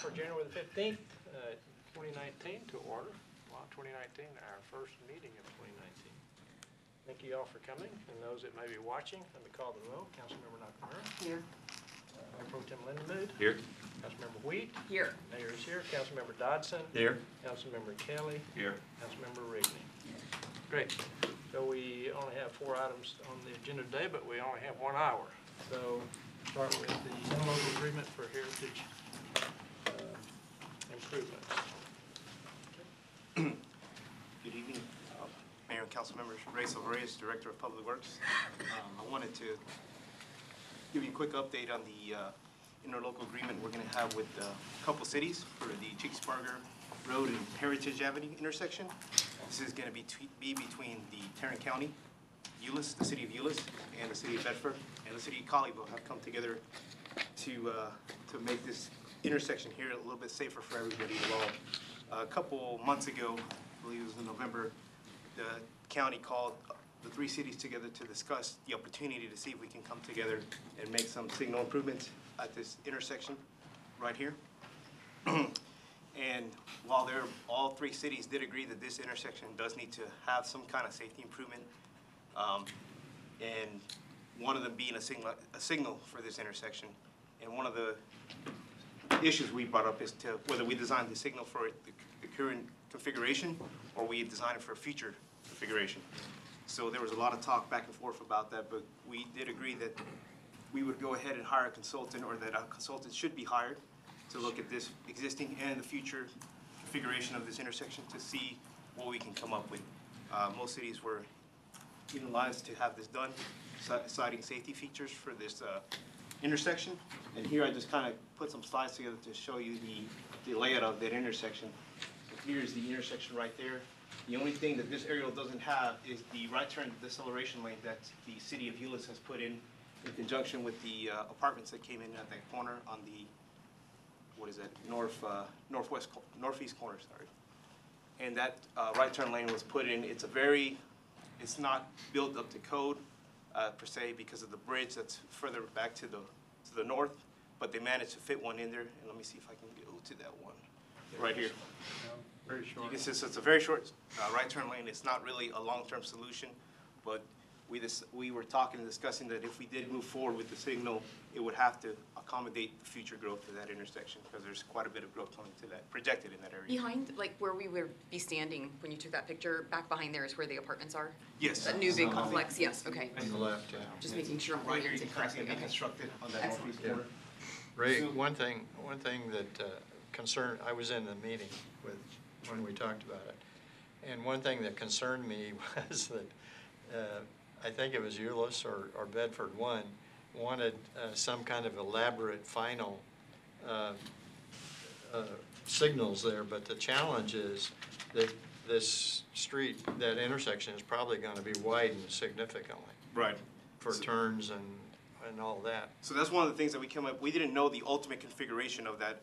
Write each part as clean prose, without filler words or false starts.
For January the 15th, 2019 to order. Wow, 2019, our first meeting of 2019. Thank you all for coming, and those that may be watching, let me call the roll. Councilmember Nakamura. Here. Mayor Pro Tem Lindenmood. Here. Councilmember Wheat. Here. Mayor is here. Councilmember Dodson. Here. Councilmember Kelly. Here. Councilmember Rigney. Great. So we only have 4 items on the agenda today, but we only have 1 hour. So start with the interlocal agreement for heritage improvements. Good evening, Mayor and Council members. Ray Silverius, Director of Public Works. I wanted to give you a quick update on the interlocal agreement we're going to have with a couple cities for the Cheeksburger Road and Heritage Avenue intersection. This is going to be between the Tarrant County, Euless, the city of Euless, and the city of Bedford, and the city of Colleyville have come together to make this intersection here a little bit safer for everybody involved. A couple months ago, I believe it was in November, the county called the 3 cities together to discuss the opportunity to see if we can come together and make some signal improvements at this intersection right here. And while all 3 cities did agree that this intersection does need to have some kind of safety improvement, and one of them being a signal for this intersection, and one of the issues we brought up is to whether we design the signal for the current configuration or we design it for a future configuration. So there was a lot of talk back and forth about that, but we did agree that we would go ahead and hire a consultant, or that a consultant should be hired to look at this existing and the future configuration of this intersection to see what we can come up with. Most cities were utilized to have this done, citing safety features for this intersection. And here I just kind of put some slides together to show you the layout of that intersection. Here's the intersection right there. The only thing that this aerial doesn't have is the right turn deceleration lane that the city of Euless has put in conjunction with the apartments that came in at that corner on the, what is that, northeast corner, sorry. And that right turn lane was put in. It's not built up to code per se because of the bridge that's further back to the north, but they managed to fit one in there. And let me see if I can go to that one right here. Very short. You can see, so it's a very short right turn lane. It's not really a long-term solution, but we were talking and discussing that if we did move forward with the signal, it would have to accommodate the future growth of that intersection because there's quite a bit of growth coming to that, projected in that area. Behind, like where we would be standing when you took that picture, back behind there is where the apartments are? Yes. That new big complex, yes, okay. On the left, yeah. Just making sure I'm Right here, oriented you can see correctly. it Okay. constructed on that Excellent. northeast corner. Ray, one thing that concerned, I was in the meeting when we talked about it, and one thing that concerned me was that I think it was Euless or Bedford wanted some kind of elaborate final signals there, but the challenge is that this street, that intersection is probably going to be widened significantly. Right. For turns and all that. So that's one of the things that we came up, we didn't know the ultimate configuration of that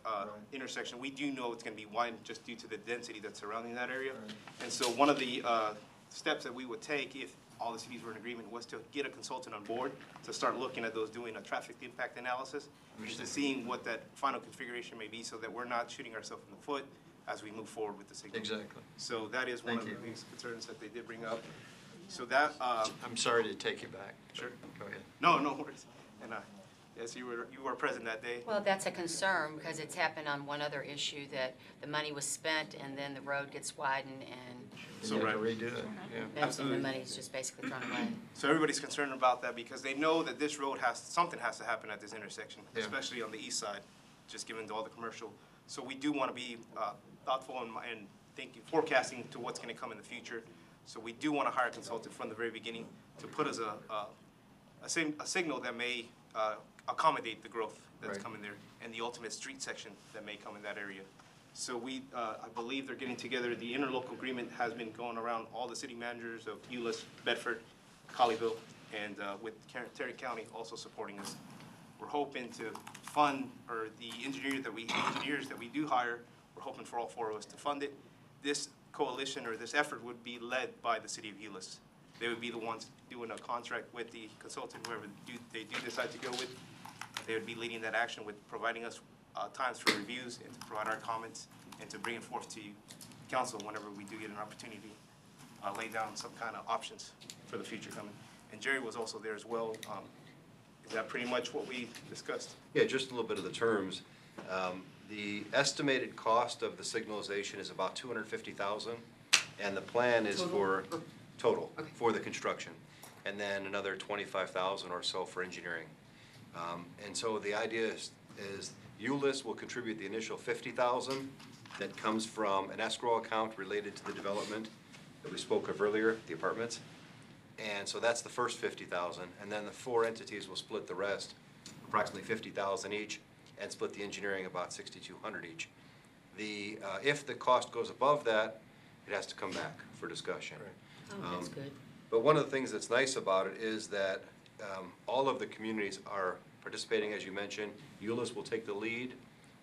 intersection. We do know it's going to be widened just due to the density that's surrounding that area. Right. And so one of the steps that we would take if all the cities were in agreement was to get a consultant on board to start looking at those, doing a traffic impact analysis, and seeing what that final configuration may be so that we're not shooting ourselves in the foot as we move forward with the signal. Exactly. So that is one Thank of you. the biggest concerns that they did bring up. So that, I'm sorry to take you back. Sure. Go ahead. no worries. And yes, you were present that day. Well, that's a concern because it's happened on one other issue that the money was spent and then the road gets widened and So You have to right. redo it, yeah. then the Absolutely. money is just basically thrown away. So everybody's concerned about that because they know that this road something has to happen at this intersection, Yeah. especially on the east side, just given all the commercial. So we do want to be thoughtful and thinking, forecasting to what's going to come in the future. So we do want to hire a consultant from the very beginning to put us a signal that may accommodate the growth that's Right. coming there and the ultimate street section that may come in that area. So I believe they're getting together. The interlocal agreement has been going around all the city managers of Euless, Bedford, Colleyville, and with Tarrant County also supporting us. We're hoping to fund, or the engineers that we do hire, we're hoping for all 4 of us to fund it. This coalition or this effort would be led by the city of Euless. They would be the ones doing a contract with the consultant, whoever they do decide to go with. They would be leading that action with providing us times for reviews and to provide our comments and to bring it forth to you, council, whenever we do get an opportunity, lay down some kind of options for the future coming. And Jerry was also there as well. Is that pretty much what we discussed? Yeah, just a little bit of the terms. The estimated cost of the signalization is about $250,000, and the plan is for total Okay. for the construction, and then another $25,000 or so for engineering. And so the idea is ULIS will contribute the initial $50,000 that comes from an escrow account related to the development that we spoke of earlier, the apartments. And so that's the first $50,000, and then the four entities will split the rest, approximately $50,000 each, and split the engineering about $6,200 each. If the cost goes above that, it has to come back for discussion. Oh, that's good. But one of the things that's nice about it is that all of the communities are participating, as you mentioned. Euless will take the lead,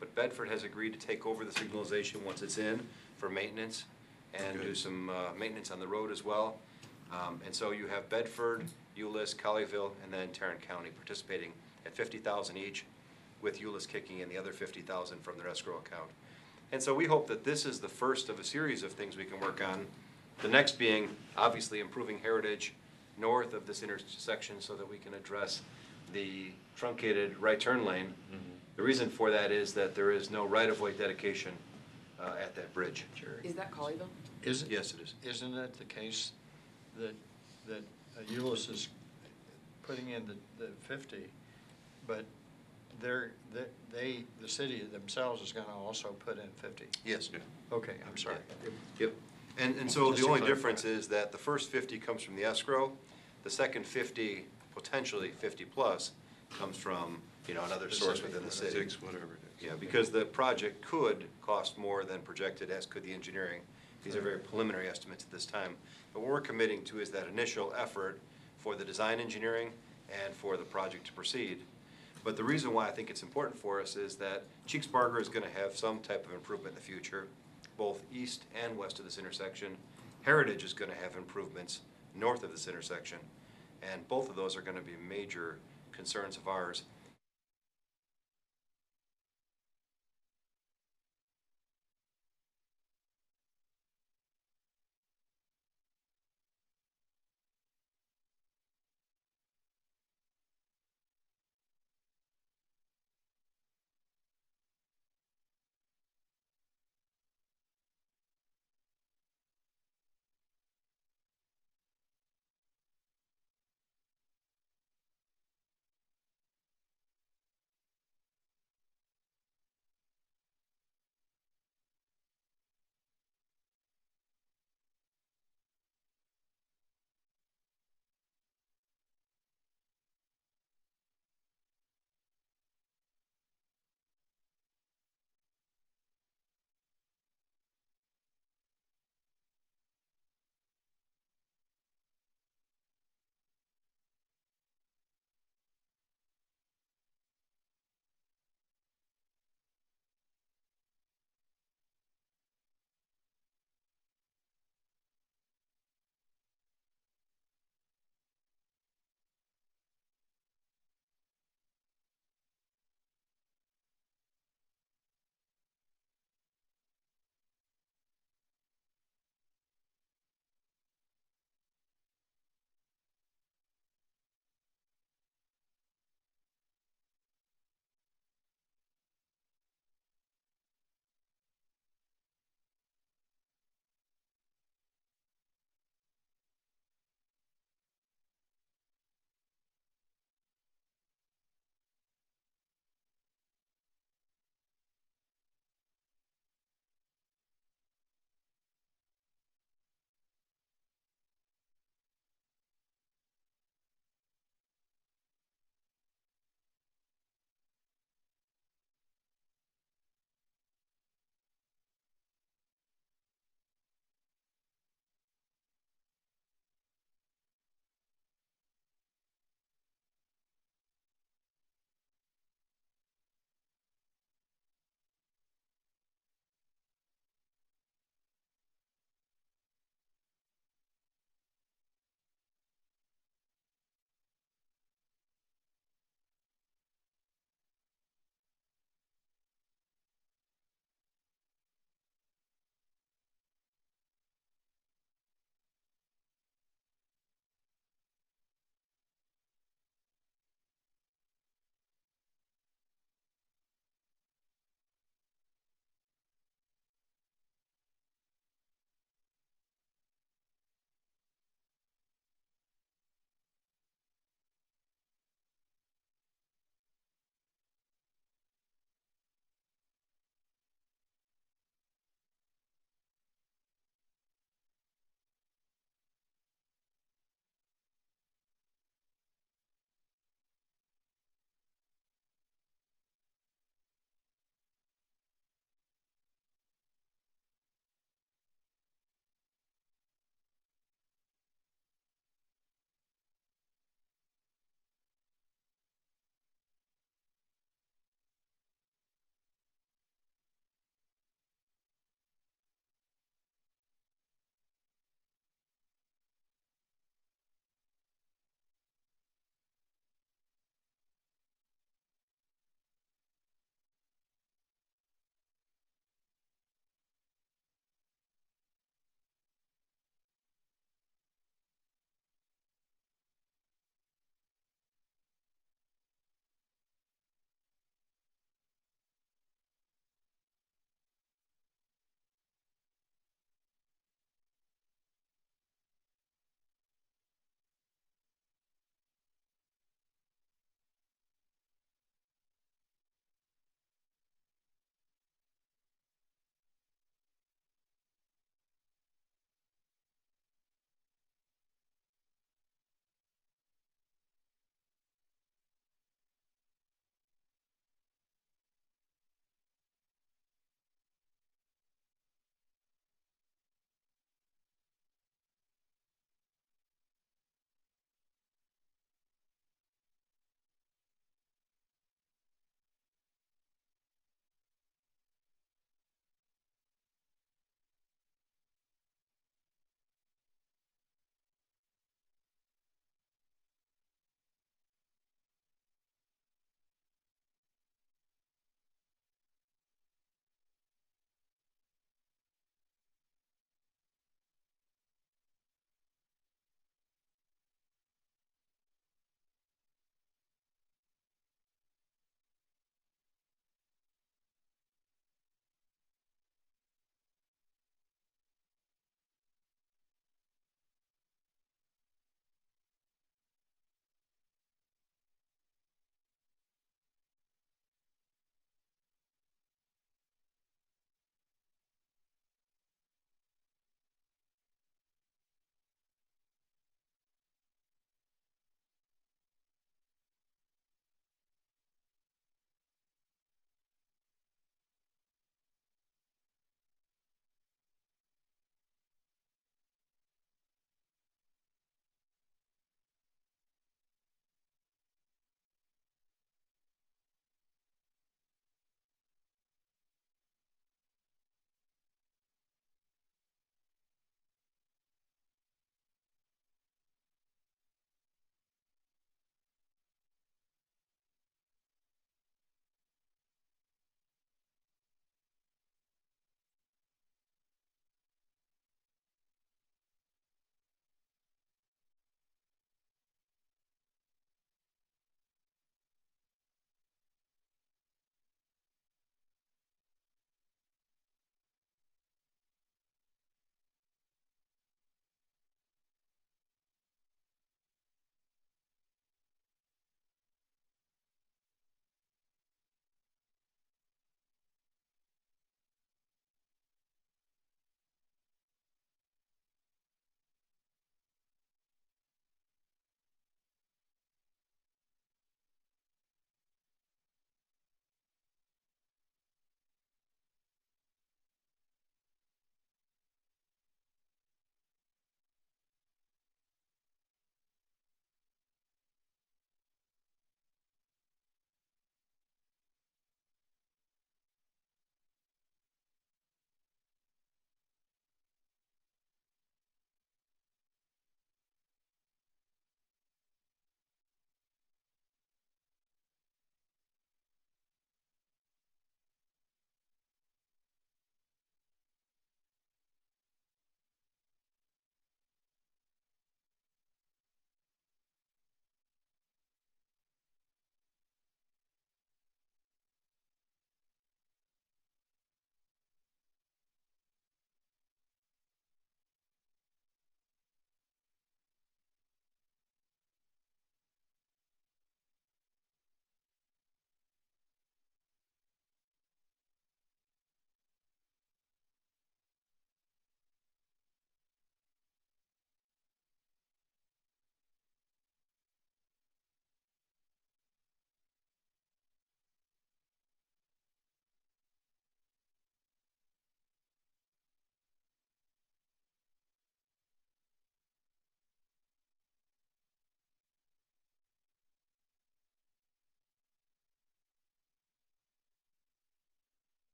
but Bedford has agreed to take over the signalization once it's in for maintenance and do some maintenance on the road as well. And so you have Bedford, Euless, Colleyville, and then Tarrant County participating at $50,000 each, with Euless kicking in the other $50,000 from their escrow account. And so we hope that this is the first of a series of things we can work on. The next being obviously improving heritage north of this intersection so that we can address the truncated right turn lane. The reason for that is that there is no right-of-way dedication at that bridge. Is that Colleyville? Isn't, Yes, it is. isn't it the case that Euless is putting in the 50, but the city themselves is going to also put in 50? Yes. Okay, I'm sorry. Yep. And so Just the to only clarify. difference is that the first 50 comes from the escrow. The second 50, potentially 50 plus, comes from, another source Pacific, within the city. Six, whatever it is. Yeah, because the project could cost more than projected, as could the engineering. These are very preliminary estimates at this time. But what we're committing to is that initial effort for the design engineering and for the project to proceed. But the reason why I think it's important for us is that Cheeks-Barger is going to have some type of improvement in the future, both east and west of this intersection. Heritage is going to have improvements north of this intersection. And both of those are going to be major concerns of ours.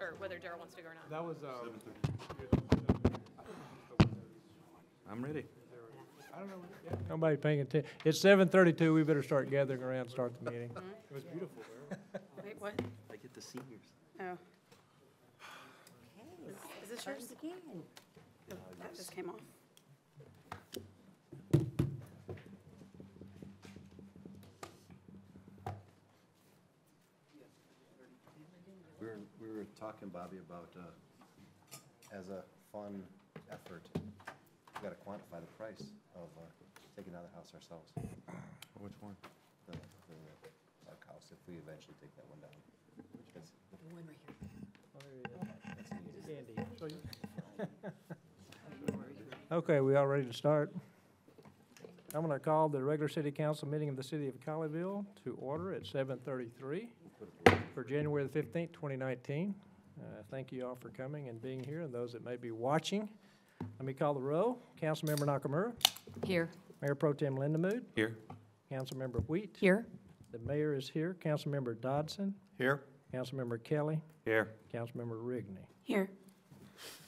or whether Daryl wants to go or not. That was, I'm ready. I don't know. Nobody paying attention. It's 7:32. We better start gathering around and start the meeting. It was beautiful there. Wait, what? I get the seniors. Oh. Is this yours? Again. Oh, that just came off. We were talking, Bobby, about, as a fun effort, we gotta quantify the price of, taking out the house ourselves. Which one? The park house, if we eventually take that one down. That's- The one right here. that's needed. Okay, we all ready to start? I'm going to call the regular city council meeting of the city of Colleyville to order at 7:33 for January the 15th, 2019. Thank you all for coming and being here, and those that may be watching. Let me call the roll. Councilmember Nakamura. Here. Mayor Pro Tem Lindemood. Here. Councilmember Wheat. Here. The mayor is here. Councilmember Dodson. Here? Councilmember Kelly. Here. Councilmember Rigney. Here.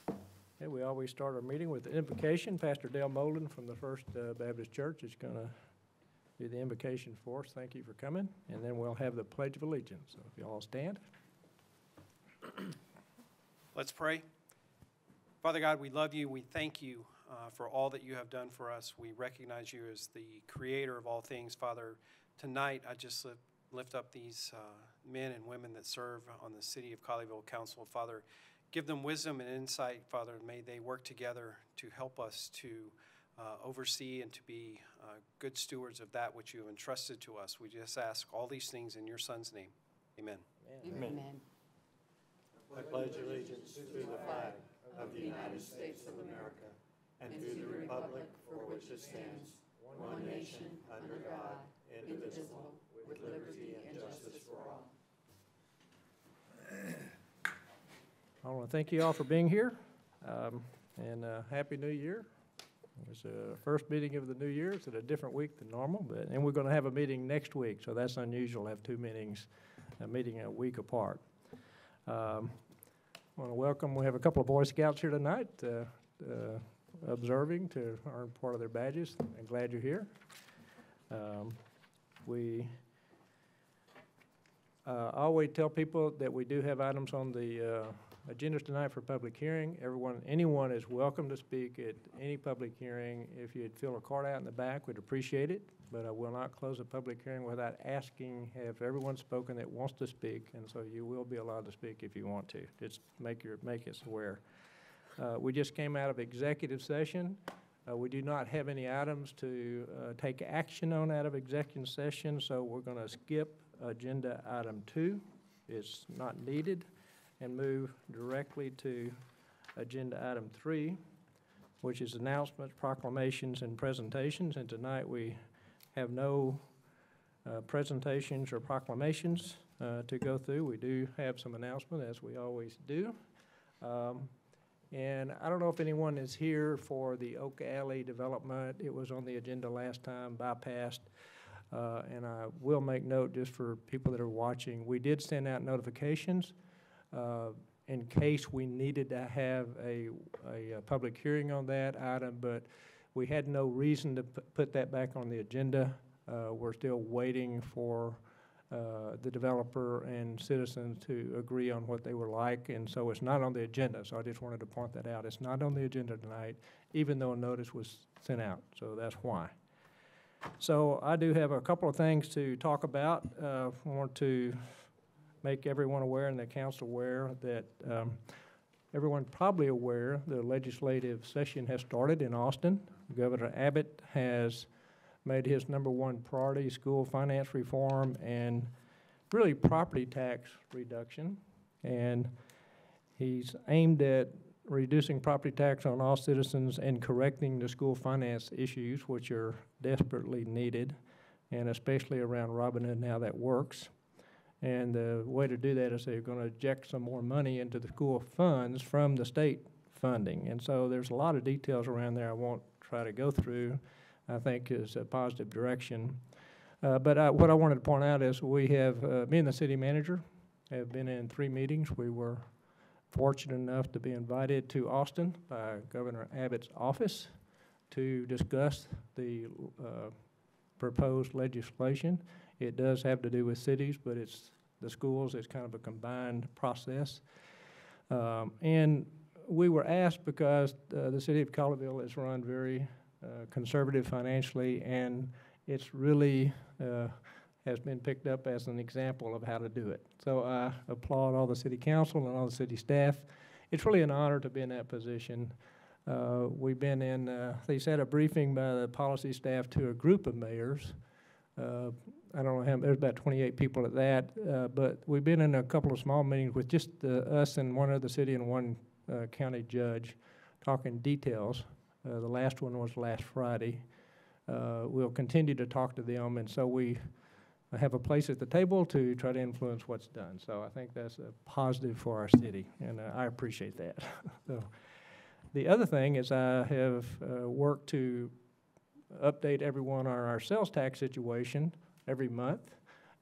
Okay, we always start our meeting with the invocation. Pastor Dale Molden from the First Baptist Church is going to do the invocation for us. Thank you for coming. And then we'll have the Pledge of Allegiance. So if you all stand. Let's pray. Father God, we love you. We thank you for all that you have done for us. We recognize you as the creator of all things. Father, tonight I just lift up these men and women that serve on the City of Colleyville Council. Father, give them wisdom and insight. Father, may they work together to help us to oversee and to be good stewards of that which you have entrusted to us. We just ask all these things in your Son's name. Amen. Amen. I pledge allegiance to the flag of the United States of America and to the republic for which it stands, one nation, under God, indivisible, with liberty and justice for all. I want to thank you all for being here, and Happy New Year. It's the first meeting of the new year. It's at a different week than normal, and we're going to have a meeting next week, so that's unusual to have two meetings, a meeting a week apart. I want to welcome, we have a couple of Boy Scouts here tonight observing to earn part of their badges. I'm glad you're here. We always tell people that we do have items on the agenda tonight for public hearing. Anyone is welcome to speak at any public hearing. If you'd fill a card out in the back, we'd appreciate it. But I will not close a public hearing without asking, have everyone spoken that wants to speak? And so you will be allowed to speak if you want to. Just make us aware. We just came out of executive session. We do not have any items to take action on out of executive session, so we're going to skip agenda item 2. It's not needed, and move directly to agenda item 3, which is announcements, proclamations, and presentations. And tonight we have no presentations or proclamations to go through. We do have some announcement, as we always do. And I don't know if anyone is here for the Oak Alley development. It was on the agenda last time, bypassed. And I will make note, just for people that are watching, we did send out notifications in case we needed to have a public hearing on that item, but we had no reason to put that back on the agenda. We're still waiting for the developer and citizens to agree on what they would like, and so it's not on the agenda. So I just wanted to point that out. It's not on the agenda tonight, even though a notice was sent out, so that's why. So I do have a couple of things to talk about. I want to make everyone aware and the council aware that everyone probably aware the legislative session has started in Austin. Governor Abbott has made his #1 priority school finance reform and really property tax reduction. And he's aimed at reducing property tax on all citizens and correcting the school finance issues, which are desperately needed, and especially around Robin Hood and how that works. And the way to do that is they're going to inject some more money into the school funds from the state funding. And so there's a lot of details around there I won't try to go through. I think is a positive direction. But what I wanted to point out is we have, me and the city manager have been in 3 meetings. We were fortunate enough to be invited to Austin by Governor Abbott's office to discuss the proposed legislation. It does have to do with cities, but it's the schools. It's kind of a combined process. And we were asked because the city of Colleyville is run very conservative financially, and it's really has been picked up as an example of how to do it. So I applaud all the city council and all the city staff. It's really an honor to be in that position. We've been in, they said a briefing by the policy staff to a group of mayors. I don't know how, there's about 28 people at that, but we've been in a couple of small meetings with just us and one other city and one county judge talking details. The last one was last Friday. We'll continue to talk to them, and so we have a place at the table to try to influence what's done. So I think that's a positive for our city, and I appreciate that. So the other thing is I have worked to update everyone on our sales tax situation every month,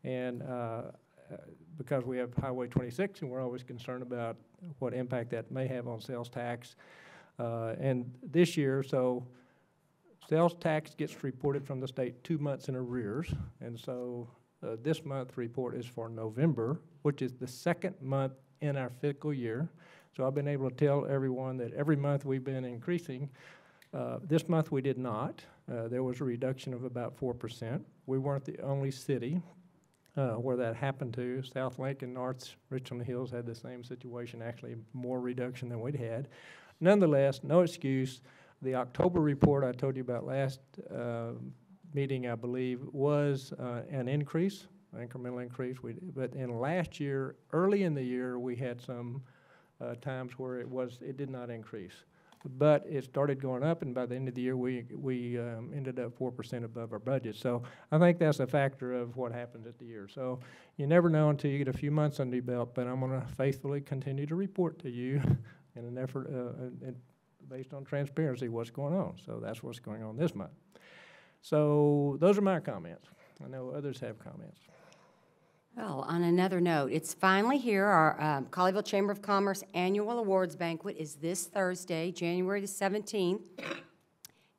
and because we have Highway 26 and we're always concerned about what impact that may have on sales tax. And this year, so sales tax gets reported from the state 2 months in arrears, and so this month report is for November, which is the second month in our fiscal year. So I've been able to tell everyone that every month we've been increasing. This month we did not. There was a reduction of about 4%. We weren't the only city where that happened to. South Lake and North Richland Hills had the same situation, actually more reduction than we'd had. Nonetheless, no excuse. The October report I told you about last meeting, I believe, was an increase, an incremental increase. But in last year, early in the year, we had some times where it did not increase. But it started going up, and by the end of the year, we ended up 4% above our budget. So I think that's a factor of what happens at the year. So you never know until you get a few months under your belt, but I'm going to faithfully continue to report to you in an effort based on transparency what's going on. So that's what's going on this month. So those are my comments. I know others have comments. Well, on another note, it's finally here. Our Colleyville Chamber of Commerce Annual Awards Banquet is this Thursday, January the 17th,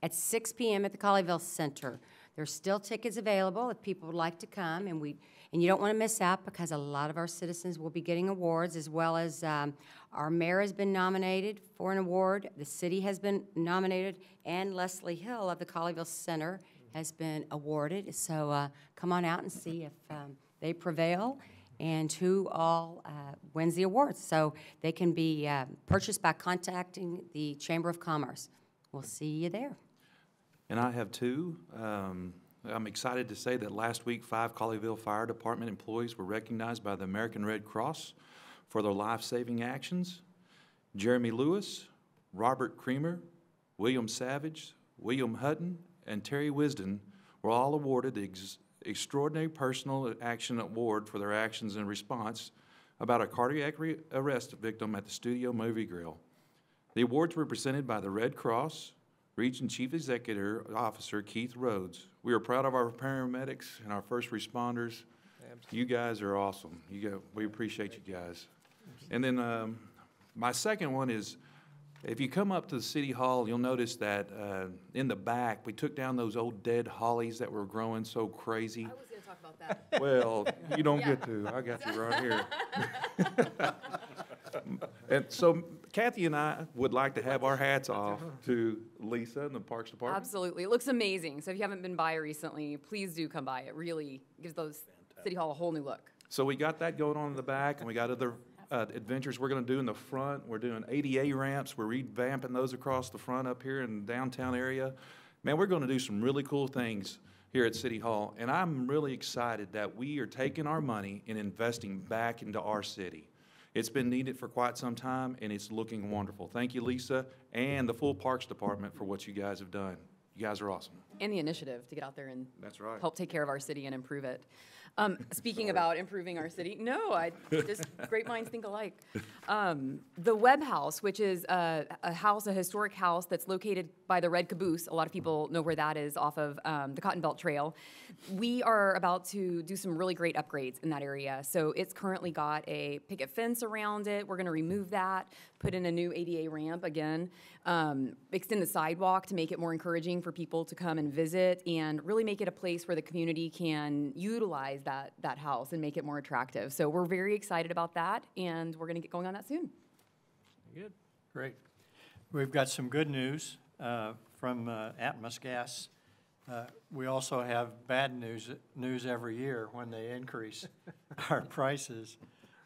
at 6 p.m. at the Colleyville Center. There's still tickets available if people would like to come, and you don't want to miss out because a lot of our citizens will be getting awards, as well as our mayor has been nominated for an award, the city has been nominated, and Leslie Hill of the Colleyville Center has been awarded. So come on out and see if they prevail and who all wins the awards. So they can be purchased by contacting the Chamber of Commerce. We'll see you there. And I have two. I'm excited to say that last week, 5 Colleyville Fire Department employees were recognized by the American Red Cross for their life-saving actions. Jeremy Lewis, Robert Creamer, William Savage, William Hutton, and Terry Wisden were all awarded the Extraordinary Personal Action Award for their actions in response about a cardiac arrest victim at the Studio Movie Grill. The awards were presented by the Red Cross, Region Chief Executive Officer Keith Rhodes. We are proud of our paramedics and our first responders. Absolutely. You guys are awesome. We appreciate you guys. And then my second one is, if you come up to the City Hall, you'll notice that in the back, we took down those old dead hollies that were growing so crazy. I was going to talk about that. Well, you don't get to. I got you right here. And so Kathy and I would like to have our hats off to Lisa and the Parks Department. Absolutely. It looks amazing. So if you haven't been by recently, please do come by. It really gives those City Hall a whole new look. So we got that going on in the back, and we got other adventures we're going to do in the front. We're doing ADA ramps. We're revamping those across the front up here in the downtown area. Man, we're going to do some really cool things here at City Hall, and I'm really excited that we are taking our money and investing back into our city. It's been needed for quite some time, and it's looking wonderful. Thank you, Lisa, and the full Parks Department for what you guys have done. You guys are awesome. And the initiative to get out there and That's right. help take care of our city and improve it. Speaking about improving our city, no, just great minds think alike. The Webb House, which is a historic house that's located by the Red Caboose. A lot of people know where that is off of the Cotton Belt Trail. We are about to do some really great upgrades in that area. So it's currently got a picket fence around it. We're going to remove that, put in a new ADA ramp again, extend the sidewalk to make it more encouraging for people to come and visit, and really make it a place where the community can utilize that house and make it more attractive. So we're very excited about that, and we're going to get going on that soon. Good. Great. We've got some good news from Atmos Gas. We also have bad news every year when they increase our prices.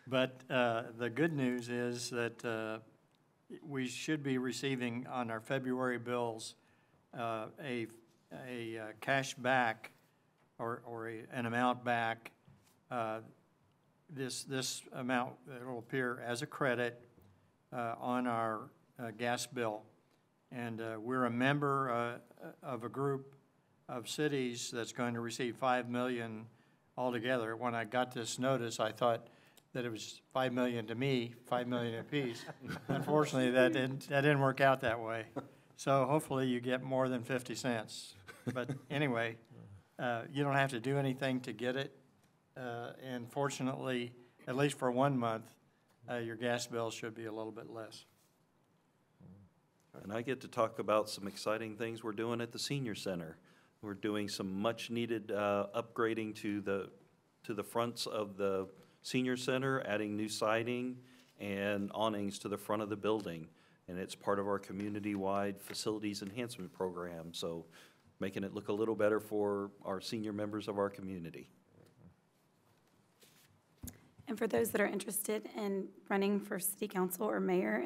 But the good news is that we should be receiving on our February bills a cash back or an amount back. This amount will appear as a credit on our gas bill. And we're a member of a group of cities that's going to receive $5 million altogether. When I got this notice, I thought that it was $5 million to me, $5 million apiece. Unfortunately, that didn't work out that way. So hopefully you get more than 50 cents. But anyway, you don't have to do anything to get it. And fortunately, at least for 1 month, your gas bill should be a little bit less. And I get to talk about some exciting things we're doing at the senior center. We're doing some much-needed upgrading to the fronts of the senior center, adding new siding and awnings to the front of the building. And it's part of our community-wide facilities enhancement program, so making it look a little better for our senior members of our community. And for those that are interested in running for city council or mayor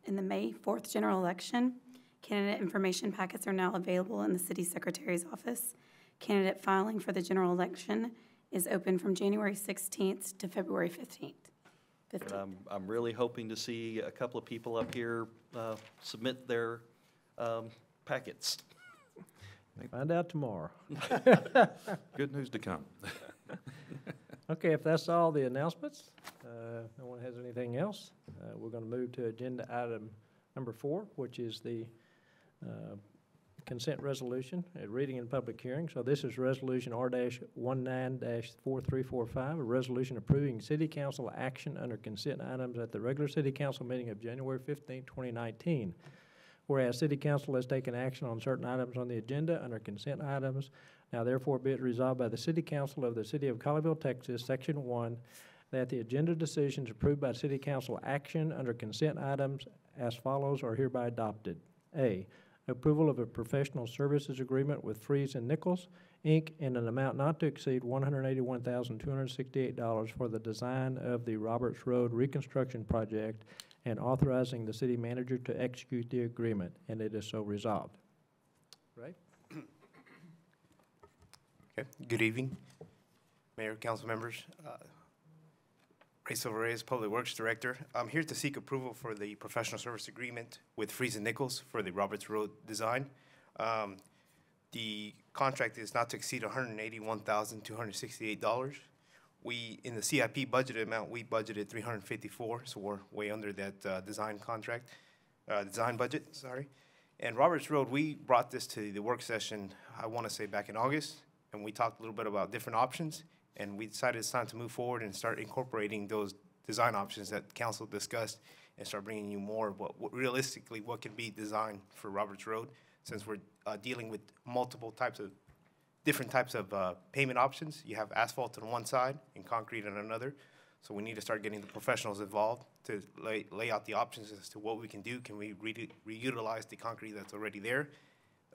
in the May 4th general election, candidate information packets are now available in the city secretary's office. Candidate filing for the general election is open from January 16th to February 15th. I'm really hoping to see a couple of people up here submit their packets. Find out tomorrow. Good news to come. Okay, if that's all the announcements, no one has anything else, we're going to move to agenda item number 4, which is the consent resolution, a reading and public hearing. So this is Resolution R-19-4345, a resolution approving city council action under consent items at the regular city council meeting of January 15, 2019. Whereas city council has taken action on certain items on the agenda under consent items, now therefore be it resolved by the city council of the city of Colleyville, Texas, Section 1, that the agenda decisions approved by city council action under consent items as follows are hereby adopted. A, approval of a professional services agreement with Freeze and Nichols, Inc. in an amount not to exceed $181,268 for the design of the Roberts Road reconstruction project and authorizing the city manager to execute the agreement, and it is so resolved. Right? Okay. Good evening, Mayor, council members. Ray Silva-Reyes, Public Works Director. I'm here to seek approval for the professional service agreement with Freeze and Nichols for the Roberts Road design. The contract is not to exceed $181,268. In the CIP budget amount, we budgeted $354, so we're way under that design budget, sorry. And Roberts Road, we brought this to the work session, I want to say back in August, and we talked a little bit about different options. And we decided it's time to move forward and start incorporating those design options that council discussed and start bringing you more of what realistically what can be designed for Roberts Road, since we're dealing with different types of payment options. You have asphalt on one side and concrete on another. So we need to start getting the professionals involved to lay out the options as to what we can do. Can we reutilize the concrete that's already there?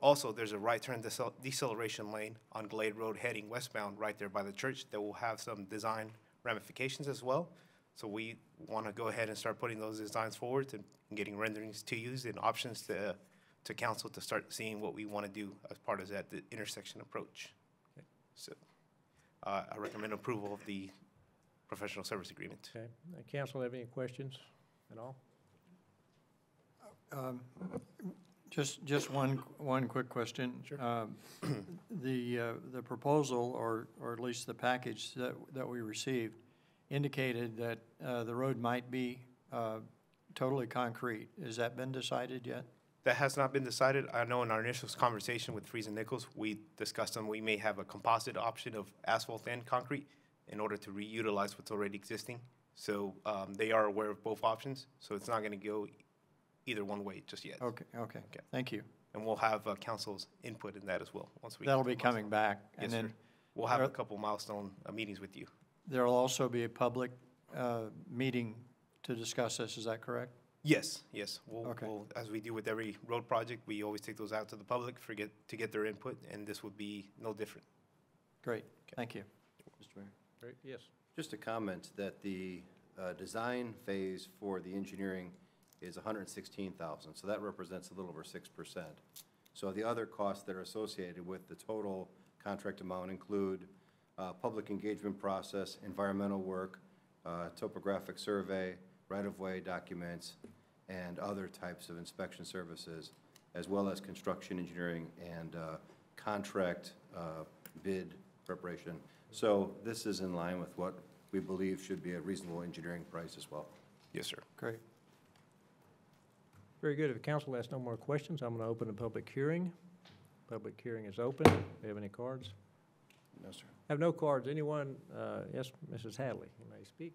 Also, there's a right turn deceleration lane on Glade Road heading westbound right there by the church that will have some design ramifications as well. So we want to go ahead and start putting those designs forward and getting renderings to use and options to council to start seeing what we want to do as part of that the intersection approach. Okay. So I recommend approval of the professional service agreement. Okay. Council have any questions at all? Just one quick question. Sure. The proposal, or at least the package that we received, indicated that the road might be totally concrete. Has that been decided yet? That has not been decided. I know in our initial conversation with Freeze and Nichols, we discussed we may have a composite option of asphalt and concrete in order to reutilize what's already existing. So they are aware of both options, so it's not going to go either one way just yet. Okay. Thank you. And we'll have council's input in that as well, once we. That'll be coming back. Yes, And then sir. We'll have a couple milestone meetings with you. there'll also be a public meeting to discuss this, is that correct? Yes. Okay. We'll, as we do with every road project, we always take those out to the public to get their input, and this would be no different. Great, thank you. Mr. Mayor? Great, yes. Just a comment that the design phase for the engineering is $116,000, so that represents a little over 6%. So the other costs that are associated with the total contract amount include public engagement process, environmental work, topographic survey, right-of-way documents, and other types of inspection services, as well as construction engineering and contract bid preparation. So this is in line with what we believe should be a reasonable engineering price as well. Yes, sir. Great. Very good. If the council has no more questions, I'm going to open the public hearing. Public hearing is open. Do you have any cards? No, sir. Have no cards. Anyone? Yes, Mrs. Hadley, you may speak.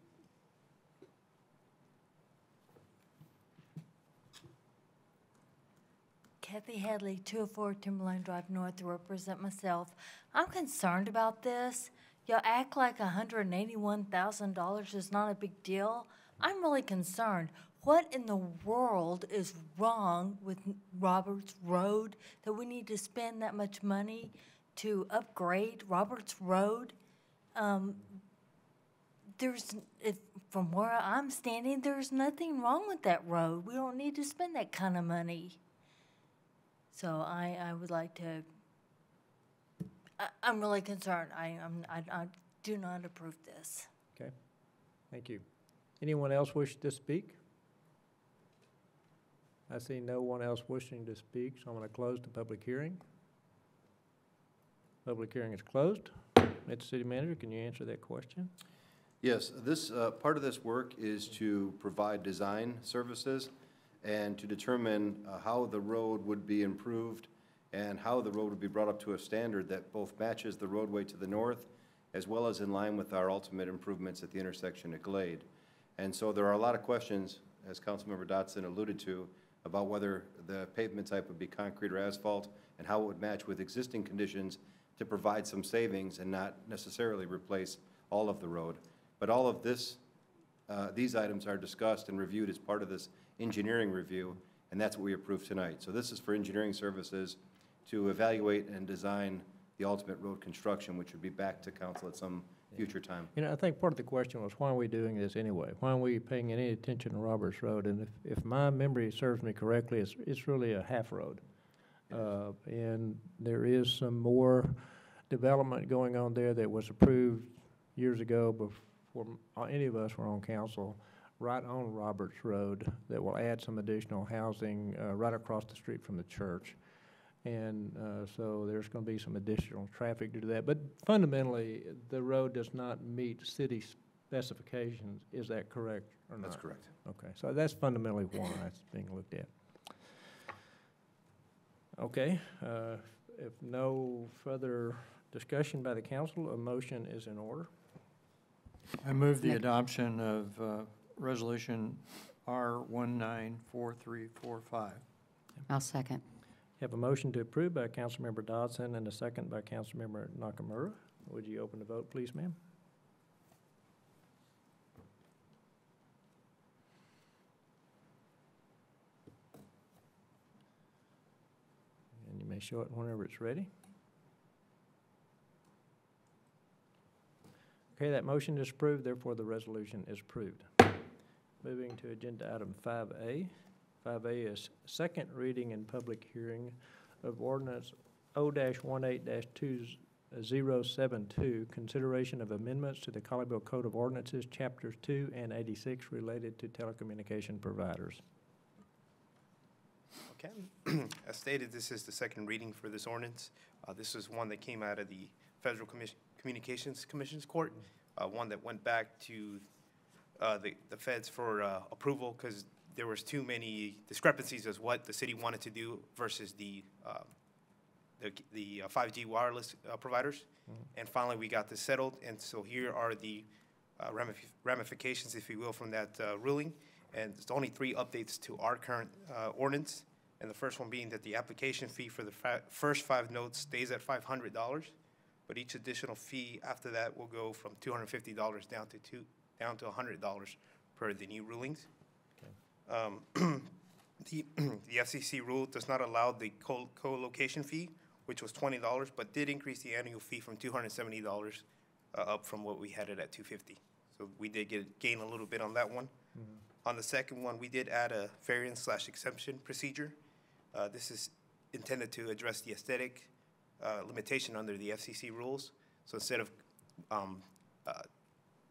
Kathy Hadley, 204 Timberline Drive North, to represent myself. I'm concerned about this. Y'all act like $181,000 is not a big deal. I'm really concerned. What in the world is wrong with Roberts Road that we need to spend that much money to upgrade Roberts Road? From where I'm standing, there's nothing wrong with that road. We don't need to spend that kind of money. So I would like to, I'm really concerned. I do not approve this. Okay. Thank you. Anyone else wish to speak? I see no one else wishing to speak, so I'm going to close the public hearing. Public hearing is closed. Mr. City Manager, can you answer that question? Yes, this, part of this work is to provide design services and to determine how the road would be improved and how the road would be brought up to a standard that both matches the roadway to the north as well as in line with our ultimate improvements at the intersection at Glade. And so there are a lot of questions, as Councilmember Dotson alluded to, about whether the pavement type would be concrete or asphalt and how it would match with existing conditions to provide some savings and not necessarily replace all of the road. But all of this, these items are discussed and reviewed as part of this engineering review, and that's what we approved tonight. So this is for engineering services to evaluate and design the ultimate road construction, which would be back to council at some future time. You know, I think part of the question was, why are we doing this anyway? Why are we paying any attention to Roberts Road? And if my memory serves me correctly, it's really a half road. And there is some more development going on there that was approved years ago before any of us were on council, right on Roberts Road, that will add some additional housing right across the street from the church. And so there's going to be some additional traffic due to that. But fundamentally, the road does not meet city specifications. Is that correct or not? That's correct. Okay, so that's fundamentally why it's being looked at. Okay, if no further discussion by the council, a motion is in order. I move the adoption of Resolution R194345. I'll second. You have a motion to approve by Councilmember Dodson and a second by Councilmember Nakamura. Would you open the vote, please, ma'am? And you may show it whenever it's ready. Okay, that motion is approved, therefore the resolution is approved. Moving to agenda item 5A. 5A is second reading and public hearing of ordinance O-18-2072, consideration of amendments to the Colleyville Code of Ordinances, Chapters 2 and 86 related to telecommunication providers. Okay. As stated, this is the second reading for this ordinance. This is one that came out of the Federal Communications Commission's Court, one that went back to the feds for approval because there was too many discrepancies as what the city wanted to do versus the 5G wireless providers. And finally, we got this settled, and so here are the ramifications, if you will, from that ruling. And there's only 3 updates to our current ordinance. And the first one being that the application fee for the first 5 notes stays at $500, but each additional fee after that will go from $250 down to $100 per the new rulings. The FCC rule does not allow the co-location fee, which was $20, but did increase the annual fee from $270 up from what we had it at $250. So we did gain a little bit on that one. On the second one, we did add a variance/exemption procedure. This is intended to address the aesthetic limitation under the FCC rules. So instead of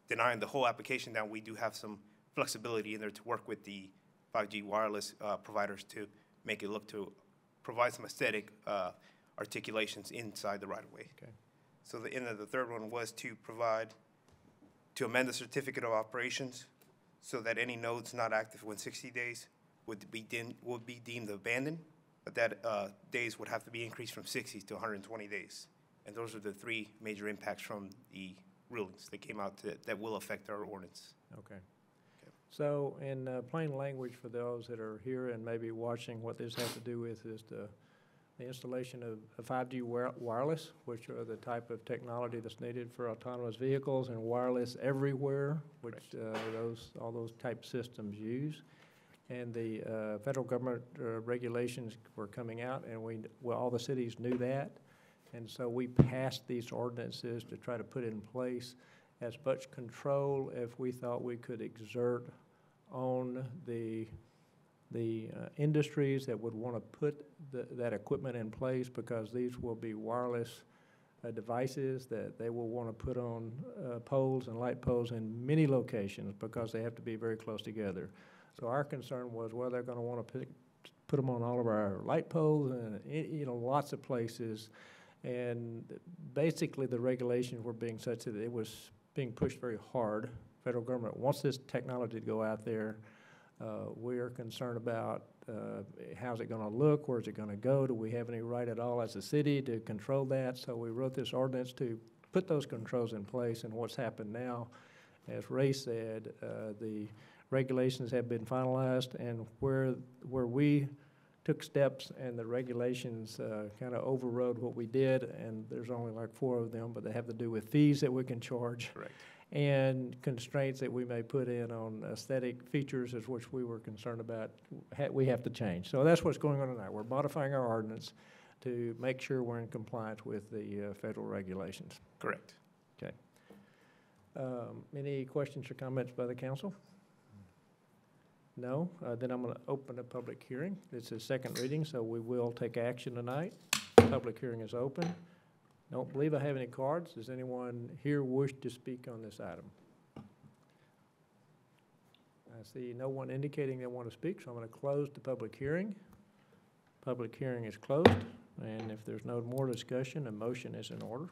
denying the whole application, now we do have some flexibility in there to work with the 5G wireless providers to make it look to provide some aesthetic articulations inside the right-of-way. Okay. So the end of the third one was to amend the certificate of operations so that any nodes not active within 60 days would be deemed abandoned, but that days would have to be increased from 60 to 120 days. And those are the 3 major impacts from the rulings that came out that will affect our ordinance. Okay. So in plain language for those that are here and maybe watching, what this has to do with is the installation of 5G wireless, which are the type of technology that's needed for autonomous vehicles, and wireless everywhere, which all those type systems use. And the federal government regulations were coming out, and all the cities knew that. And so we passed these ordinances to try to put in place as much control as we thought we could exert on the industries that would want to put that equipment in place, because these will be wireless devices that they will want to put on poles and light poles in many locations because they have to be very close together. So our concern was, well, they're going to want to put them on all of our light poles and lots of places. And basically the regulations were being such that it was being pushed very hard. Federal government wants this technology to go out there. We are concerned about how's it going to look, where's it going to go, do we have any right at all as a city to control that? So we wrote this ordinance to put those controls in place. And what's happened now, as Ray said, the regulations have been finalized, and where we took steps and the regulations kind of overrode what we did, and there's only like 4 of them, but they have to do with fees that we can charge. Correct. And constraints that we may put in on aesthetic features, as which we were concerned about, we have to change. So that's what's going on tonight. We're modifying our ordinance to make sure we're in compliance with the federal regulations. Correct. Okay. Any questions or comments by the council? No? Then I'm going to open a public hearing. It's a second reading, so we will take action tonight. Public hearing is open. Don't believe I have any cards. Does anyone here wish to speak on this item? I see no one indicating they want to speak, so I'm going to close the public hearing. Public hearing is closed, and if there's no more discussion, a motion is in order.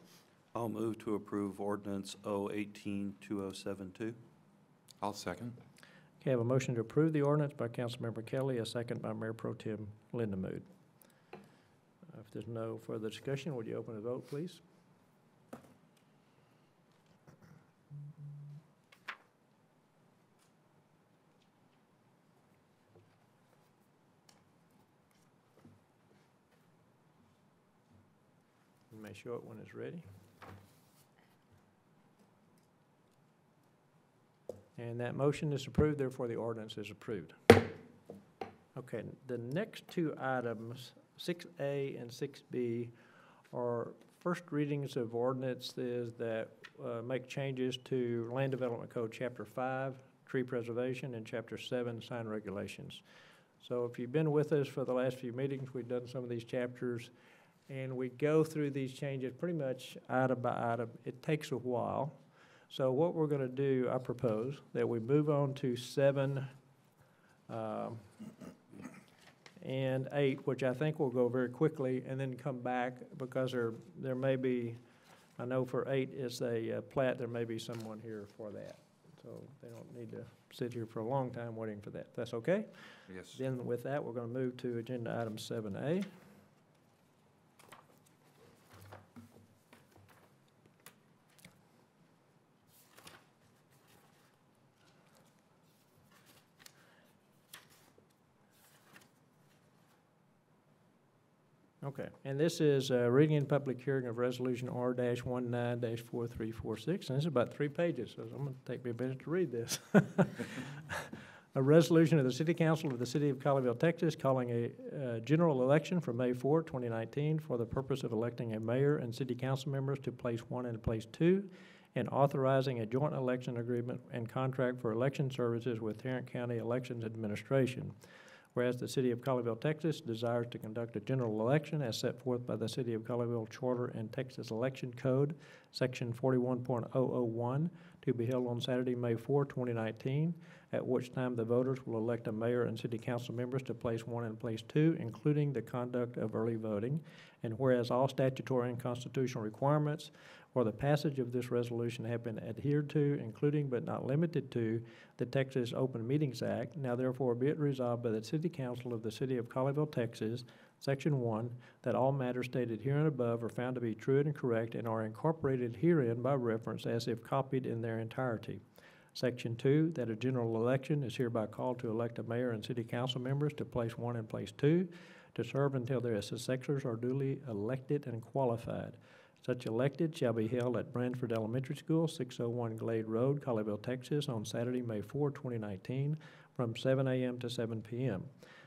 I'll move to approve ordinance 018-2072. I'll second. Okay, I have a motion to approve the ordinance by Councilmember Kelly, a second by Mayor Pro Tem Lindemood. If there's no further discussion, would you open the vote, please? You may show it when it's ready. And that motion is approved, therefore the ordinance is approved. Okay, the next 2 items, 6A and 6B, are first readings of ordinances that make changes to Land Development Code Chapter 5, Tree Preservation, and Chapter 7, Sign Regulations. So if you've been with us for the last few meetings, we've done some of these chapters, and we go through these changes pretty much item by item. It takes a while. So what we're going to do, I propose that we move on to 7, and 8, which I think will go very quickly, and then come back, because there may be, I know for 8 is a plat, there may be someone here for that. So they don't need to sit here for a long time waiting for that. That's okay? Yes. Then with that, we're going to move to agenda item 7A. Okay, and this is reading in public hearing of Resolution R-19-4346, and this is about 3 pages, so I'm going to take me a minute to read this. A resolution of the City Council of the City of Colleyville, Texas, calling a general election for May 4, 2019, for the purpose of electing a mayor and city council members to place 1 and place 2, and authorizing a joint election agreement and contract for election services with Tarrant County Elections Administration. Whereas the City of Colleyville, Texas desires to conduct a general election as set forth by the City of Colleyville Charter and Texas Election Code, Section 41.001, to be held on Saturday, May 4, 2019, at which time the voters will elect a mayor and city council members to place 1 and place 2, including the conduct of early voting. And whereas all statutory and constitutional requirements for the passage of this resolution have been adhered to, including but not limited to the Texas Open Meetings Act, now therefore be it resolved by the City Council of the City of Colleyville, Texas, Section 1, that all matters stated herein above are found to be true and correct and are incorporated herein by reference as if copied in their entirety. Section 2, that a general election is hereby called to elect a mayor and city council members to place 1 and place 2, to serve until their successors are duly elected and qualified. Such elected shall be held at Branford Elementary School, 601 Glade Road, Colleyville, Texas, on Saturday, May 4, 2019, from 7 a.m. to 7 p.m.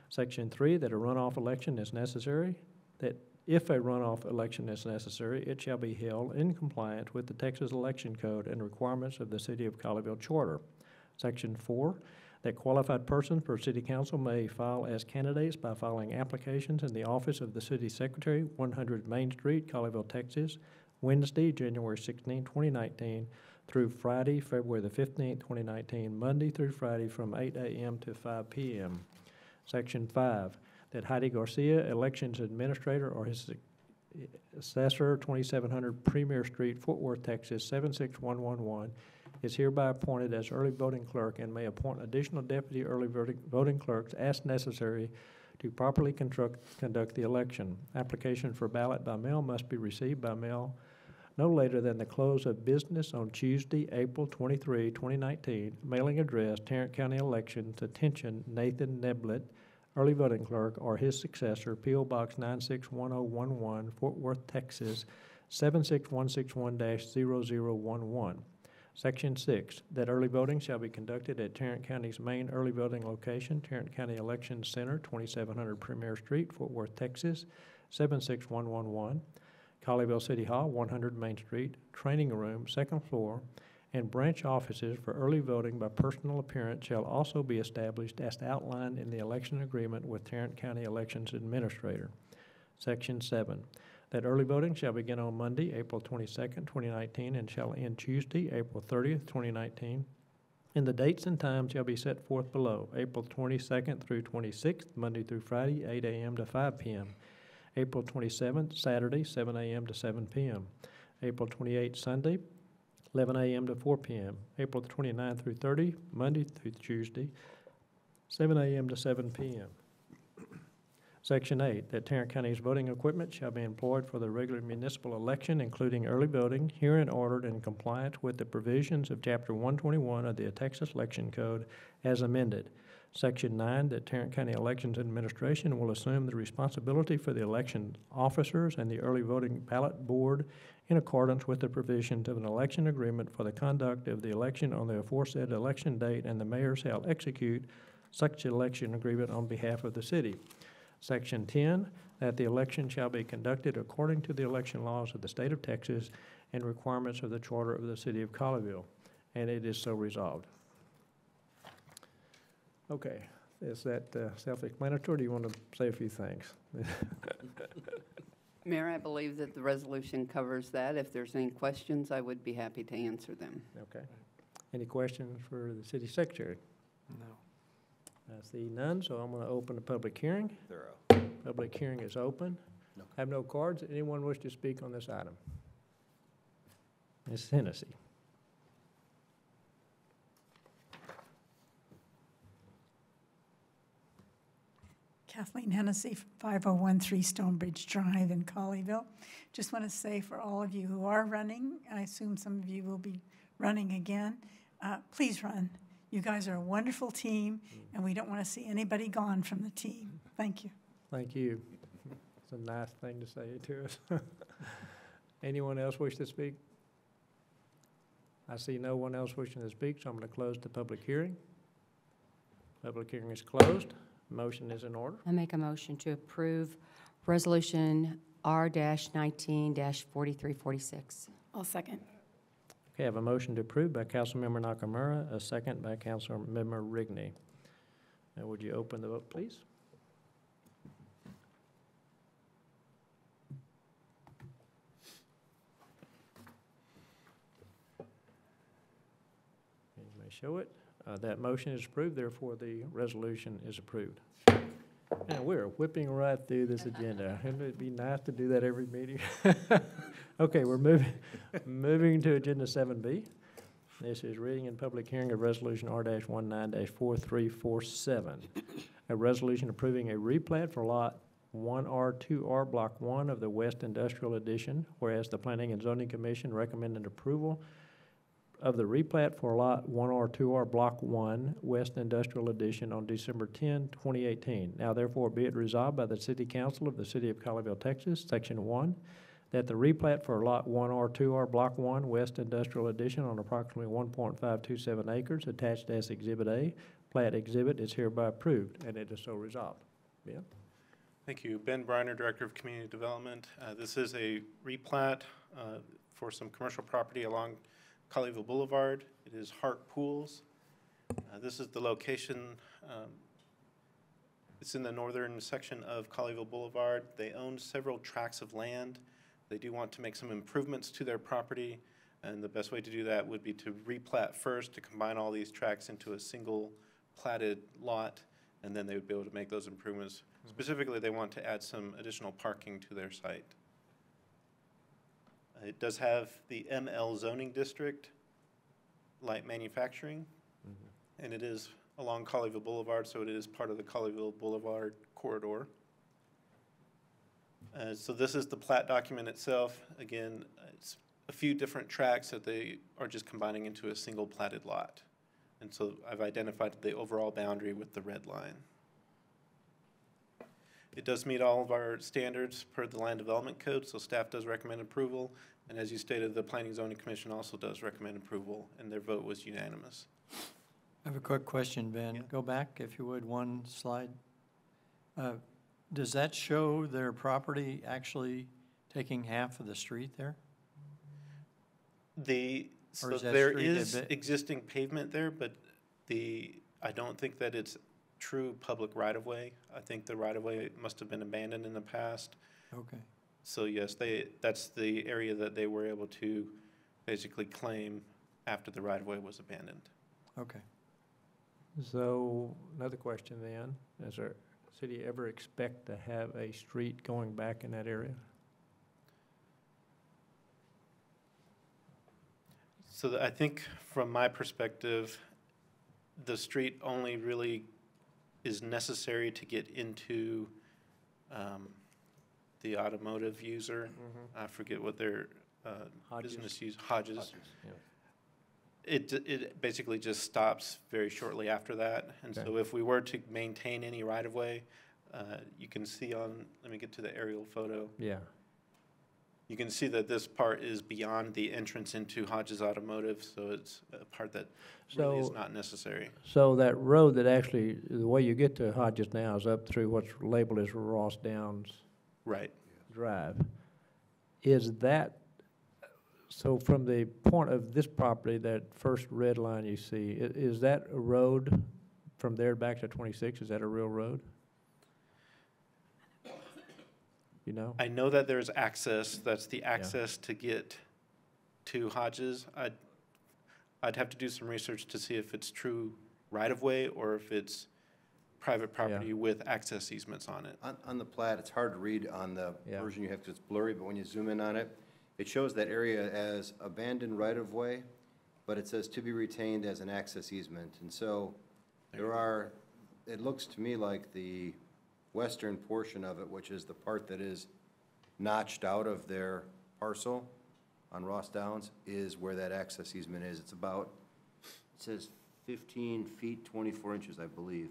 Section 3, that a runoff election is necessary, that if a runoff election is necessary, it shall be held in compliance with the Texas Election Code and requirements of the City of Colleyville Charter. Section 4, that qualified persons per city council may file as candidates by filing applications in the office of the city secretary, 100 Main Street, Colleyville, Texas, Wednesday, January 16, 2019, through Friday, February the 15th, 2019, Monday through Friday from 8 a.m. to 5 p.m. Section 5, that Heidi Garcia, Elections Administrator, or his successor, 2700 Premier Street, Fort Worth, Texas, 76111, is hereby appointed as early voting clerk and may appoint additional deputy early voting clerks as necessary to properly conduct the election. Application for ballot by mail must be received by mail no later than the close of business on Tuesday, April 23, 2019. Mailing address, Tarrant County Elections, attention, Nathan Neblett, early voting clerk, or his successor, P.O. Box 961011, Fort Worth, Texas, 76161-0011. Section 6, that early voting shall be conducted at Tarrant County's main early voting location, Tarrant County Elections Center, 2700 Premier Street, Fort Worth, Texas, 76111. Colleyville City Hall, 100 Main Street, training room, 2nd floor, and branch offices for early voting by personal appearance shall also be established as outlined in the election agreement with Tarrant County Elections Administrator. Section 7, that early voting shall begin on Monday, April 22nd, 2019, and shall end Tuesday, April 30th, 2019. And the dates and times shall be set forth below: April 22nd through 26th, Monday through Friday, 8 a.m. to 5 p.m. April 27th, Saturday, 7 a.m. to 7 p.m. April 28th, Sunday, 11 a.m. to 4 p.m. April 29th through 30, Monday through Tuesday, 7 a.m. to 7 p.m. Section 8, that Tarrant County's voting equipment shall be employed for the regular municipal election, including early voting, herein ordered in compliance with the provisions of Chapter 121 of the Texas Election Code as amended. Section 9, that Tarrant County Elections Administration will assume the responsibility for the election officers and the early voting ballot board in accordance with the provisions of an election agreement for the conduct of the election on the aforesaid election date, and the mayor shall execute such election agreement on behalf of the city. Section 10, that the election shall be conducted according to the election laws of the state of Texas and requirements of the charter of the city of Colleyville, and it is so resolved. Okay, is that self-explanatory? Do you want to say a few things? Mayor, I believe that the resolution covers that. If there's any questions, I would be happy to answer them. Okay. Any questions for the city secretary? No. I see none, so I'm going to open the public hearing. Thorough. Public hearing is open. No. Have no cards. Anyone wish to speak on this item? Ms. Hennessy. Kathleen Hennessy, 5013 Stonebridge Drive in Colleyville. Just want to say for all of you who are running, I assume some of you will be running again, please run. You guys are a wonderful team, and we don't want to see anybody gone from the team. Thank you. Thank you. It's a nice thing to say to us. Anyone else wish to speak? I see no one else wishing to speak, so I'm going to close the public hearing. Public hearing is closed. Motion is in order. I make a motion to approve Resolution R-19-4346. I'll second. Okay, I have a motion to approve by Councilmember Nakamura, a second by Councilmember Rigney. Now, would you open the vote, please? You may show it. That motion is approved, therefore the resolution is approved. And we're whipping right through this agenda. Wouldn't it be nice to do that every meeting? Okay, we're moving to Agenda 7B. This is reading and public hearing of Resolution R-19-4347, a resolution approving a replat for Lot 1R2R Block 1 of the West Industrial Edition, whereas the Planning and Zoning Commission recommended approval of the replat for Lot 1R2R Block 1 West Industrial Edition on December 10, 2018. Now therefore be it resolved by the City Council of the City of Colleyville, Texas, Section 1, that the replat for Lot 1R2R Block 1 West Industrial Edition on approximately 1.527 acres attached as Exhibit A, plat exhibit, is hereby approved, and it is so resolved. Ben? Thank you. Ben Briner, Director of Community Development. This is a replat for some commercial property along Colleyville Boulevard. It is Hart Pools. This is the location. It's in the northern section of Colleyville Boulevard. They own several tracts of land. They do want to make some improvements to their property, and the best way to do that would be to replat first, to combine all these tracts into a single platted lot, and then they would be able to make those improvements. Specifically, they want to add some additional parking to their site. It does have the ML zoning district, light manufacturing, and it is along Colleyville Boulevard, so it is part of the Colleyville Boulevard corridor. So this is the plat document itself. Again, it's a few different tracts that they are just combining into a single platted lot. And so I've identified the overall boundary with the red line. It does meet all of our standards per the Land Development Code, so staff does recommend approval. And as you stated, the Planning and Zoning Commission also does recommend approval, and their vote was unanimous. I have a quick question, Ben. Yeah. Go back, if you would, one slide. Does that show their property actually taking half of the street there? So there is existing pavement there, but I don't think that it's true public right-of-way. I think the right-of-way must have been abandoned in the past. Okay. So yes, that's the area that they were able to basically claim after the right-of-way was abandoned. Okay. So another question then, does our city ever expect to have a street going back in that area? So I think from my perspective, the street only really is necessary to get into the automotive user. I forget what their business use, Hodges. Yeah. It basically just stops very shortly after that. And so if we were to maintain any right-of-way, you can see on, let me get to the aerial photo. Yeah. You can see that this part is beyond the entrance into Hodges Automotive, so it's a part that really is not necessary. So that road that actually, the way you get to Hodges now is up through what's labeled as Ross Downs Drive. Is that, so from the point of this property, that first red line you see, is that a road from there back to 26? Is that a real road? You know? I know that there's access. That's the access to get to Hodges. I'd have to do some research to see if it's true right-of-way or if it's private property with access easements on it. On the plat, it's hard to read on the version you have because it's blurry, but when you zoom in on it, it shows that area as abandoned right-of-way, but it says to be retained as an access easement. And so there are, it looks to me like the western portion of it, which is the part that is notched out of their parcel on Ross Downs, is where that access easement is. It's about, it says 15 feet, 24 inches, I believe.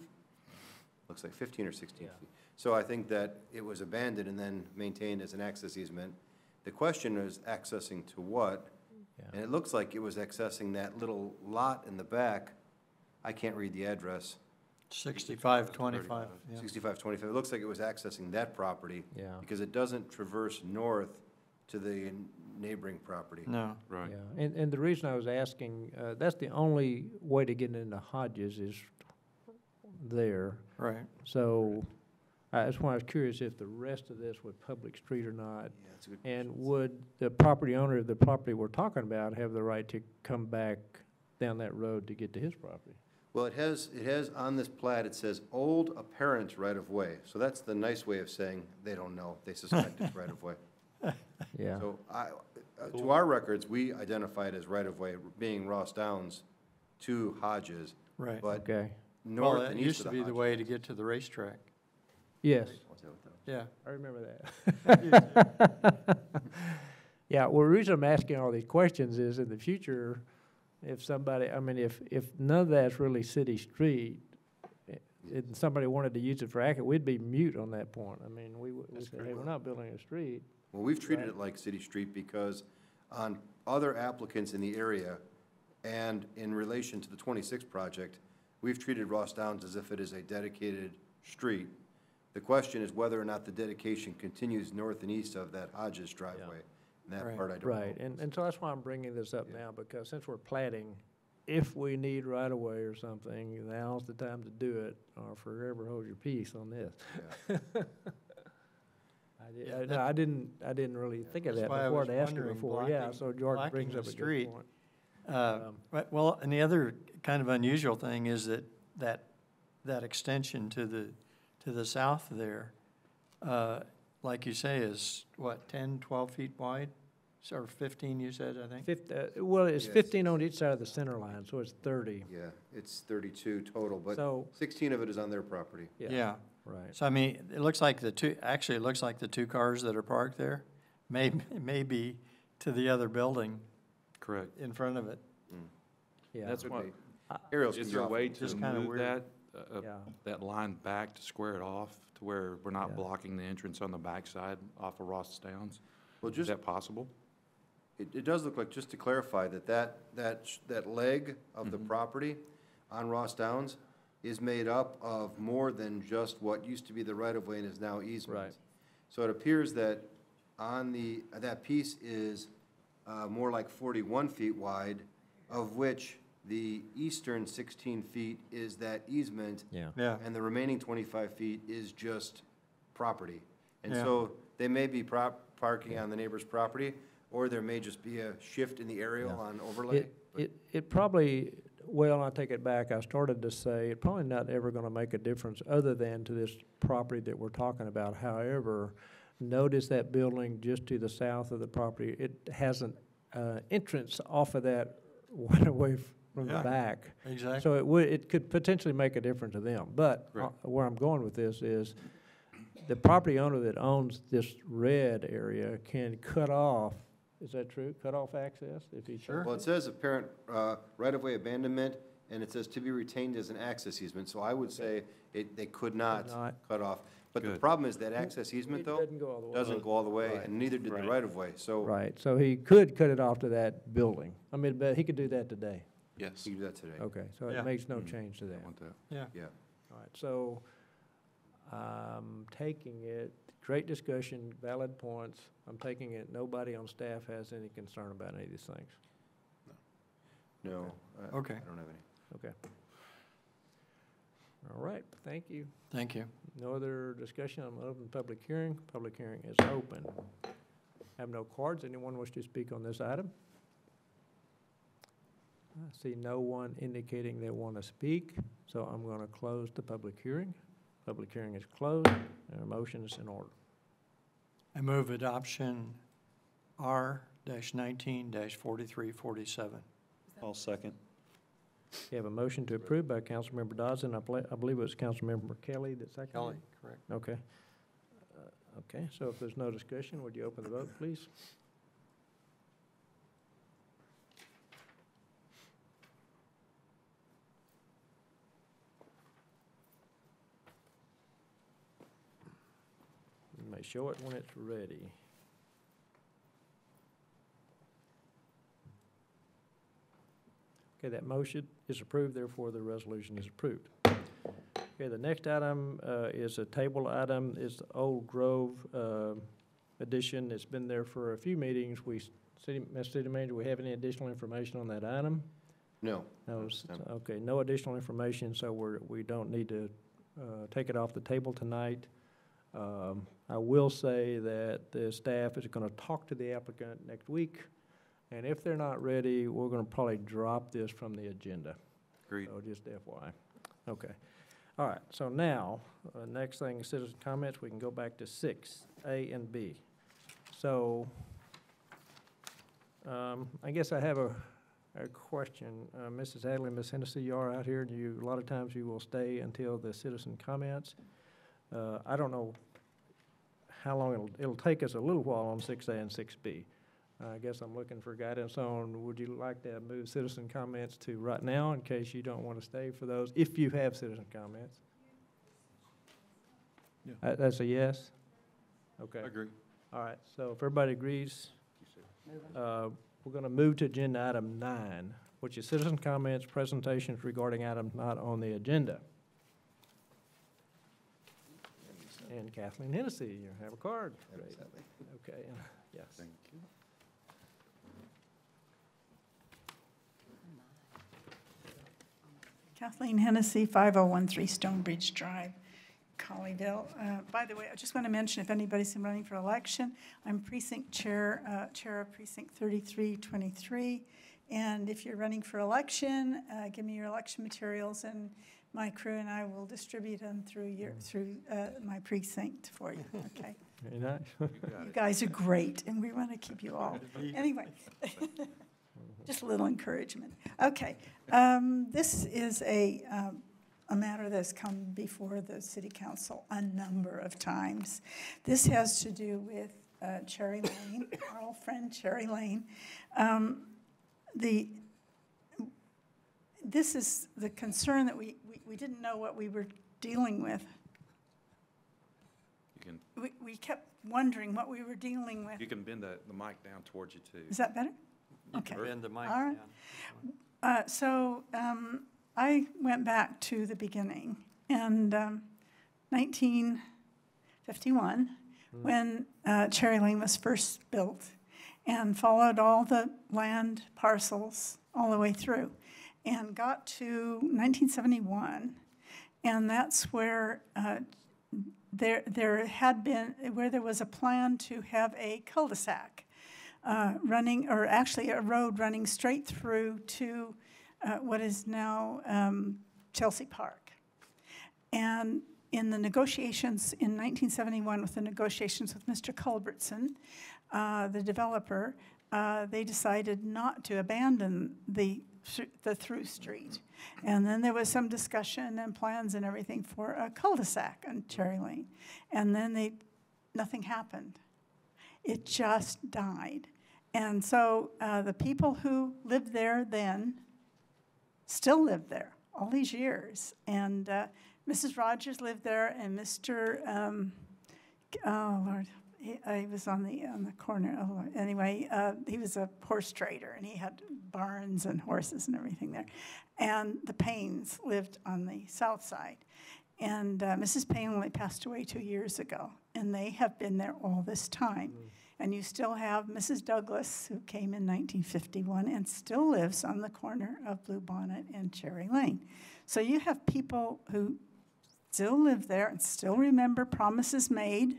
Looks like 15 or 16 feet. So I think that it was abandoned and then maintained as an access easement. The question is accessing to what? And it looks like it was accessing that little lot in the back. I can't read the address. 6525. 6525. It looks like it was accessing that property. Because it doesn't traverse north to the neighboring property. No. Right. Yeah, and the reason I was asking, that's the only way to get into Hodges is there. Right. So that's why I was curious if the rest of this was public street or not. Yeah, that's a good And would the property owner of the property we're talking about have the right to come back down that road to get to his property? Well, it has on this plat, it says old apparent right-of-way. So that's the nice way of saying they don't know. They suspect it's right-of-way. Yeah. So to our records, we identify it as right-of-way, being Ross Downs to Hodges. Right. But Okay. north Well, and it east used of to the be the Hodges. way to get to the racetrack. Yes. Yeah. I remember that. Yeah, well, the reason I'm asking all these questions is in the future, if somebody, I mean, if none of that's really city street, and somebody wanted to use it for active, we'd be mute on that point. I mean, we say, hey, we're not building a street. Well, we've treated it like City Street because on other applicants in the area and in relation to the 26 project, we've treated Ross Downs as if it is a dedicated street. The question is whether or not the dedication continues north and east of that Hodges driveway. And that part I don't know. Right, and so that's why I'm bringing this up now, because since we're platting, if we need right-of-way or something, now's the time to do it, or forever hold your peace on this. I didn't really think of that before, to ask you before, yeah, so George brings up a good point. Well, and the other kind of unusual thing is that extension to the south there, like you say, is what, 10, 12 feet wide? Or 15, you said, I think? Well, it's Yes. 15 on each side of the center line, so it's 30. Yeah, it's 32 total, but So- 16 of it is on their property. Yeah. Right. So I mean, it looks like the two cars that are parked there may be to the other building. Correct. In front of it. Yeah. That's Could why, be. Aerials is can there a be way off. to Just kinda move weird. that, Yeah. that line back to square it off to where we're not blocking the entrance on the backside off of Ross Downs? Well, Is just, that possible? it does look like, just to clarify, that leg of the property on Ross Downs is made up of more than just what used to be the right-of-way and is now easement. Right. So it appears that that piece is more like 41 feet wide, of which the eastern 16 feet is that easement. Yeah. Yeah. And the remaining 25 feet is just property. And Yeah. so they may be parking on the neighbor's property, or there may just be a shift in the aerial on overlay. It probably, well, I take it back, I started to say, it probably not ever gonna make a difference other than to this property that we're talking about. However, notice that building just to the south of the property, it has an entrance off of that right away from the back. Exactly. So it could potentially make a difference to them. But where I'm going with this is, the property owner that owns this red area can cut off, is that true? Cut off access if he chooses? Well, it says apparent right-of-way abandonment, and it says to be retained as an access easement. So I would say they could not cut off. But the Good. problem is that access easement, It though, doesn't go all the way. doesn't go all the way, Right. and neither did the Right. right-of-way. So Right, so he could cut it off to that building. I mean, but he could do that today. Yes. you can do that today. Okay, so Yeah. it makes no change to I that. want that. Yeah. Yeah. All right, so, taking it, great discussion, valid points. I'm taking it, nobody on staff has any concern about any of these things. No. Okay. I don't have any. Okay. All right, thank you. Thank you. No other discussion, I'm open public hearing. Public hearing is open. Have no cards. Anyone wish to speak on this item? I see no one indicating they want to speak, so I'm going to close the public hearing. Public hearing is closed, and a motion is in order. I move adoption R-19-4347. I'll second. We have a motion to approve by Councilmember Dodson. I believe it was Councilmember Kelly that seconded. Kelly, correct. Okay. Okay, so if there's no discussion, would you open the vote, please? You may show it when it's ready. Okay, that motion is approved, therefore the resolution is approved. Okay, the next item is a table item, is the Old Grove addition. It's been there for a few meetings. Mr. City Manager, we have any additional information on that item? No. No, okay, no additional information, so we don't need to take it off the table tonight. I will say that the staff is going to talk to the applicant next week, and if they're not ready, we're going to probably drop this from the agenda. Agreed. So just FYI. Okay. All right, so now, next thing, citizen comments, we can go back to 6A and B. So, I guess I have a question. Mrs. Hadley, Ms. Hennessy, you are out here, and a lot of times you will stay until the citizen comments. I don't know how long it'll take us a little while on 6A and 6B. I guess I'm looking for guidance on, would you like to move citizen comments to right now in case you don't want to stay for those, if you have citizen comments? Yeah. That's a yes? Okay. I agree. All right, so if everybody agrees, we're going to move to agenda item 9, which is citizen comments, presentations regarding items not on the agenda. And Kathleen Hennessy, you have a card. Great. Okay, yes. Thank you. Kathleen Hennessy, 5013 Stonebridge Drive, Colleyville. By the way, I just want to mention, if anybody's been running for election, I'm precinct chair, chair of precinct 3323. And if you're running for election, give me your election materials, and my crew and I will distribute them through my precinct for you. Okay. Very nice. You guys are great, and we want to keep you all. Anyway. Just a little encouragement. Okay, this is a matter that's come before the City Council a number of times. This has to do with Cherry Lane, our old friend Cherry Lane. This is the concern that we didn't know what we were dealing with. We kept wondering what we were dealing with. You can bend the mic down towards you, too. Is that better? Okay. Bend the mic All right. down. I went back to the beginning, and 1951, when Cherry Lane was first built, and followed all the land parcels all the way through, and got to 1971, and that's where there was a plan to have a cul-de-sac. Running, or actually a road running straight through to what is now Chelsea Park. And in the negotiations in 1971, with the negotiations with Mr. Culbertson, the developer, they decided not to abandon the through street. And then there was some discussion and plans and everything for a cul-de-sac on Cherry Lane. And then nothing happened. It just died. And so the people who lived there then still live there all these years. And Mrs. Rogers lived there, and Mr. Oh Lord, he was on the corner. Oh Lord. Anyway, he was a horse trader, and he had barns and horses and everything there. And the Paynes lived on the south side. And Mrs. Payne only passed away 2 years ago, and they have been there all this time. And you still have Mrs. Douglas, who came in 1951 and still lives on the corner of Bluebonnet and Cherry Lane. So you have people who still live there and still remember promises made,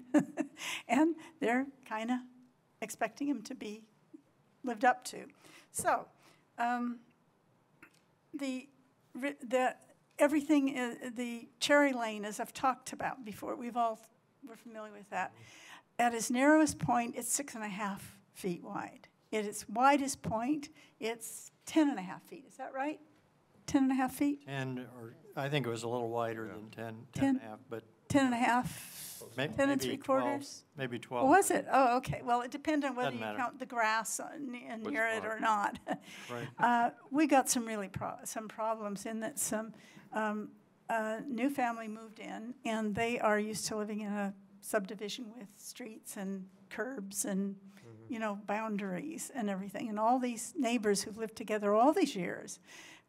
and they're kind of expecting them to be lived up to. So everything, the Cherry Lane, as I've talked about before, we're familiar with that. At its narrowest point, it's 6.5 feet wide. At its widest point, it's 10.5 feet. Is that right? 10.5 feet? Or I think it was a little wider than 10 and a half, but 10.5, maybe 10 and 3 maybe 12, quarters? maybe 12. Was it? Oh, okay. Well, it depends on whether Doesn't you matter. count the grass near it or not. Right. We got some really some problems in that some new family moved in, and they are used to living in a subdivision with streets and curbs and boundaries and everything. And all these neighbors who've lived together all these years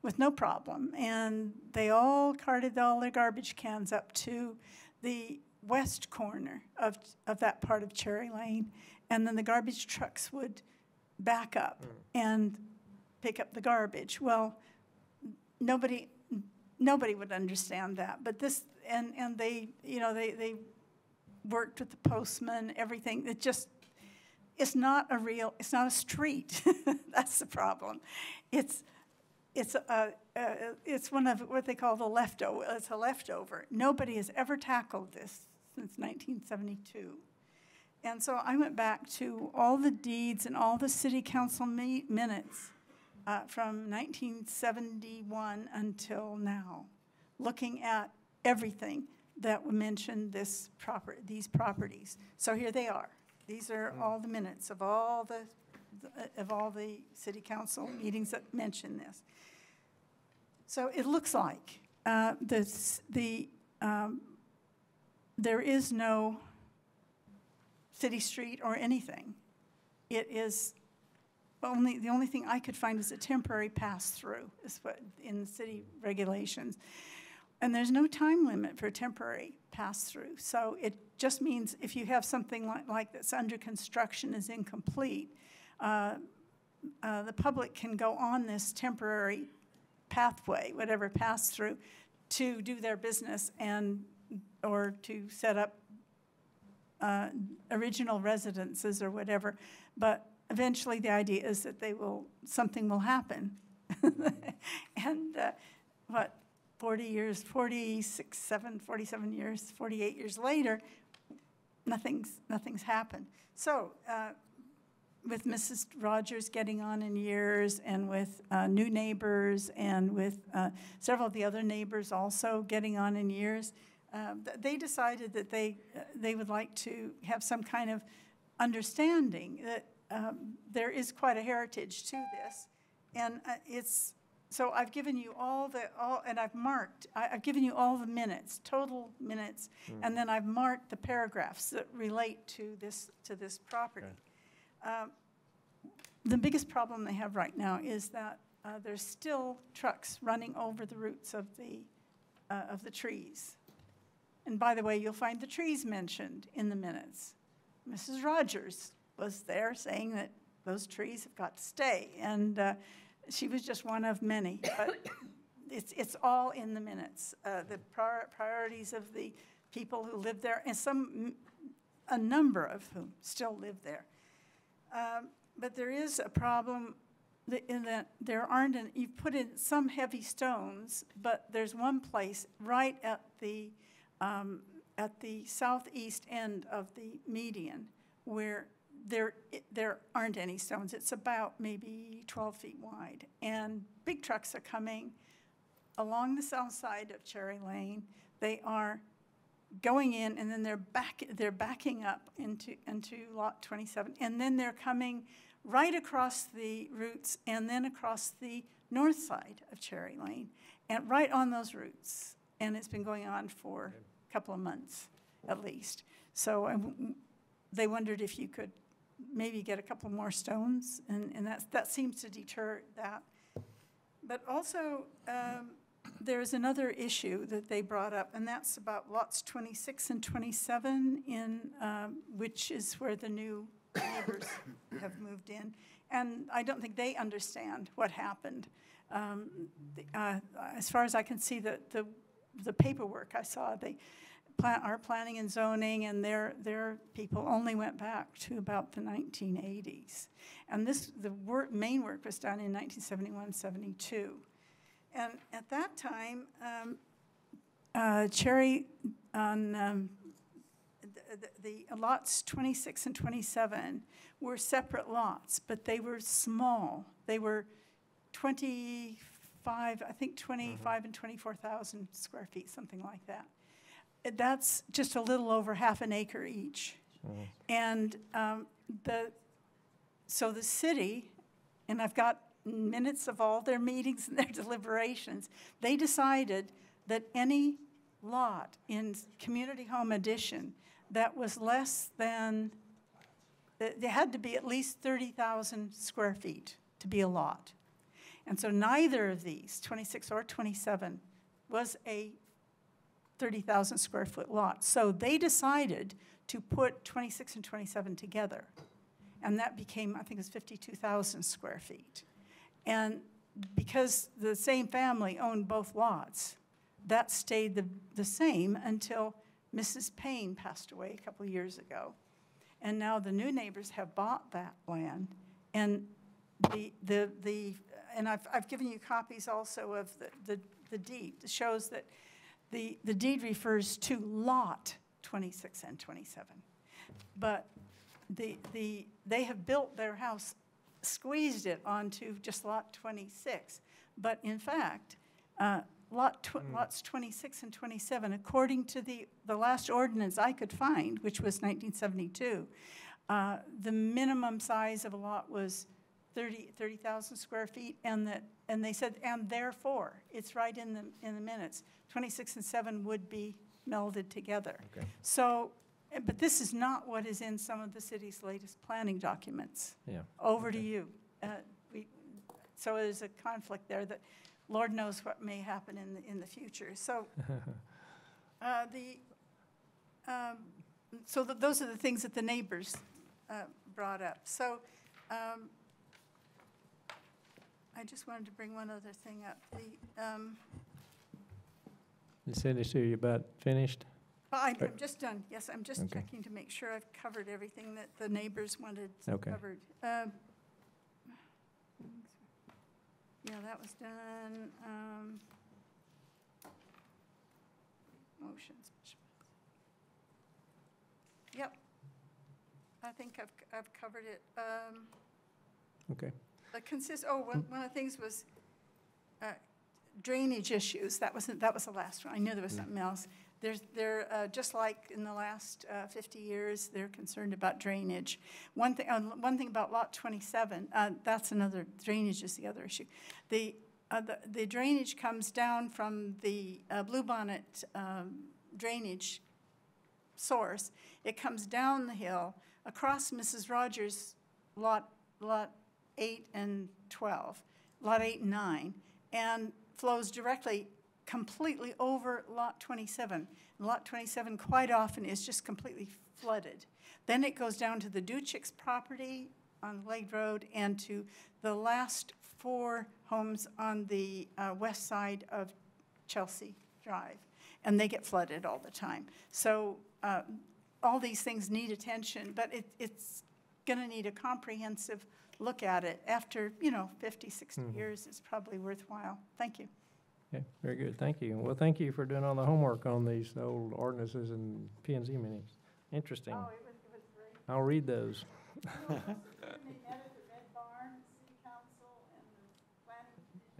with no problem, and they all carted all their garbage cans up to the west corner of that part of Cherry Lane, and then the garbage trucks would back up and pick up the garbage. Well, nobody would understand that, but this, and they, they worked with the postman, everything. It's not a street. That's the problem. It's one of what they call the leftover. It's a leftover. Nobody has ever tackled this since 1972. And so I went back to all the deeds and all the city council minutes from 1971 until now, looking at everything that mentioned these properties. So here they are. These are all the minutes of all the city council meetings that mention this. So it looks like there is no city street or anything. It is the only thing I could find is a temporary pass-through, is what in the city regulations. And there's no time limit for temporary pass-through. So it just means if you have something like that's under construction is incomplete, the public can go on this temporary pathway, whatever pass-through, to do their business or to set up original residences or whatever. But eventually the idea is that something will happen. And 47 years, 48 years later, nothing's happened. So with Mrs. Rogers getting on in years, and with new neighbors, and with several of the other neighbors also getting on in years, they decided that they would like to have some kind of understanding that there is quite a heritage to this, and so I've given you and I've given you all the minutes, total minutes, and then I've marked the paragraphs that relate to this property. Okay. The biggest problem they have right now is that there's still trucks running over the roots of the trees. And by the way, you'll find the trees mentioned in the minutes. Mrs. Rogers was there saying that those trees have got to stay, and she was just one of many, but it's all in the minutes. The priorities of the people who live there, and a number of whom still live there. But there is a problem in that you've put in some heavy stones, but there's one place right at the southeast end of the median where there aren't any stones. It's about maybe 12 feet wide. And big trucks are coming along the south side of Cherry Lane. They are going in, and then they're backing up into lot 27. And then they're coming right across the routes and then across the north side of Cherry Lane, and right on those routes. And it's been going on for a couple of months at least. So they wondered if you could maybe get a couple more stones, and that seems to deter that. But also, there's another issue that they brought up, and that's about lots 26 and 27, which is where the new neighbors have moved in. And I don't think they understand what happened. As far as I can see, the paperwork I saw, our planning and zoning and their people only went back to about the 1980s. And the main work was done in 1971, 72. and at that time, Cherry, on the lots 26 and 27 were separate lots, but they were small. They were 25, I think 25 and 24,000 square feet, something like that. That's just a little over half an acre each. And so the city, and I've got minutes of all their meetings and their deliberations, they decided that any lot in Community Home Edition that was less than, they had to be at least 30,000 square feet to be a lot. And so neither of these, 26 or 27, was a 30,000 square foot lot. So they decided to put 26 and 27 together. And that became, I think it was 52,000 square feet. And because the same family owned both lots, that stayed the same until Mrs. Payne passed away a couple of years ago. And now the new neighbors have bought that land. And and I've given you copies also of the deed. It shows that the deed refers to lot 26 and 27. But they have built their house, squeezed it onto just lot 26. But in fact, lots 26 and 27, according to the last ordinance I could find, which was 1972, the minimum size of a lot was 30,000 square feet, and they said, and therefore, it's right in the minutes, 26 and 7 would be melded together. Okay. So, but this is not what is in some of the city's latest planning documents. Yeah. Over to you. So there's a conflict there that Lord knows what may happen in the future. So, those are the things that the neighbors brought up. So, I just wanted to bring one other thing up. Cindy, so you about finished? I'm just done. Yes, I'm just checking to make sure I've covered everything that the neighbors wanted covered. Yeah, that was done. Motions. Yep. I think I've covered it. Okay. One of the things was drainage issues. That was the last one. I knew there was something else. They're just like in the last 50 years, they're concerned about drainage. One thing about lot 27, that's another, drainage is the other issue. The drainage comes down from the Bluebonnet drainage source. It comes down the hill across Mrs. Rogers' lot 8 and 12, lot 8 and 9, and flows directly completely over lot 27. Lot 27 quite often is just completely flooded. Then it goes down to the Duchicks property on Lake Road and to the last 4 homes on the west side of Chelsea Drive. And they get flooded all the time. So all these things need attention, but it's going to need a comprehensive look at it. After, 50, 60 years, it's probably worthwhile. Thank you. Okay, very good. Thank you. Well, thank you for doing all the homework on these old ordinances and P&Z minutes. Interesting. Oh, it was great. I'll read those.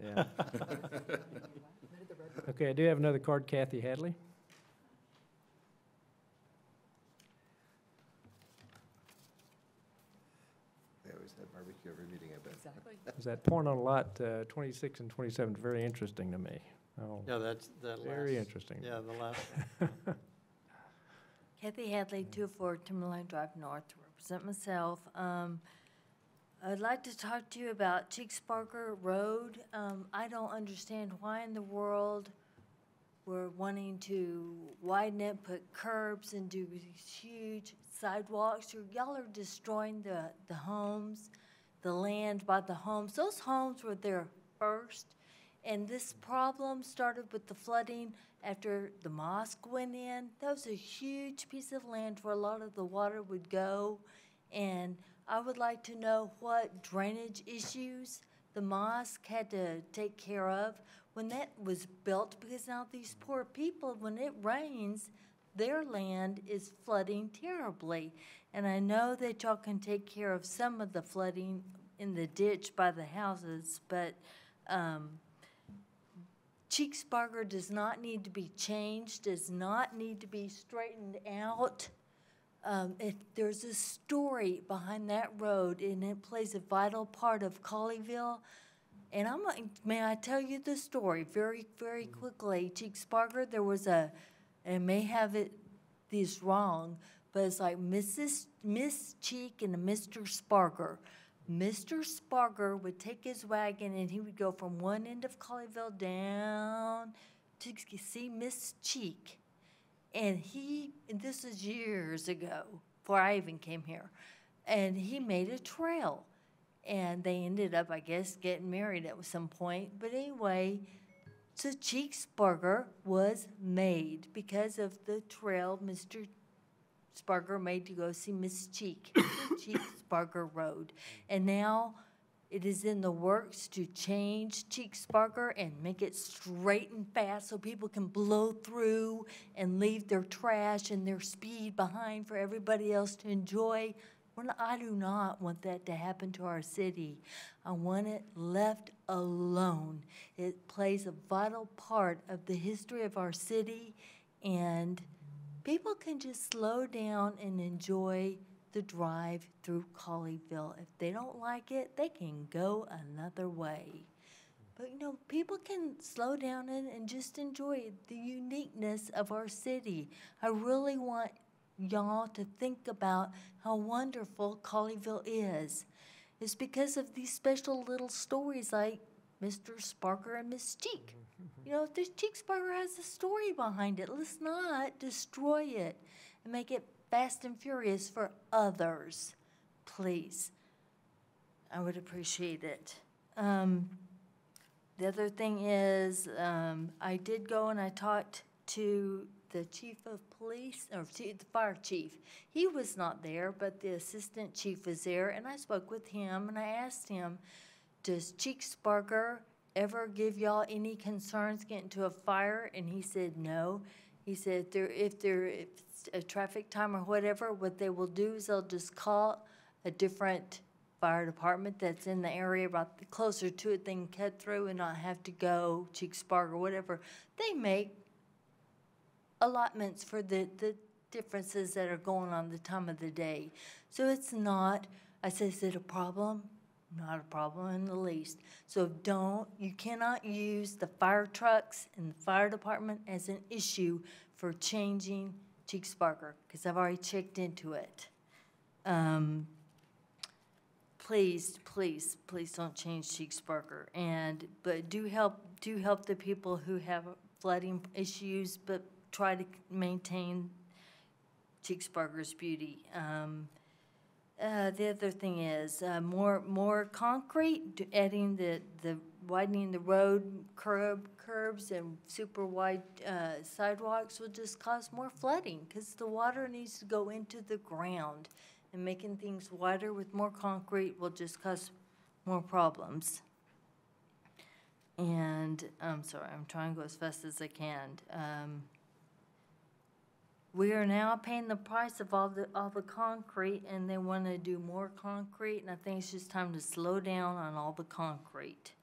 Yeah. Okay, I do have another card, Kathy Hadley. They always have barbecue every meeting, I bet. Exactly. Is that point on lot 26 and 27 is very interesting to me. Oh, Yeah, that's that last. very interesting. Yeah, the last. Kathy Hadley, 204 Timberline Drive North, to represent myself. I'd like to talk to you about Cheeksparker Road. I don't understand why in the world we're wanting to widen it, put curbs, and do these huge sidewalks. Y'all are destroying the homes, the land by the homes. Those homes were there first, and this problem started with the flooding after the mosque went in. That was a huge piece of land where a lot of the water would go, and I would like to know what drainage issues the mosque had to take care of when that was built, because now these poor people, when it rains, their land is flooding terribly. And I know that y'all can take care of some of the flooding in the ditch by the houses, but Cheeksburger does not need to be changed, does not need to be straightened out. There's a story behind that road, and it plays a vital part of Colleyville. And may I tell you the story very, very quickly? Cheeksburger, there was and may have these wrong, but it's like Miss Cheek and a Mr. Sparger. Mr. Sparger would take his wagon and he would go from one end of Colleyville down to see Miss Cheek. And this was years ago, before I even came here, and he made a trail. And they ended up, I guess, getting married at some point. But anyway, so Cheeksburger was made because of the trail Mr. Sparger made to go see Miss Cheek, Cheeksburger Road. And now it is in the works to change Cheeksburger and make it straight and fast so people can blow through and leave their trash and their speed behind for everybody else to enjoy. I do not want that to happen to our city. I want it left alone. It plays a vital part of the history of our city, and people can just slow down and enjoy the drive through Colleyville. If they don't like it, they can go another way. But, people can slow down and just enjoy the uniqueness of our city. I really want y'all to think about how wonderful Colleyville is. It's because of these special little stories like Mr. Sparker and Miss Cheek. This Cheeksburger has a story behind it. Let's not destroy it and make it fast and furious for others. Please. I would appreciate it. The other thing is, I did go and I talked to the chief of police, or the fire chief. He was not there, but the assistant chief was there, and I spoke with him, and I asked him, does Cheeksburger ever give y'all any concerns getting to a fire? And he said no. He said if it's a traffic time or whatever, what they will do is they'll just call a different fire department that's in the area about closer to it, they can cut through and not have to go Cheeksburger or whatever. They make allotments for the differences that are going on the time of the day. So it's not, I said, is it a problem? Not a problem in the least. So you cannot use the fire trucks and the fire department as an issue for changing Cheeksburger, because I've already checked into it. Please, please, please don't change Cheeksburger. But do help the people who have flooding issues, but try to maintain Cheeksburger's beauty. The other thing is more concrete, adding the widening the road curbs and super wide sidewalks will just cause more flooding because the water needs to go into the ground, and making things wider with more concrete will just cause more problems. And I'm sorry, I'm trying to go as fast as I can. We are now paying the price of all the concrete, and they want to do more concrete, and I think it's just time to slow down on all the concrete.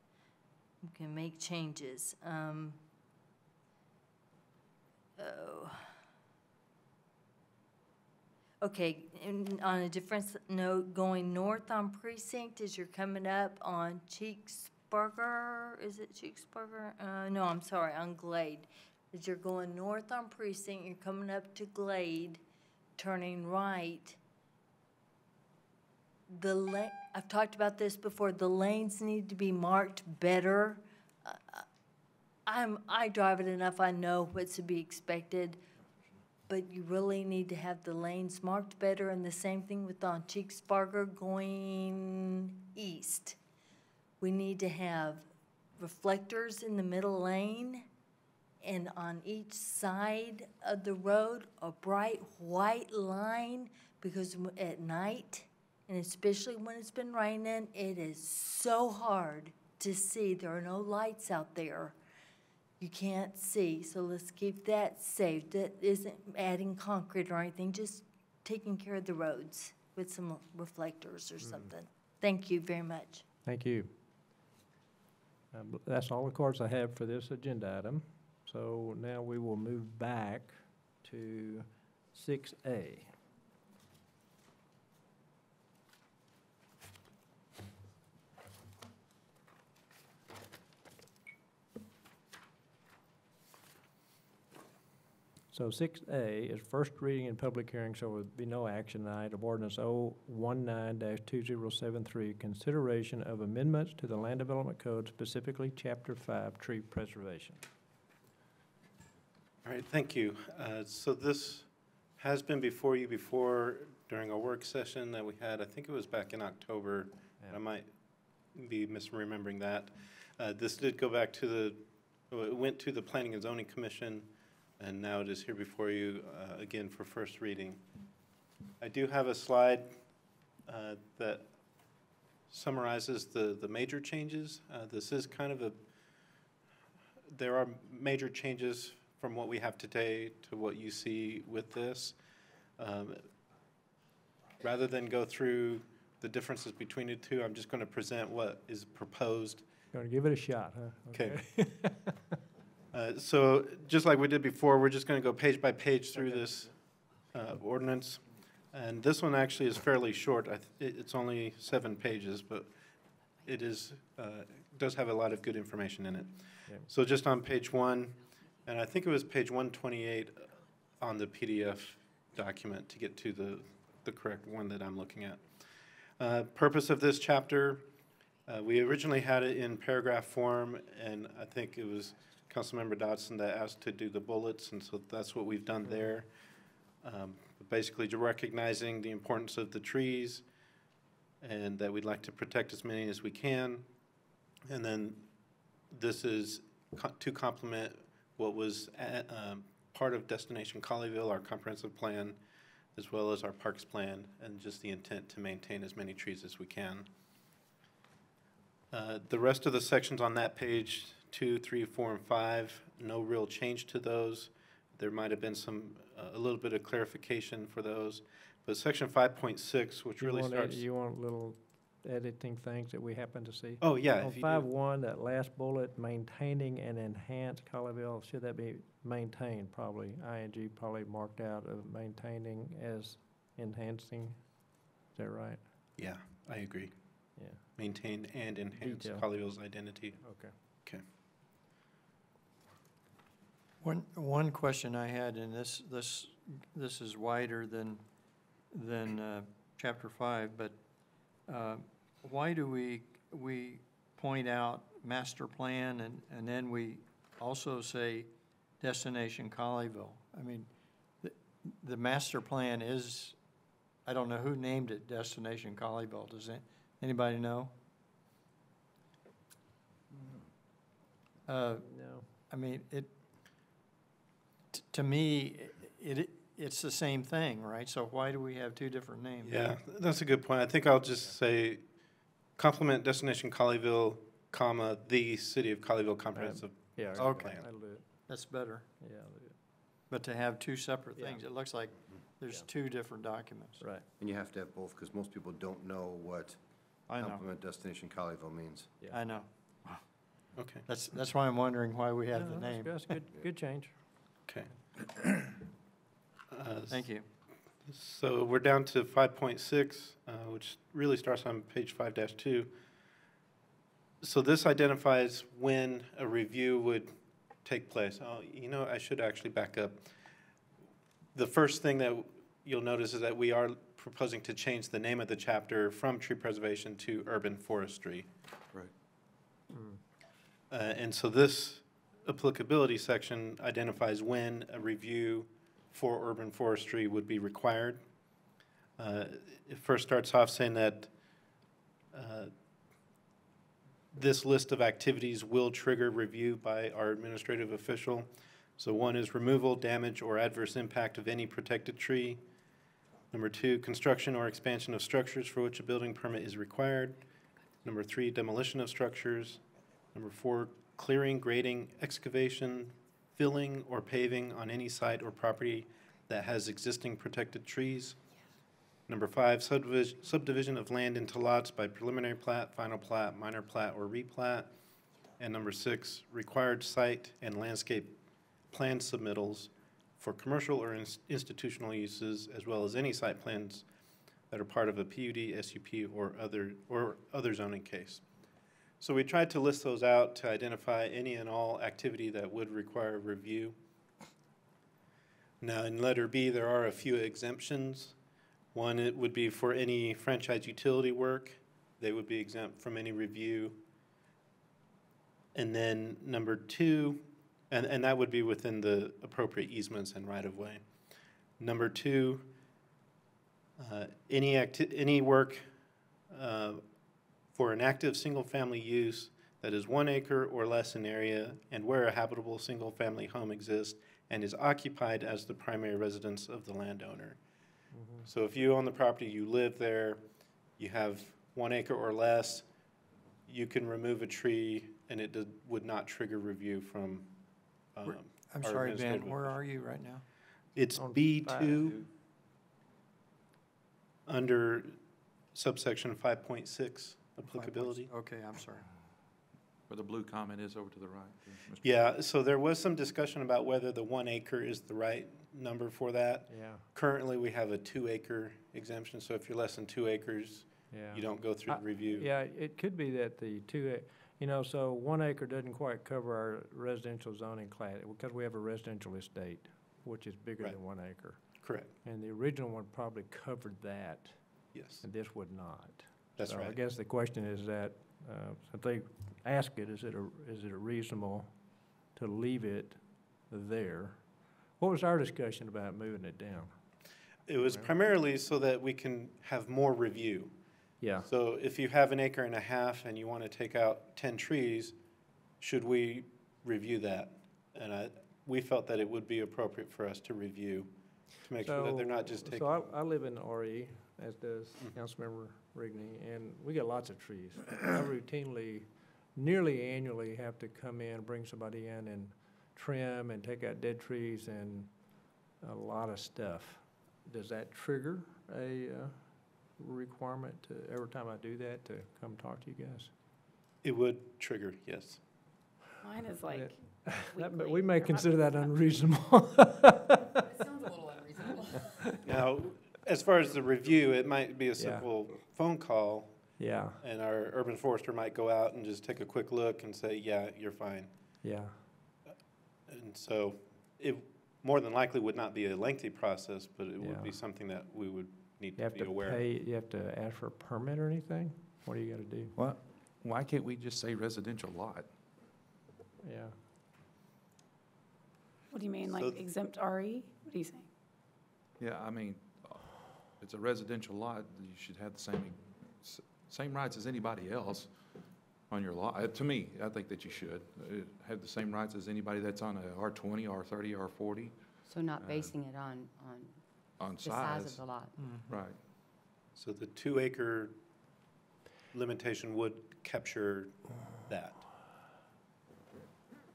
We can make changes. Okay, and on a different note, going north on Precinct as you're coming up on Cheeksburger, is it Cheeksburger? No, I'm sorry, on Glade. As you're going north on Precinct, you're coming up to Glade, turning right. I've talked about this before, the lanes need to be marked better. I drive it enough, I know what's to be expected, but you really need to have the lanes marked better, and the same thing with on Cheeksburger going east. We need to have reflectors in the middle lane, and on each side of the road, a bright white line, because at night, and especially when it's been raining, it is so hard to see. There are no lights out there. you can't see, so let's keep that safe. That isn't adding concrete or anything, just taking care of the roads with some reflectors or something. Thank you very much. Thank you. That's all the cards I have for this agenda item. So now we will move back to 6A. So 6A is first reading and public hearing, so there would be no action tonight of ordinance 019-2073, consideration of amendments to the Land Development Code, specifically Chapter 5, tree preservation. All right, thank you. So this has been before you before during a work session that we had, I think it was back in October. I might be misremembering that. This did go back to it went to the Planning and Zoning Commission, and now it is here before you again for first reading. I do have a slide that summarizes the major changes. This is kind of there are major changes from what we have today to what you see with this. Rather than go through the differences between the two, I'm just going to present what is proposed. Going to give it a shot, huh? Okay. So just like we did before, we're just going to go page by page through this ordinance. And this one actually is fairly short. It's only 7 pages, but it does have a lot of good information in it. Yeah. So just on page 1, and I think it was page 128 on the PDF document to get to the correct one that I'm looking at. Purpose of this chapter, we originally had it in paragraph form, and I think it was Councilmember Dodson that asked to do the bullets, and so that's what we've done there. Basically, recognizing the importance of the trees and that we'd like to protect as many as we can. And then this is to complement what was part of Destination Colleyville, our comprehensive plan, as well as our parks plan, and just the intent to maintain as many trees as we can. The rest of the sections on that page, 2, 3, 4, and 5, no real change to those. There might have been a little bit of clarification for those. But section 5.6, which really starts... You want little editing things that we happen to see? Oh, yeah. On 5.1, that last bullet, maintaining and enhance Colleyville, should that be maintained probably? ING probably marked out of maintaining as enhancing. Is that right? Yeah, I agree. Yeah. Maintain and enhance Detail. Colleyville's identity. Okay. Okay. One question I had, and this is wider than chapter 5, but why do we point out master plan and then we also say Destination Colleyville? I mean, the master plan is, I don't know who named it Destination Colleyville. Does anybody know? No. I mean, to me, it's the same thing, right? So why do we have 2 different names? Yeah, that's a good point. I think I'll just say complement Destination Colleyville, comma, the City of Colleyville Comprehensive Yeah. Okay. That'll do it. That's better. Yeah, that'll do it. But to have 2 separate Yeah. things, it looks like there's 2 different documents. Right. And you have to have both, because most people don't know what I know. complement Destination Colleyville means. Yeah. I know. Okay. That's why I'm wondering why we have the No, name. That's good change. Okay. Thank you. So we're down to 5.6, which really starts on page 5-2. So this identifies when a review would take place. Oh, you know, I should actually back up. The first thing that you'll notice is that we are proposing to change the name of the chapter from tree preservation to urban forestry. Right. And so this applicability section identifies when a review for urban forestry would be required. It first starts off saying that this list of activities will trigger review by our administrative official. So 1 is removal, damage, or adverse impact of any protected tree. Number 2, construction or expansion of structures for which a building permit is required. Number 3, demolition of structures. Number 4, clearing, grading, excavation, filling, or paving on any site or property that has existing protected trees. Number 5, subdivision of land into lots by preliminary plat, final plat, minor plat, or replat. And number 6, required site and landscape plan submittals for commercial or institutional uses, as well as any site plans that are part of a PUD, SUP, or other zoning case. So we tried to list those out to identify any and all activity that would require review. Now, in letter B, there are a few exemptions. One, it would be for any franchise utility work. They would be exempt from any review. And then number 2, and that would be within the appropriate easements and right-of-way. Number 2, any work for an active single-family use that is 1 acre or less in area and where a habitable single-family home exists and is occupied as the primary residence of the landowner. So if you own the property, you live there, you have 1 acre or less, you can remove a tree and it would not trigger review from I'm our sorry, Ben, administrative where official. are you right now? It's On B2 under subsection 5.6 applicability. Okay, I'm sorry. Where the blue comment is over to the right. Mr. Yeah, so there was some discussion about whether the 1 acre is the right number for that. Yeah, Currently, we have a 2 acre exemption, so if you're less than 2 acres, yeah. you don't go through the review. Yeah, it could be that the so 1 acre doesn't quite cover our residential zoning class, because we have a residential estate, which is bigger Right. than 1 acre. Correct, And the original one probably covered that, yes, and this would not. that's So I right. guess the question is that, if they ask it, is it reasonable to leave it there? What was our discussion about moving it down? It was primarily so that we can have more review. Yeah, So if you have 1.5 acres and you want to take out 10 trees, should we review that? And we felt that it would be appropriate for us to review, to make sure that they're not just taking. So I live in RE, as does Councilmember Rigney, and we get lots of trees. I routinely, nearly annually, have to come in, bring somebody in and trim and take out dead trees and a lot of stuff. Does that trigger a requirement to, every time I do that, to come talk to you guys? It would trigger, yes. Mine is like But we may consider that unreasonable. It sounds a little unreasonable. Now, as far as the review, it might be a simple phone call, Yeah, and our urban forester might go out and just take a quick look and say, yeah, you're fine. yeah. And so it more than likely would not be a lengthy process, but it would Yeah. be something that we would need You to have be to aware of. pay, you have to ask for a permit or anything? What do you gotta do? What? Why can't we just say residential lot? Yeah. What do you mean, So like exempt RE? What are you saying? Yeah, I mean, it's a residential lot, you should have the same rights as anybody else on your lot. To me, I think that you should have the same rights as anybody that's on a R20, R30, R40 So not basing it on on the size of size. the lot. Right. So the 2 acre limitation would capture that.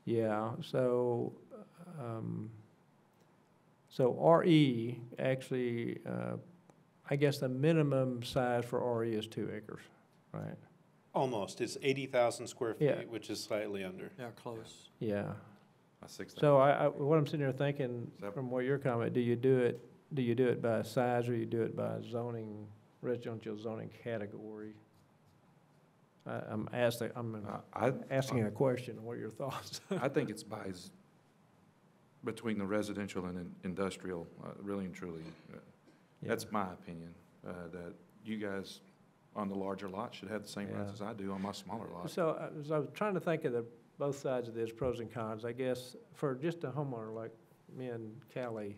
Yeah, so RE, actually, I guess the minimum size for RE is 2 acres, right? Almost, it's 80,000 square Yeah. feet, which is slightly under. Yeah, close. Yeah. That's 6,000. So what I'm sitting here thinking, That- from what your comment, do you do it by size, or you do it by zoning, residential zoning category? I'm asking a question, what are your thoughts? I think it's between the residential and industrial, really and truly. That's my opinion, that you guys on the larger lot should have the same rights Yeah. as I do on my smaller lot. So I was trying to think of both sides of this, pros and cons. I guess for just a homeowner like me and Callie,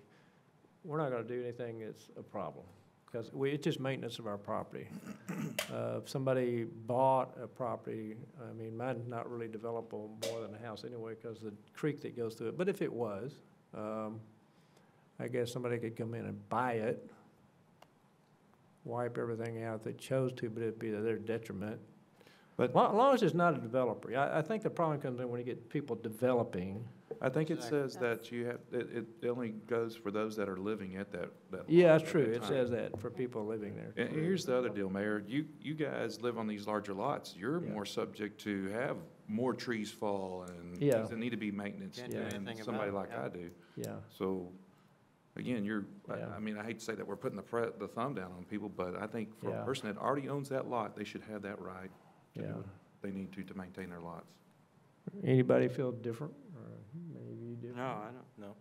we're not gonna do anything that's a problem, because it's just maintenance of our property. If somebody bought a property, I mean, mine's not really developable more than a house anyway, because the creek that goes through it, but if it was, I guess somebody could come in and buy it, wipe everything out if they chose to, but it'd be to their detriment. As long as it's not a developer. I think the problem comes in when you get people developing. I think it says that you have, it only goes for those that are living at that lot Yeah, that's at true. that It time. says that for people living there. And here's the other deal, Mayor. You guys live on these larger lots. You're more subject to have more trees fall and Yeah. things that need to be maintenance Can't do than anything about somebody it, like yeah. I do. Yeah. So, again, Yeah. I mean, I hate to say that we're putting the thumb down on people, but I think for Yeah. a person that already owns that lot, they should have that right to do Yeah. what they need to maintain their lots. Anybody feel different? Or maybe you do? No, I don't,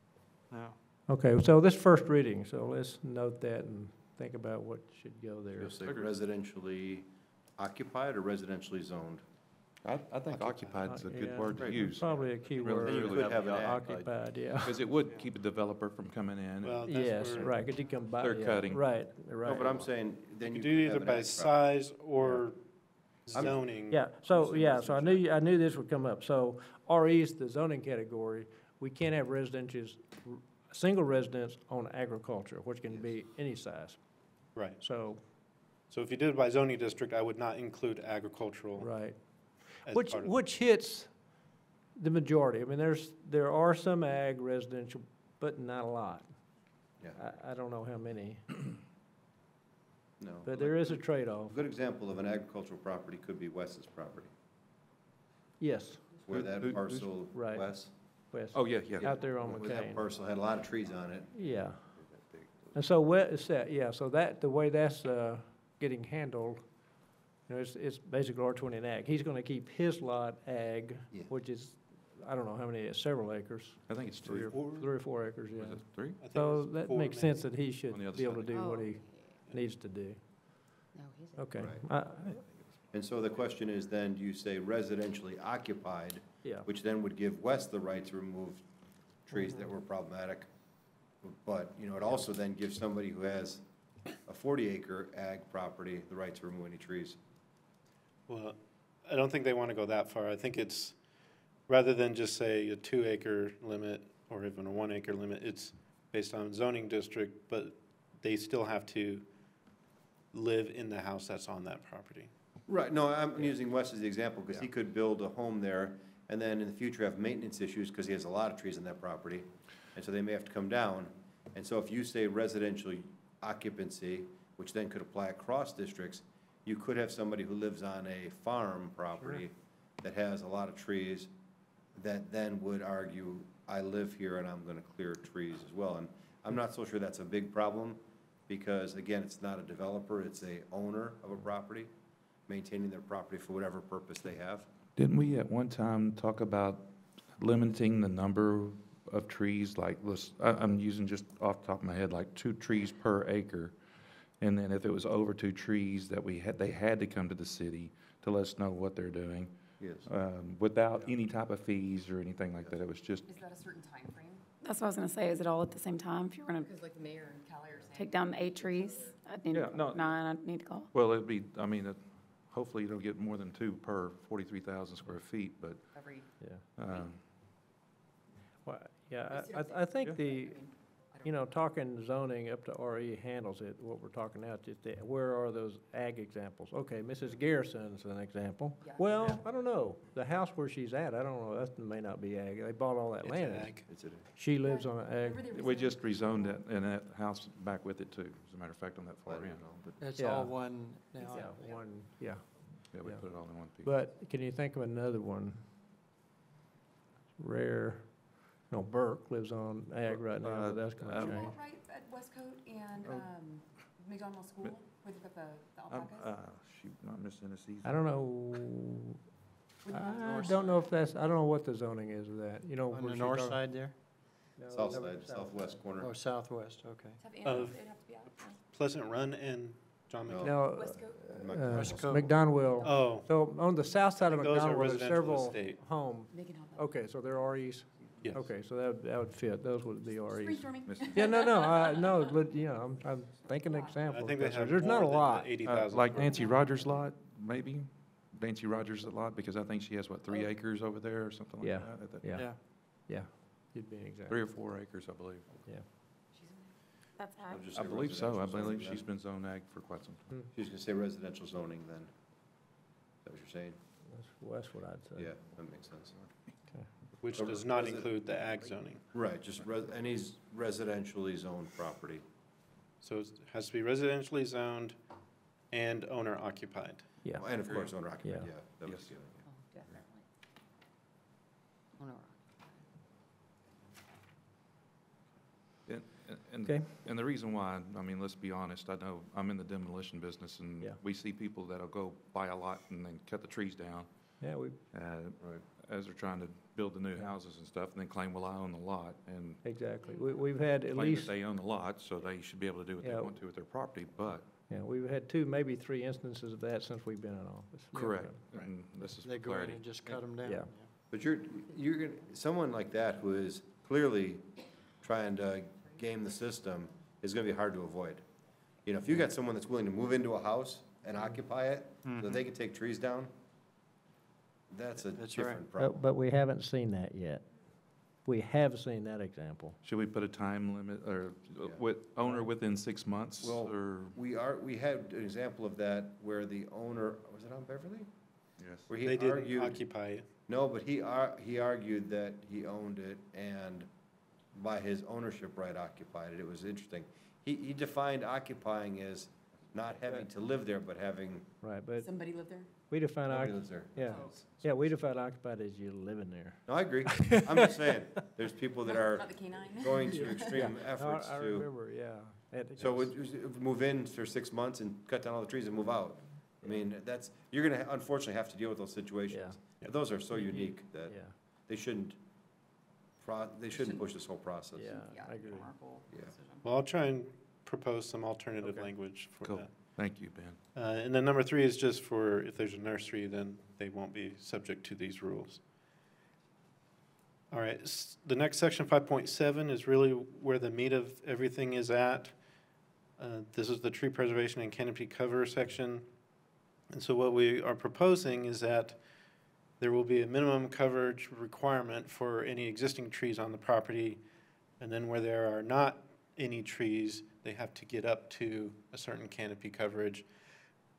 no. Okay, so this first reading, so let's note that and think about what should go there. You'll say residentially occupied or residentially zoned? I think occupied is a good Yeah, word to use. Probably a key word. Then you could have an ag. Occupied, yeah. Because it would keep a developer from coming in. Well, that's Yes, where- right, 'cause you come by. They're yeah, cutting. Right, right. No, but I'm saying, then You you do could either have an by ag property. size or zoning. Yeah, so I knew this would come up. So RE is the zoning category. We can't have single residence on agriculture, which can be any size. Right. So, So if you did it by zoning district, I would not include agricultural. right. as Which, part of it. which hits the majority. I mean, there are some ag residential, but not a lot. Yeah. I don't know how many, No. but there is a trade-off. A good example of an agricultural property could be Wes's property, Yes, where that Who's- parcel, right. Wes, West, Oh, yeah, yeah. out there on where that McCain. parcel had a lot of trees on it. Yeah. And so so that, the way that's getting handled, you know, it's basically R20 and ag. He's gonna keep his lot ag, Yeah. which is, I don't know how many, several acres. I think it's Three two. or 4 acres, yeah. Was it three? I think So it's that 4 makes maybe. sense that he should On the other be able to side. do what Oh, he needs to do. No, he's. Okay. Right. And so the question is then, do you say residentially occupied, Yeah, which then would give Wes the right to remove trees that were problematic? But, you know, it also then gives somebody who has a 40-acre ag property the right to remove any trees. Well, I don't think they want to go that far. I think it's, rather than just say a 2-acre limit or even a 1-acre limit, it's based on zoning district, but they still have to live in the house that's on that property. Right, no, I'm using Wes as the example, because he could build a home there, and then in the future have maintenance issues, because he has a lot of trees on that property, and so they may have to come down. And so if you say residential occupancy, which then could apply across districts, you could have somebody who lives on a farm property that has a lot of trees, that then would argue, I live here and I'm gonna clear trees as well. And I'm not so sure that's a big problem, because again, it's not a developer, it's a owner of a property, maintaining their property for whatever purpose they have. Didn't we at one time talk about limiting the number of trees, like, I'm using just off the top of my head, like 2 trees per acre? And then if it was over 2 trees, that they had to come to the city to let us know what they're doing, Yes. without any type of fees or anything like that. It was just, Is that a certain time frame? That's what I was gonna say, is it all at the same time? If you're gonna Because like the mayor and Callie are saying. take down 8 trees, I'd need, Yeah, no. 9, I'd need to call. well, it'd be, I mean, hopefully you don't get more than 2 per 43,000 square feet, but, Every. Yeah. Well, yeah, I think talking zoning up to RE handles it. What we're talking now, just where are those ag examples? Okay, Mrs. Garrison's an example. Yeah. Well, I don't know. The house where she's at, I don't know, that may not be ag. They bought all that It's land. ag. She lives on an ag. Remember they we rezoned- just rezoned it and that house back with it too, as a matter of fact, on that far end. But, It's Yeah. all one now. Yeah, one, yeah. yeah, we Yeah. put it all in one piece. But can you think of another one? Rare, no, Burke lives on ag right now, but that's gonna Isn't change. that right at Westcote and McDonald School, where they've got the alpacas? Shoot, not Miss Tennessee's. I don't know, I don't know if that's, I don't know what the zoning is of that, you know. On where the she's north talking- side there? No, South that was side, southwest corner. Oh, southwest, okay. Have animals, it'd have to be out. Pleasant Run and John No. McCain. No, Westcote? Westcote. McDonville. Oh, So on the south side of Those are McDonville, there's residential several estate. home, They can have that. okay, so they're REs? yes. Okay, so that would fit, those would be REs. Brainstorming. Yeah, no, but, you know, I'm thinking examples. I think they because have there's not a more lot. than 80,000. Like Nancy Rogers' lot, maybe? Nancy Rogers' lot, because I think she has, 3 acres over there or something like Yeah. that? Yeah, yeah, you'd be an example. 3 or 4 acres, I believe. That's ag. I'll just I say believe so. I residential believe zoning she's then. been zone ag for quite some time. She's gonna say residential zoning then. Is that what you're saying? That's what I'd say. Yeah, that makes sense. Which does not include the ag zoning. Right, just any residentially zoned property. So it has to be residentially zoned and owner occupied. Yeah. And of course, owner occupied, Yeah. yeah. That was, Yes. yeah. Definitely. Owner And, and the reason why, I mean, let's be honest, I know I'm in the demolition business, and Yeah. we see people that'll go buy a lot and then cut the trees down Yeah, we, as they're trying to build the new houses and stuff, and then claim, well, I own the lot, and exactly. We've had at claim that least, they own the lot, so they should be able to do what they Yeah. want to with their property, but, yeah, we've had 2, maybe 3 instances of that since we've been in office. correct, and this is They for go in clarity. and just cut them down. Yeah. But you're gonna, someone like that who is clearly trying to game the system is gonna be hard to avoid. You know, if you got someone that's willing to move into a house and occupy it, so that they can take trees down, that's a That's right. different problem. But we haven't seen that yet. We have seen that example. Should we put a time limit, or Yeah. with, owner within 6 months, Well, or? we had an example of that where the owner, was it on Beverly? Yes. Where he They didn't argued, occupy it. no, but he argued that he owned it and by his ownership right occupied it. It was interesting. He defined occupying as not having to live there, but having, Right, but Somebody live there? we define, nobody lives there. yeah, yeah, we define occupied as you living there. No, I agree. I'm just saying, there's people that are Not the canine? going to extreme efforts I to, remember, yeah. so move in for 6 months and cut down all the trees and move out. I mean, you're gonna unfortunately have to deal with those situations. But those are so unique that Yeah, they shouldn't push this whole process. yeah, I agree. Yeah. Well, I'll try and propose some alternative Okay. language for Cool. that. Thank you, Ben. And then number 3 is just for, if there's a nursery, then they won't be subject to these rules. All right, the next section, 5.7, is really where the meat of everything is at. This is the tree preservation and canopy cover section. And so what we are proposing is that there will be a minimum coverage requirement for any existing trees on the property. And then where there are not any trees, they have to get up to a certain canopy coverage.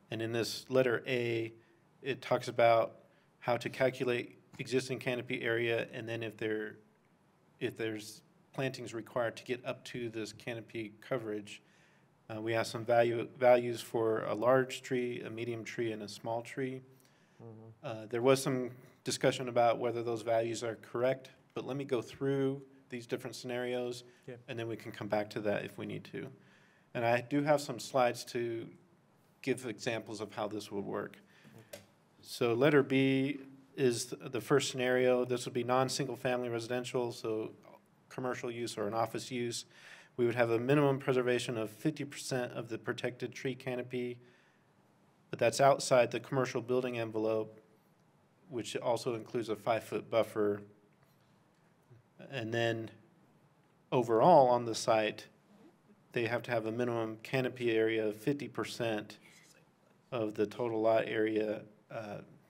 And in this letter A, it talks about how to calculate existing canopy area, and then if there's plantings required to get up to this canopy coverage, we have some values for a large tree, a medium tree, and a small tree. There was some discussion about whether those values are correct, but let me go through these different scenarios, Okay. and then we can come back to that if we need to. And I do have some slides to give examples of how this would work. So letter B is the first scenario. This would be non-single-family residential, so commercial use or an office use. We would have a minimum preservation of 50% of the protected tree canopy, but that's outside the commercial building envelope, which also includes a 5-foot buffer. And then overall on the site, they have to have a minimum canopy area of 50% of the total lot area,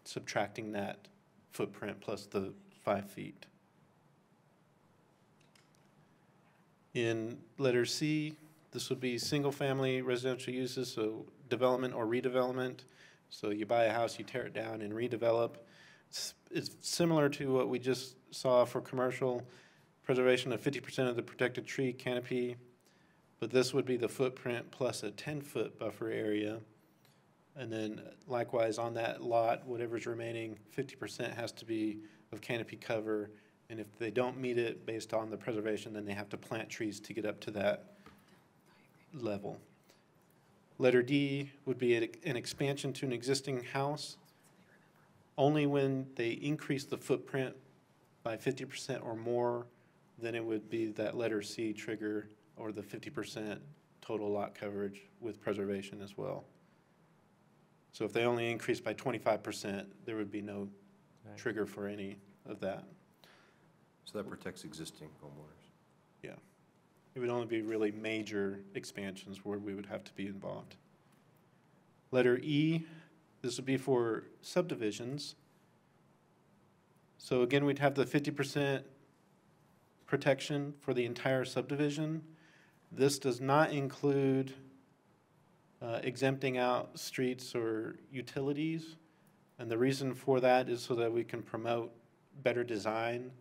subtracting that footprint plus the 5 feet. In letter C, this would be single-family residential uses, so development or redevelopment. So you buy a house, you tear it down and redevelop. It's similar to what we just saw for commercial preservation of 50% of the protected tree canopy, but this would be the footprint plus a 10-foot buffer area. And then likewise on that lot, whatever's remaining, 50% has to be of canopy cover. And if they don't meet it based on the preservation, then they have to plant trees to get up to that level. Letter D would be an expansion to an existing house. Only when they increase the footprint by 50% or more, then it would be that letter C trigger or the 50% total lot coverage with preservation as well. So if they only increase by 25%, there would be no trigger for any of that. So that protects existing homeowners. Yeah. It would only be really major expansions where we would have to be involved. Letter E, this would be for subdivisions. So again, we'd have the 50% protection for the entire subdivision. This does not include exempting out streets or utilities. And the reason for that is so that we can promote better design.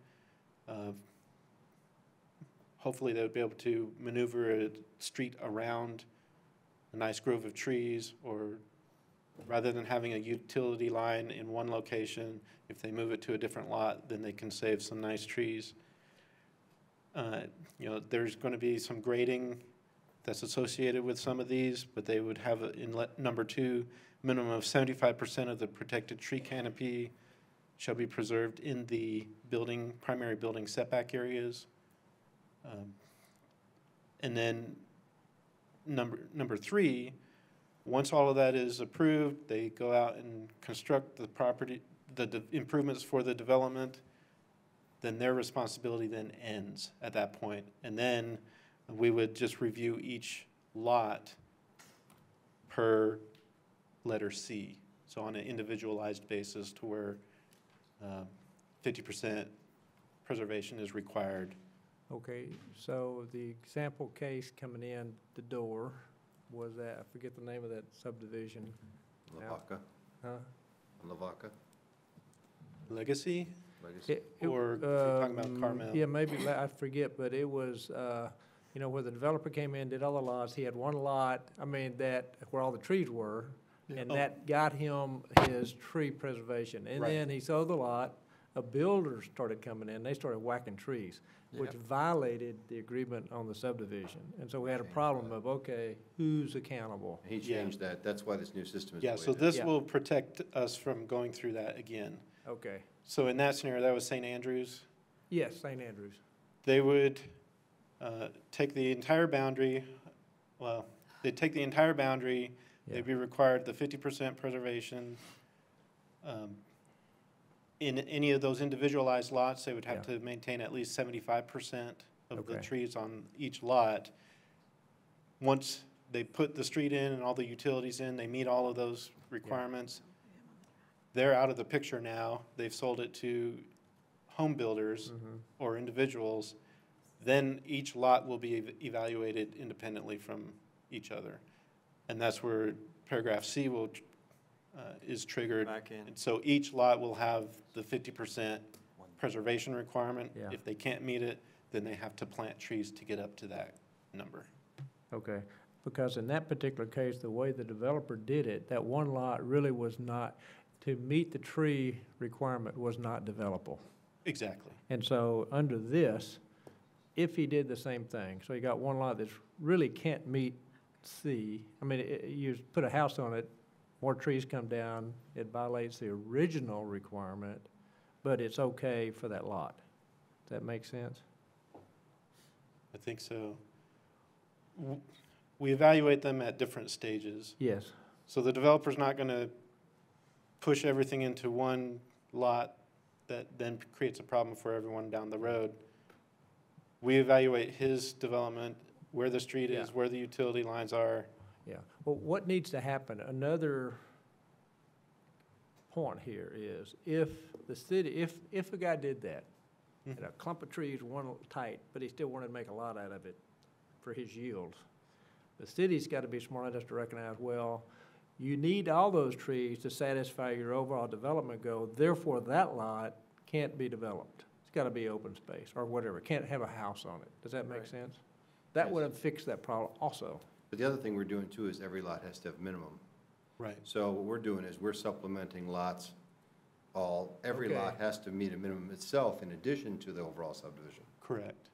Hopefully they'll be able to maneuver a street around a nice grove of trees, or rather than having a utility line in one location, if they move it to a different lot, then they can save some nice trees. You know, there's going to be some grading that's associated with some of these, but they would have in number 2, minimum of 75% of the protected tree canopy shall be preserved in the building, primary building setback areas. And then number 3, once all of that is approved, they go out and construct the property, the improvements for the development, then their responsibility then ends at that point. And then we would just review each lot per letter C. So on an individualized basis to where 50% preservation is required. Okay, so the example case coming in the door was that, I forget the name of that subdivision. Lavaca. Huh? Lavaca. Legacy? Legacy. Or if you're talking about Carmel? Yeah, maybe, I forget, but it was, you know, where the developer came in, did other lots, he had one lot, I mean, that, where all the trees were, and that got him his tree preservation. And then he sold the lot, a builder started coming in, they started whacking trees, which violated the agreement on the subdivision. And so we had a problem of, okay, who's accountable? He changed that. That's why this new system is. Yeah, so this will protect us from going through that again. Okay. So in that scenario, that was St. Andrews. Yes, St. Andrews. They would take the entire boundary, well, they'd take the entire boundary, they'd be required the 50% preservation. In any of those individualized lots, they would have to maintain at least 75% of the trees on each lot. Once they put the street in and all the utilities in, they meet all of those requirements. They're out of the picture now. They've sold it to home builders or individuals. Then each lot will be evaluated independently from each other. And that's where paragraph C will is triggered. And so each lot will have the 50% preservation requirement. If they can't meet it, then they have to plant trees to get up to that number. Okay, because in that particular case, the way the developer did it, that one lot really was not, to meet the tree requirement was not developable. Exactly. And so under this, if he did the same thing, so you got one lot that really can't meet C, I mean, you put a house on it, more trees come down, it violates the original requirement, but it's okay for that lot. Does that make sense? I think so. We evaluate them at different stages. Yes. So the developer's not going to push everything into one lot that then creates a problem for everyone down the road. We evaluate his development, where the street is, where the utility lines are. Yeah. Well, what needs to happen, another point here is, if the city, if a guy did that, and a clump of trees, one tight, but he still wanted to make a lot out of it for his yield, the city's got to be smart enough to recognize, well, you need all those trees to satisfy your overall development goal, therefore that lot can't be developed. It's got to be open space or whatever, can't have a house on it. Does that make sense? That would have fixed that problem also. But the other thing we're doing too is every lot has to have minimum. Right. So what we're doing is we're supplementing lots, every lot has to meet a minimum itself in addition to the overall subdivision. Correct.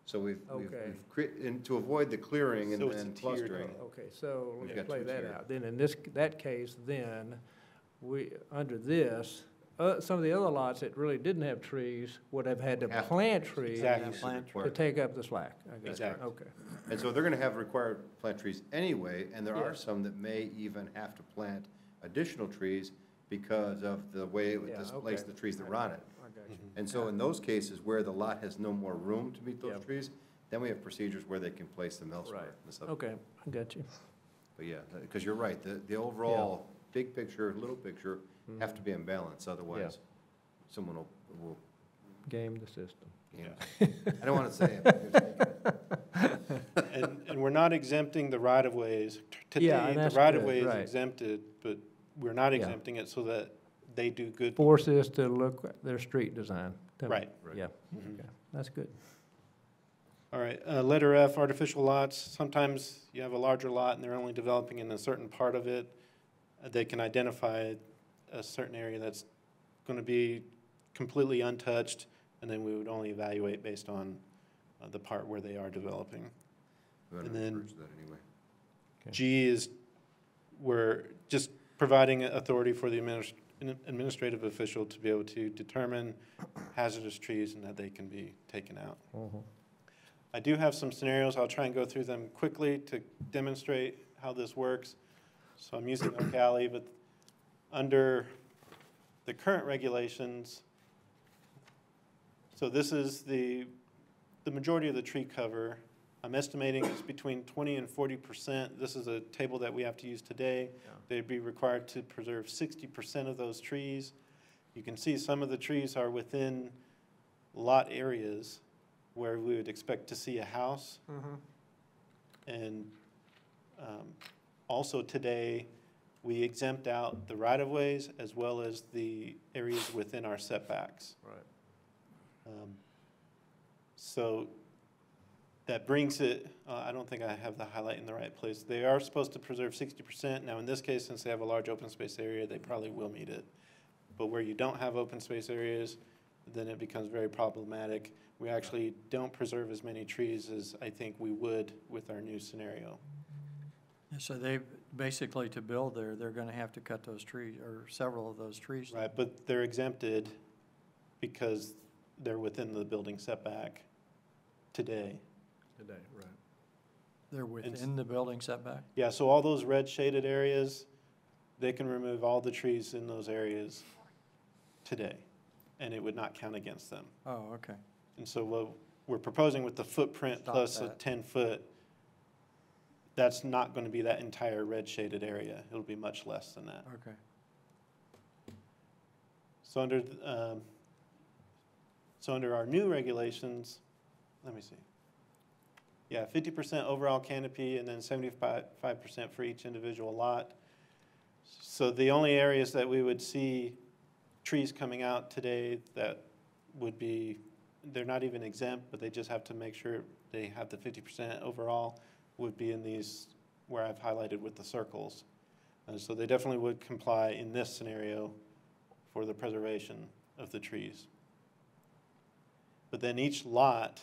So we've and to avoid the clearing and then clustering. Okay, so We've let's got play two that tiered. out. Then in that case, then, we, under this, some of the other lots that really didn't have trees would have had to plant trees to take up the slack. I got it. Exactly. Okay. And so they're gonna have required plant trees anyway, and there are some that may even have to plant additional trees because of the way it would displace the trees that are on it. I got you. And so in those cases where the lot has no more room to meet those trees, then we have procedures where they can place them elsewhere. in the subdivision. Okay, I got you. But yeah, because you're right, the overall big picture, little picture have to be in balance, otherwise someone will Game the system. I don't want to say it. And we're not exempting the right-of-ways. Today, the right-of-way is exempted, but we're not exempting it so that they do good. Force us to look at their street design. Tell me. Right. Yeah, Mhm. okay, that's good. All right, letter F, artificial lots. Sometimes you have a larger lot and they're only developing in a certain part of it. They can identify a certain area that's going to be completely untouched, and then we would only evaluate based on the part where they are developing. And then G is we're just providing authority for the administrative official to be able to determine hazardous trees and that they can be taken out. I do have some scenarios. I'll try and go through them quickly to demonstrate how this works. So I'm using Oak Alley, but under the current regulations, so this is the majority of the tree cover. I'm estimating it's between 20 and 40%. This is a table that we have to use today. They'd be required to preserve 60% of those trees. You can see some of the trees are within lot areas where we would expect to see a house. And also today, we exempt out the right-of-ways as well as the areas within our setbacks. Right. So that brings it, I don't think I have the highlight in the right place. They are supposed to preserve 60%. Now in this case, since they have a large open space area, they probably will meet it. But where you don't have open space areas, then it becomes very problematic. We actually don't preserve as many trees as I think we would with our new scenario. So they, basically to build there, they're gonna have to cut those trees, or several of those trees. Right, but they're exempted because they're within the building setback today. Today, right. They're within the building setback? Yeah, so all those red shaded areas, they can remove all the trees in those areas today, and it would not count against them. Oh, okay. And so what we're proposing with the footprint Stop plus a that. 10-foot, that's not going to be that entire red shaded area. It'll be much less than that. Okay. So under our new regulations, let me see. Yeah, 50% overall canopy and then 75% for each individual lot. So the only areas that we would see trees coming out today that would be, they're not even exempt, but they just have to make sure they have the 50% overall, would be in these where I've highlighted with the circles. So they definitely would comply in this scenario for the preservation of the trees. But then each lot,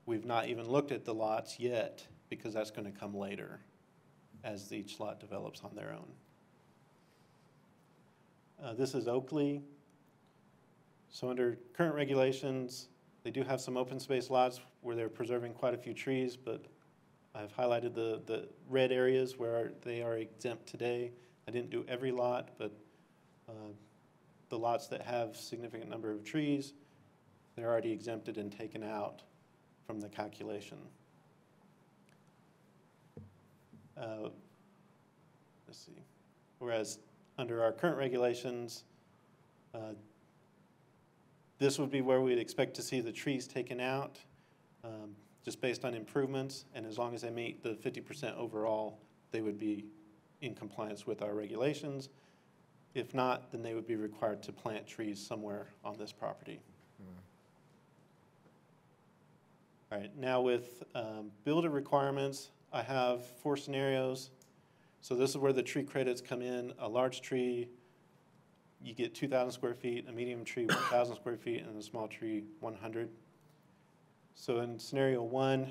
we've not even looked at the lots yet because that's going to come later as each lot develops on their own. This is Oakley. So under current regulations, they do have some open space lots where they're preserving quite a few trees, but I've highlighted the red areas where they are exempt today. I didn't do every lot, but the lots that have significant number of trees, they're already exempted and taken out from the calculation. Let's see. Whereas under our current regulations, this would be where we'd expect to see the trees taken out, just based on improvements, and as long as they meet the 50% overall, they would be in compliance with our regulations. If not, then they would be required to plant trees somewhere on this property. All right, now with builder requirements, I have 4 scenarios. So this is where the tree credits come in. A large tree, you get 2,000 square feet, a medium tree, 1,000 square feet, and a small tree, 100. So in scenario 1,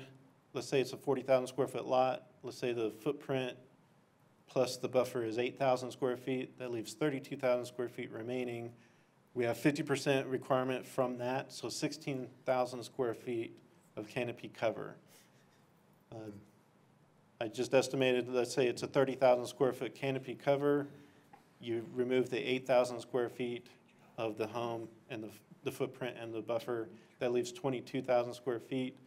let's say it's a 40,000 square foot lot. Let's say the footprint plus the buffer is 8,000 square feet. That leaves 32,000 square feet remaining. We have 50% requirement from that, so 16,000 square feet of canopy cover. I just estimated, let's say it's a 30,000 square foot canopy cover. You remove the 8,000 square feet of the home and the footprint and the buffer. That leaves 22,000 square feet,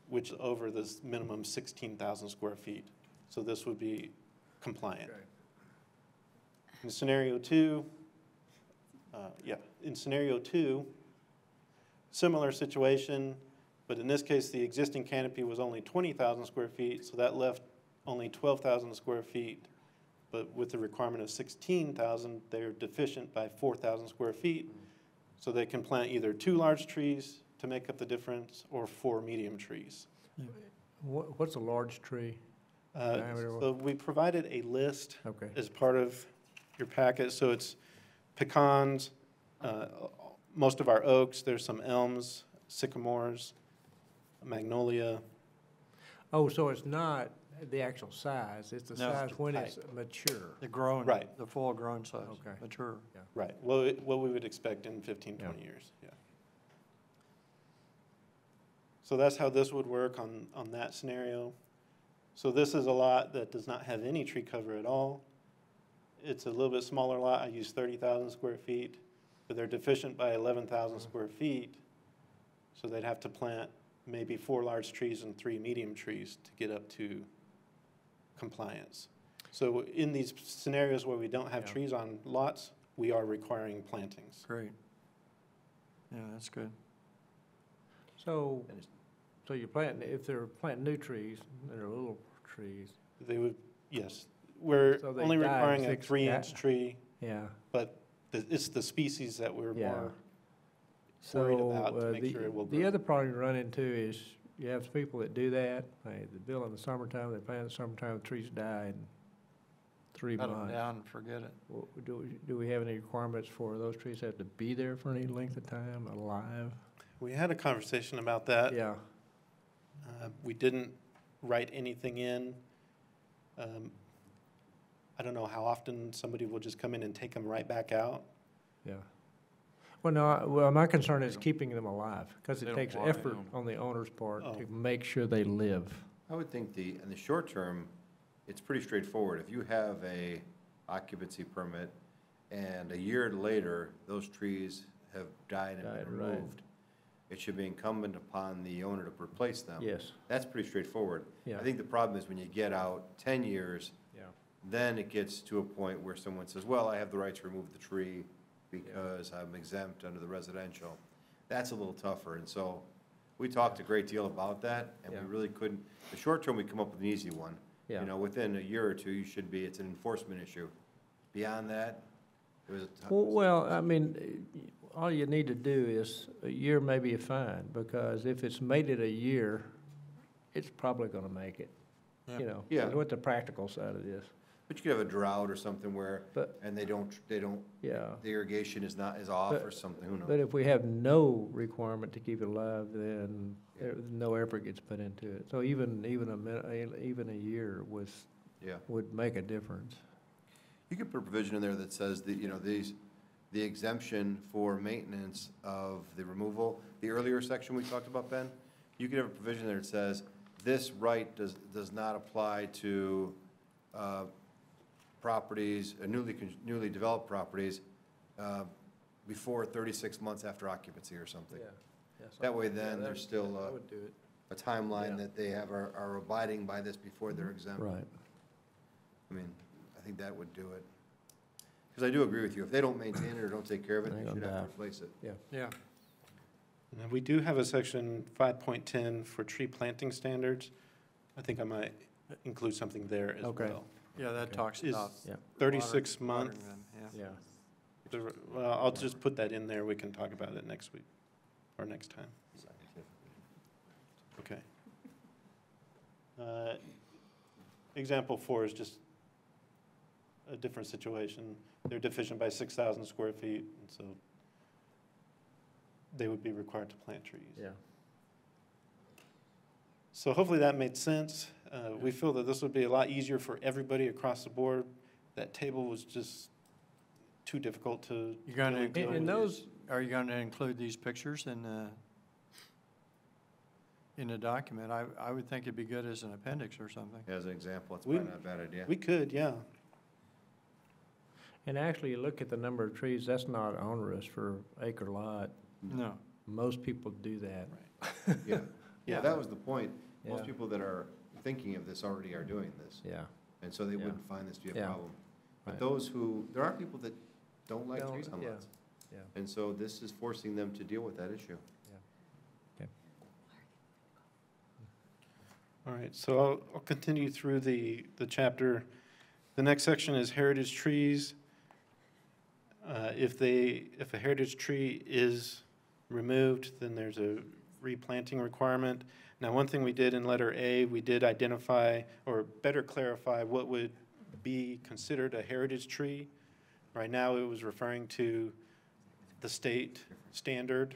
which is over this minimum 16,000 square feet. So this would be compliant. Okay. In scenario 2, in scenario 2, similar situation, but in this case, the existing canopy was only 20,000 square feet, so that left only 12,000 square feet but with the requirement of 16,000, they're deficient by 4,000 square feet. So they can plant either 2 large trees to make up the difference, or 4 medium trees. What's a large tree? Diameter? So we provided a list Okay. as part of your packet. So it's pecans, most of our oaks, there's some elms, sycamores, magnolia. Oh, so it's not the actual size, it's the No, size it's when the it's mature. The grown, Right. the full grown size, Okay. mature. Right, what we would expect in 15, 20 years, yeah. So that's how this would work on that scenario. So this is a lot that does not have any tree cover at all. It's a little bit smaller lot, I use 30,000 square feet, but they're deficient by 11,000 square feet. So they'd have to plant maybe 4 large trees and 3 medium trees to get up to compliance. So in these scenarios where we don't have trees on lots, we are requiring plantings. Great. Yeah, that's good. So you're planting, if they're planting new trees, they're little trees. They would, yes. We're So they only die in requiring a 6 3-inch tree, Yeah. but it's the species that we're Yeah. more So, worried about to make sure it will the grow. other problem you run into is you have people that do that, they bill in the summertime, they plant in the summertime, the trees die in 3 Cut 'em months. down and forget it. Well, do we have any requirements for those trees have to be there for any length of time, alive? We had a conversation about that. Yeah, We didn't write anything in. I don't know how often somebody will just come in and take them right back out. yeah. Well, no, my concern is keeping them alive, because They it don't takes want effort them. on the owner's part Oh. to make sure they live. I would think in the short term, it's pretty straightforward. If you have a occupancy permit and a year later, those trees have died and Died, been right. removed, it should be incumbent upon the owner to replace them. Yes. That's pretty straightforward. Yeah. I think the problem is when you get out 10 years, Yeah. then it gets to a point where someone says, well, I have the right to remove the tree because I'm exempt under the residential. That's a little tougher, and so we talked a great deal about that, and we Yeah. really couldn't, the short term, we come up with an easy one. Yeah. You know, within a year or two, it's an enforcement issue. Beyond that, it was a tough. Well, I mean, all you need to do is a year, maybe a fine, because if it's made it a year, it's probably gonna make it, you know? Yeah. What the practical side of this. But you could have a drought or something where, But- and they don't, Yeah. the irrigation is off But- or something, who knows? But if we have no requirement to keep it alive, then no effort gets put into it. So even a year Yeah. would make a difference. You could put a provision in there that says that, you know, the exemption for maintenance of the removal, the earlier section we talked about, Ben, you could have a provision there that says, this right does not apply to, properties, newly developed properties, before 36 months after occupancy or something. That way then, there's still a timeline that they are abiding by this before they're exempt. Right. I mean, I think that would do it. Because I do agree with you, if they don't maintain it or don't take care of it, They're you gonna should have to die. replace it. Yeah. And we do have a section 5.10 for tree planting standards. I think I might include something there as Okay. well. Yeah, that talks Is about. Yeah. 36 watering month, them, Yeah. well, I'll just put that in there, we can talk about it next week, or next time. Okay. Example 4 is just a different situation. They're deficient by 6,000 square feet, and so they would be required to plant trees. Yeah. So hopefully that made sense. We feel that this would be a lot easier for everybody across the board. That table was just too difficult to. You're gonna, really deal And with. those, are you gonna include these pictures in the document? I would think it'd be good as an appendix or something. As an example, it's We- probably not a bad idea. We could, yeah. and actually, you look at the number of trees, that's not onerous for acre lot. No. Most people do that. Yeah, Yeah. that was the point. Most Yeah. people that are thinking of this already are doing this. Yeah. And so they Yeah. wouldn't find this to be a Yeah. problem. But Right. those there are people that don't like Don't- trees on yeah. lots. Yeah. And so this is forcing them to deal with that issue. All right, so I'll continue through the chapter. The next section is heritage trees. If a heritage tree is removed, then there's a replanting requirement. Now, one thing we did in letter A, we did identify, or better clarify, what would be considered a heritage tree. Right now, it was referring to the state standard,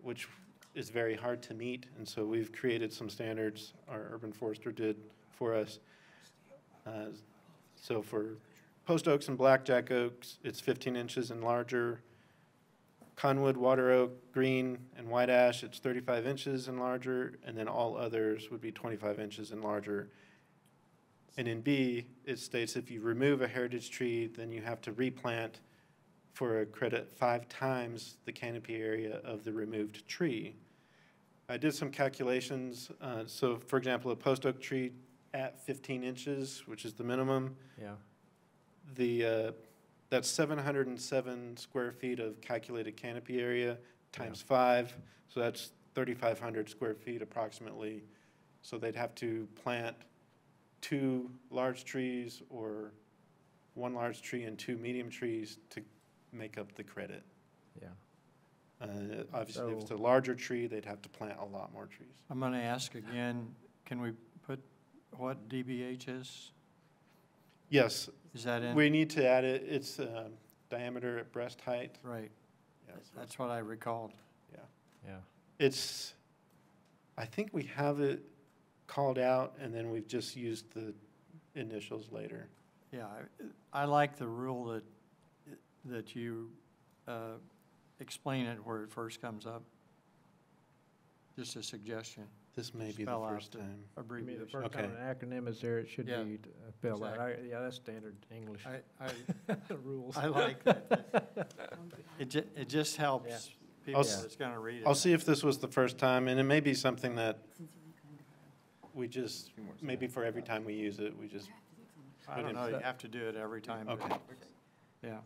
which is very hard to meet, and so we've created some standards our urban forester did for us. So for post oaks and blackjack oaks, it's 15 inches and larger. Conwood, water oak, green, and white ash, it's 35 inches and larger, and then all others would be 25 inches and larger. And in B, it states if you remove a heritage tree, then you have to replant for a credit 5 times the canopy area of the removed tree. I did some calculations. So, for example, a post oak tree at 15 inches, which is the minimum, Yeah. that's 707 square feet of calculated canopy area times 5, so that's 3,500 square feet approximately. So they'd have to plant 2 large trees or 1 large tree and 2 medium trees to make up the credit. Yeah. Obviously, if it's a larger tree, they'd have to plant a lot more trees. I'm going to ask again, can we put what DBH is? Yes. Is that in? We need to add it. It's diameter at breast height. Right. Yes. That's what I recalled. Yeah. Yeah. It's, I think we have it called out, and then we've just used the initials later. Yeah, I like the rule that you explain it where it first comes up. Just a suggestion. This may be the Spell out first time. I mean, the Abbreviation. first time an acronym is there, it should Yeah, be spelled out. exactly. Yeah, that's standard English rules. I like that. It just helps people that's going to read it. I'll see if this was the first time, and it may be something that we just, maybe for every time we use it, we just. I don't know, you have to do it every time. but- Okay. Yeah.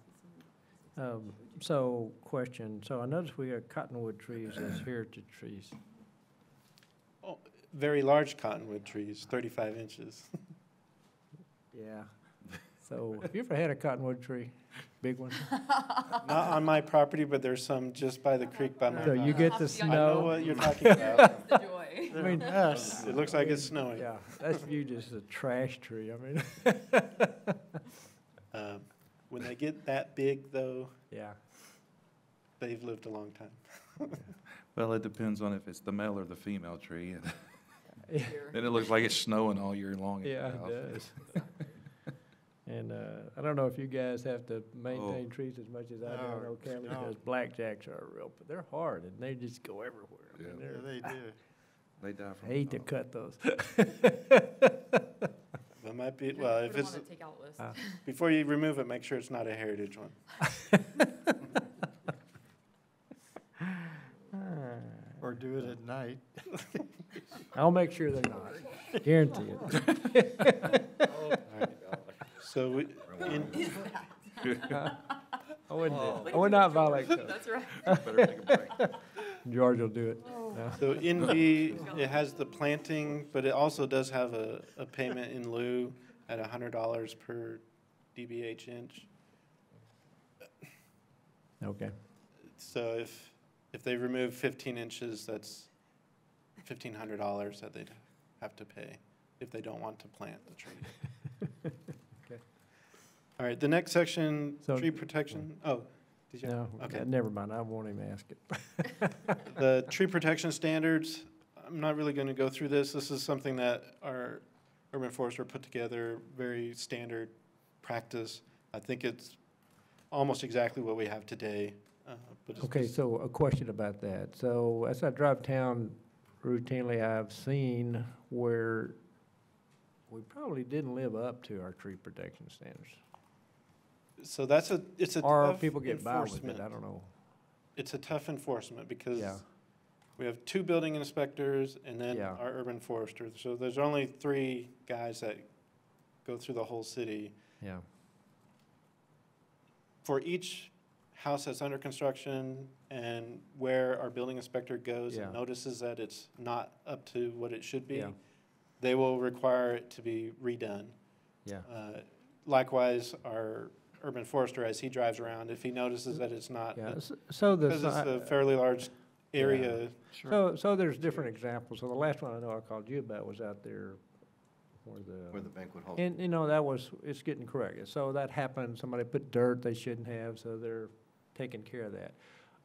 So, question, so I noticed we got cottonwood trees as heritage trees. Oh, very large cottonwood trees, 35 inches. Yeah. So, have you ever had a cottonwood tree? Big one? Not on my property, but there's some just by the creek by my house. So you get the I know snow? what you're talking about. The joy. I mean, It looks like it's snowing. yeah, that's viewed as a trash tree, I mean. When they get that big, though, Yeah. they've lived a long time. Well, it depends on if it's the male or the female tree. And Yeah. then it looks like it's snowing all year long. at Yeah, the it house. does. And I don't know if you guys have to maintain trees as much as I do in Ocala, because blackjacks are real, but they're hard, and they just go everywhere. I mean, Yeah. they're- They do. They die I from. hate to cut those. That might be, well, if Put 'em it's, on the takeout list. before you remove it, make sure it's not a heritage one. Or do it at night. I'll make sure they're not, guarantee it. So we, I would not violate code. That's right. Better take a break. George will do it. No. so in B, it has the planting, but it also does have a payment in lieu at $100 per DBH inch. Okay. So if they remove 15 inches, that's $1,500 that they'd have to pay if they don't want to plant the tree. Okay. All right, the next section, So- tree protection. Oh, did you? No, Okay. never mind, I won't even ask it. The tree protection standards, I'm not really going to go through this. This is something that our urban forester put together, very standard practice. I think it's almost exactly what we have today. But it's Okay, just- so a question about that. So as I drive town routinely, I've seen where we probably didn't live up to our tree protection standards. So it's a Or tough people get by with enforcement. it, I don't know. It's a tough enforcement because Yeah. we have 2 building inspectors and then Yeah. our urban forester. So there's only 3 guys that go through the whole city. Yeah, For each house that's under construction and where our building inspector goes Yeah. and notices that it's not up to what it should be, Yeah. they will require it to be redone. yeah. likewise, our urban forester, as he drives around, if he notices that it's not, Yeah, so the. because it's a fairly large area. So there's different examples. So the last one I know I called you about was out there Where the banquet hall. and, it's getting corrected. So that happened, somebody put dirt they shouldn't have, so they're taking care of that.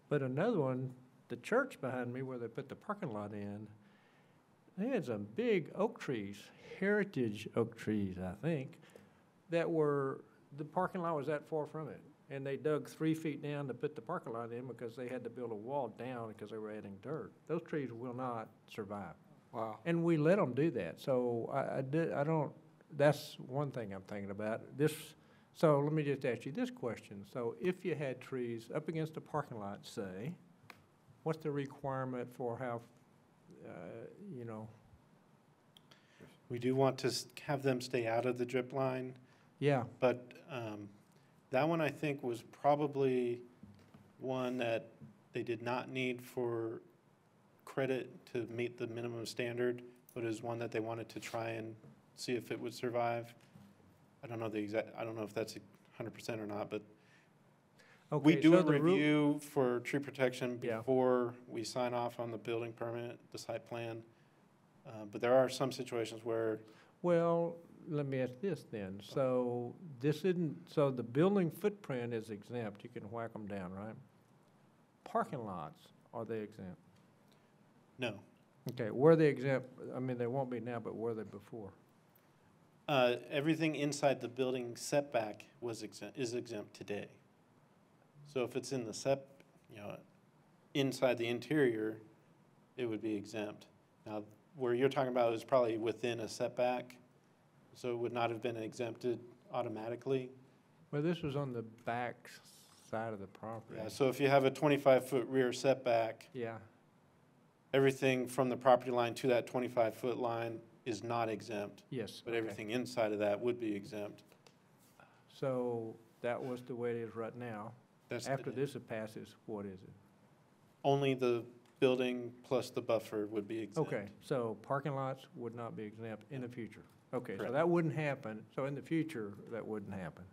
But another one, the church behind me where they put the parking lot in, they had some big oak trees, heritage oak trees, I think, the parking lot was that far from it. And they dug 3 feet down to put the parking lot in because they had to build a wall down because they were adding dirt. Those trees will not survive. Wow. And we let them do that. So that's one thing I'm thinking about. So let me just ask you this question. So if you had trees up against the parking lot, say, what's the requirement for how, We do want to have them stay out of the drip line. Yeah. But that one, I think, was probably one that they did not need for credit to meet the minimum standard, but is one that they wanted to try and see if it would survive. I don't know if that's 100% or not, but we do a review for tree protection before we sign off on the building permit, the site plan. But there are some situations where. Well, let me ask this then. So so the building footprint is exempt. You can whack them down, right? Parking lots, are they exempt? No. Okay, were they exempt? I mean, they won't be now, but were they before? Everything inside the building setback is exempt today. So if it's in the inside the interior, it would be exempt. Now, where you're talking about is probably within a setback, so it would not have been exempted automatically. Well, this was on the back side of the property. Yeah, so if you have a 25-foot rear setback, Yeah, everything from the property line to that 25-foot line is not exempt. yes. But okay. everything inside of that would be exempt. So that was the way it is right now. After this passes, what is it? Only the building plus the buffer would be exempt. Okay, so parking lots would not be exempt in the future. Okay, so Correct. that wouldn't happen. So in the future, that wouldn't happen.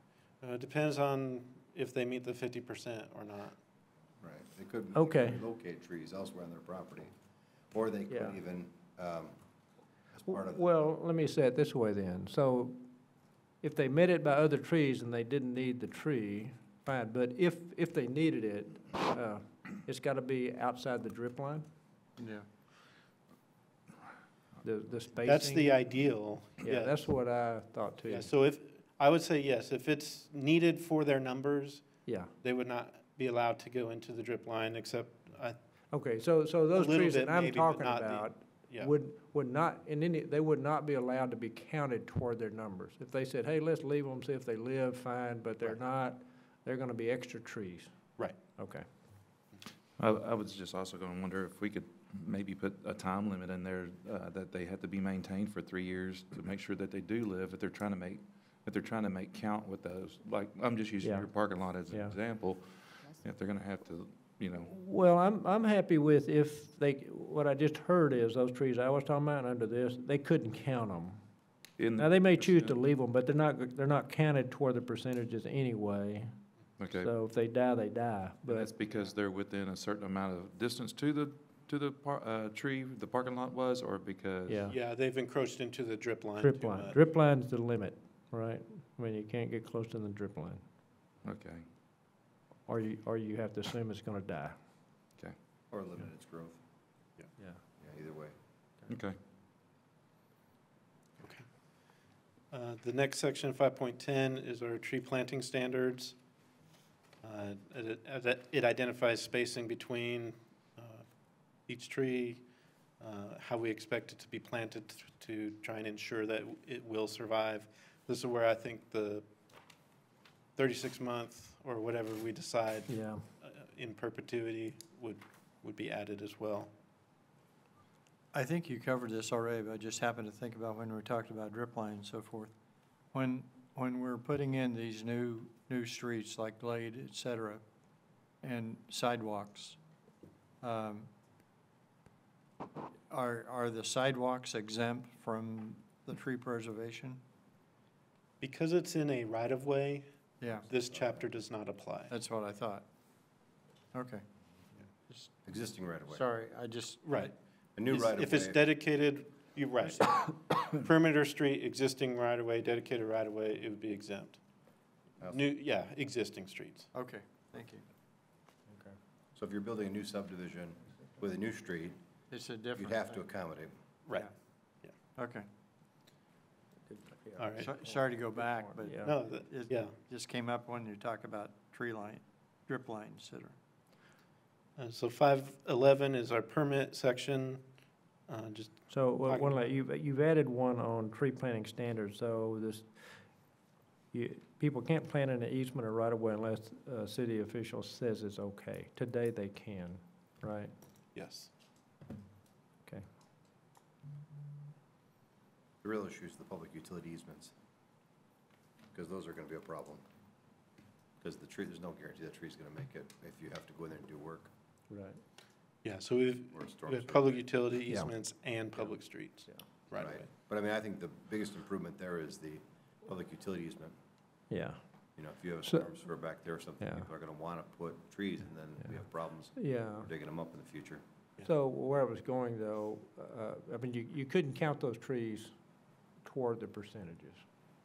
It depends on if they meet the 50% or not. Right, they could Okay. locate trees elsewhere on their property, or they could Yeah. even, as part of. Well, let me say it this way then. So if they met it by other trees and they didn't need the tree, fine. But if they needed it, it's got to be outside the drip line? Yeah. The spacing? That's the ideal. Yeah, that's what I thought too. Yeah, so I would say yes, if it's needed for their numbers, Yeah. they would not be allowed to go into the drip line except, Okay, so those little trees bit that I'm maybe, but talking not the- about yeah. would not, they would not be allowed to be counted toward their numbers. If they said, hey, let's leave them, see if they live, fine, but they're not, they're gonna be extra trees. Right. Okay. I was just also going to wonder if we could maybe put a time limit in there that they have to be maintained for 3 years to make sure that they do live, if they're trying to make count with those. Like, I'm just using Yeah. your parking lot as an Yeah. example. If they're going to have to, Well, I'm happy with what I just heard is those trees I was talking about under this, they couldn't count them. Now, they may choose to leave them, but they're not counted toward the percentages anyway. Okay. So if they die, they die. But that's because they're within a certain amount of distance to the tree, the parking lot was, or because? Yeah. Yeah, they've encroached into the drip line. Drip too line. much. Drip line's the limit, right? I mean, you can't get close to the drip line. Okay. Or you have to assume it's gonna die. Okay. Or limit its growth. Yeah. Yeah, either way. Okay. The next section, 5.10, is our tree planting standards. It identifies spacing between each tree, how we expect it to be planted to try and ensure that it will survive. This is where I think the 36-month or whatever we decide Yeah. In perpetuity would be added as well. I think you covered this already, but I just happened to think about when we talked about drip line and so forth. When we're putting in these new streets like Glade, et cetera, and sidewalks, are the sidewalks exempt from the tree preservation? Because it's in a right-of-way, Yeah, this chapter does not apply. that's what I thought. Okay. Existing right-of-way. Sorry, I just. Right. A new If right-of-way. it's dedicated, you're right. Perimeter street, existing right-of-way, dedicated right-of-way, it would be exempt. New, yeah, existing streets. Okay, thank you. So if you're building a new subdivision with a new street, It's a different. you'd have to thing. accommodate. Right. Okay. All right. Sorry to go back, but No, it yeah. just came up when you talk about tree line, drip line, et cetera. So 511 is our permit section. Just So, you've added one on tree planting standards, so people can't plant in an easement or right of way unless a city official says it's okay. Today, they can, right? yes. Okay. The real issue is the public utility easements, because those are gonna be a problem. Because the tree, there's no guarantee that tree's gonna make it if you have to go in there and do work. Right. Yeah, so we have public utility easements and public streets. Right away. But I mean, I think the biggest improvement there is the public utility easement. Yeah. You know, if you have a So- storm sewer back there or something, Yeah. people are gonna wanna put trees, and then we have problems Yeah. digging them up in the future. So where I was going, though, I mean, you couldn't count those trees toward the percentages.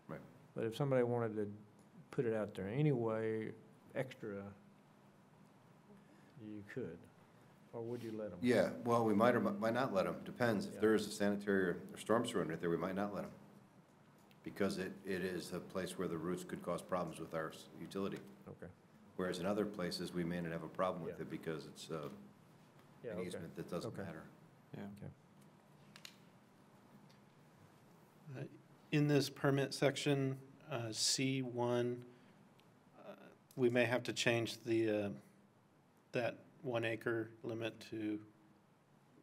Right. But if somebody wanted to put it out there anyway, extra, you could. Or would you let them? Yeah, well, we might or might not let them, depends. If Yeah. there is a sanitary or storm sewer under there, we might not let them. Because it is a place where the roots could cause problems with our utility. Okay. Whereas in other places, we may not have a problem with Yeah. it because it's Yeah, an okay. easement that doesn't Okay. matter. Yeah. In this permit section, C1, we may have to change that 1 acre limit to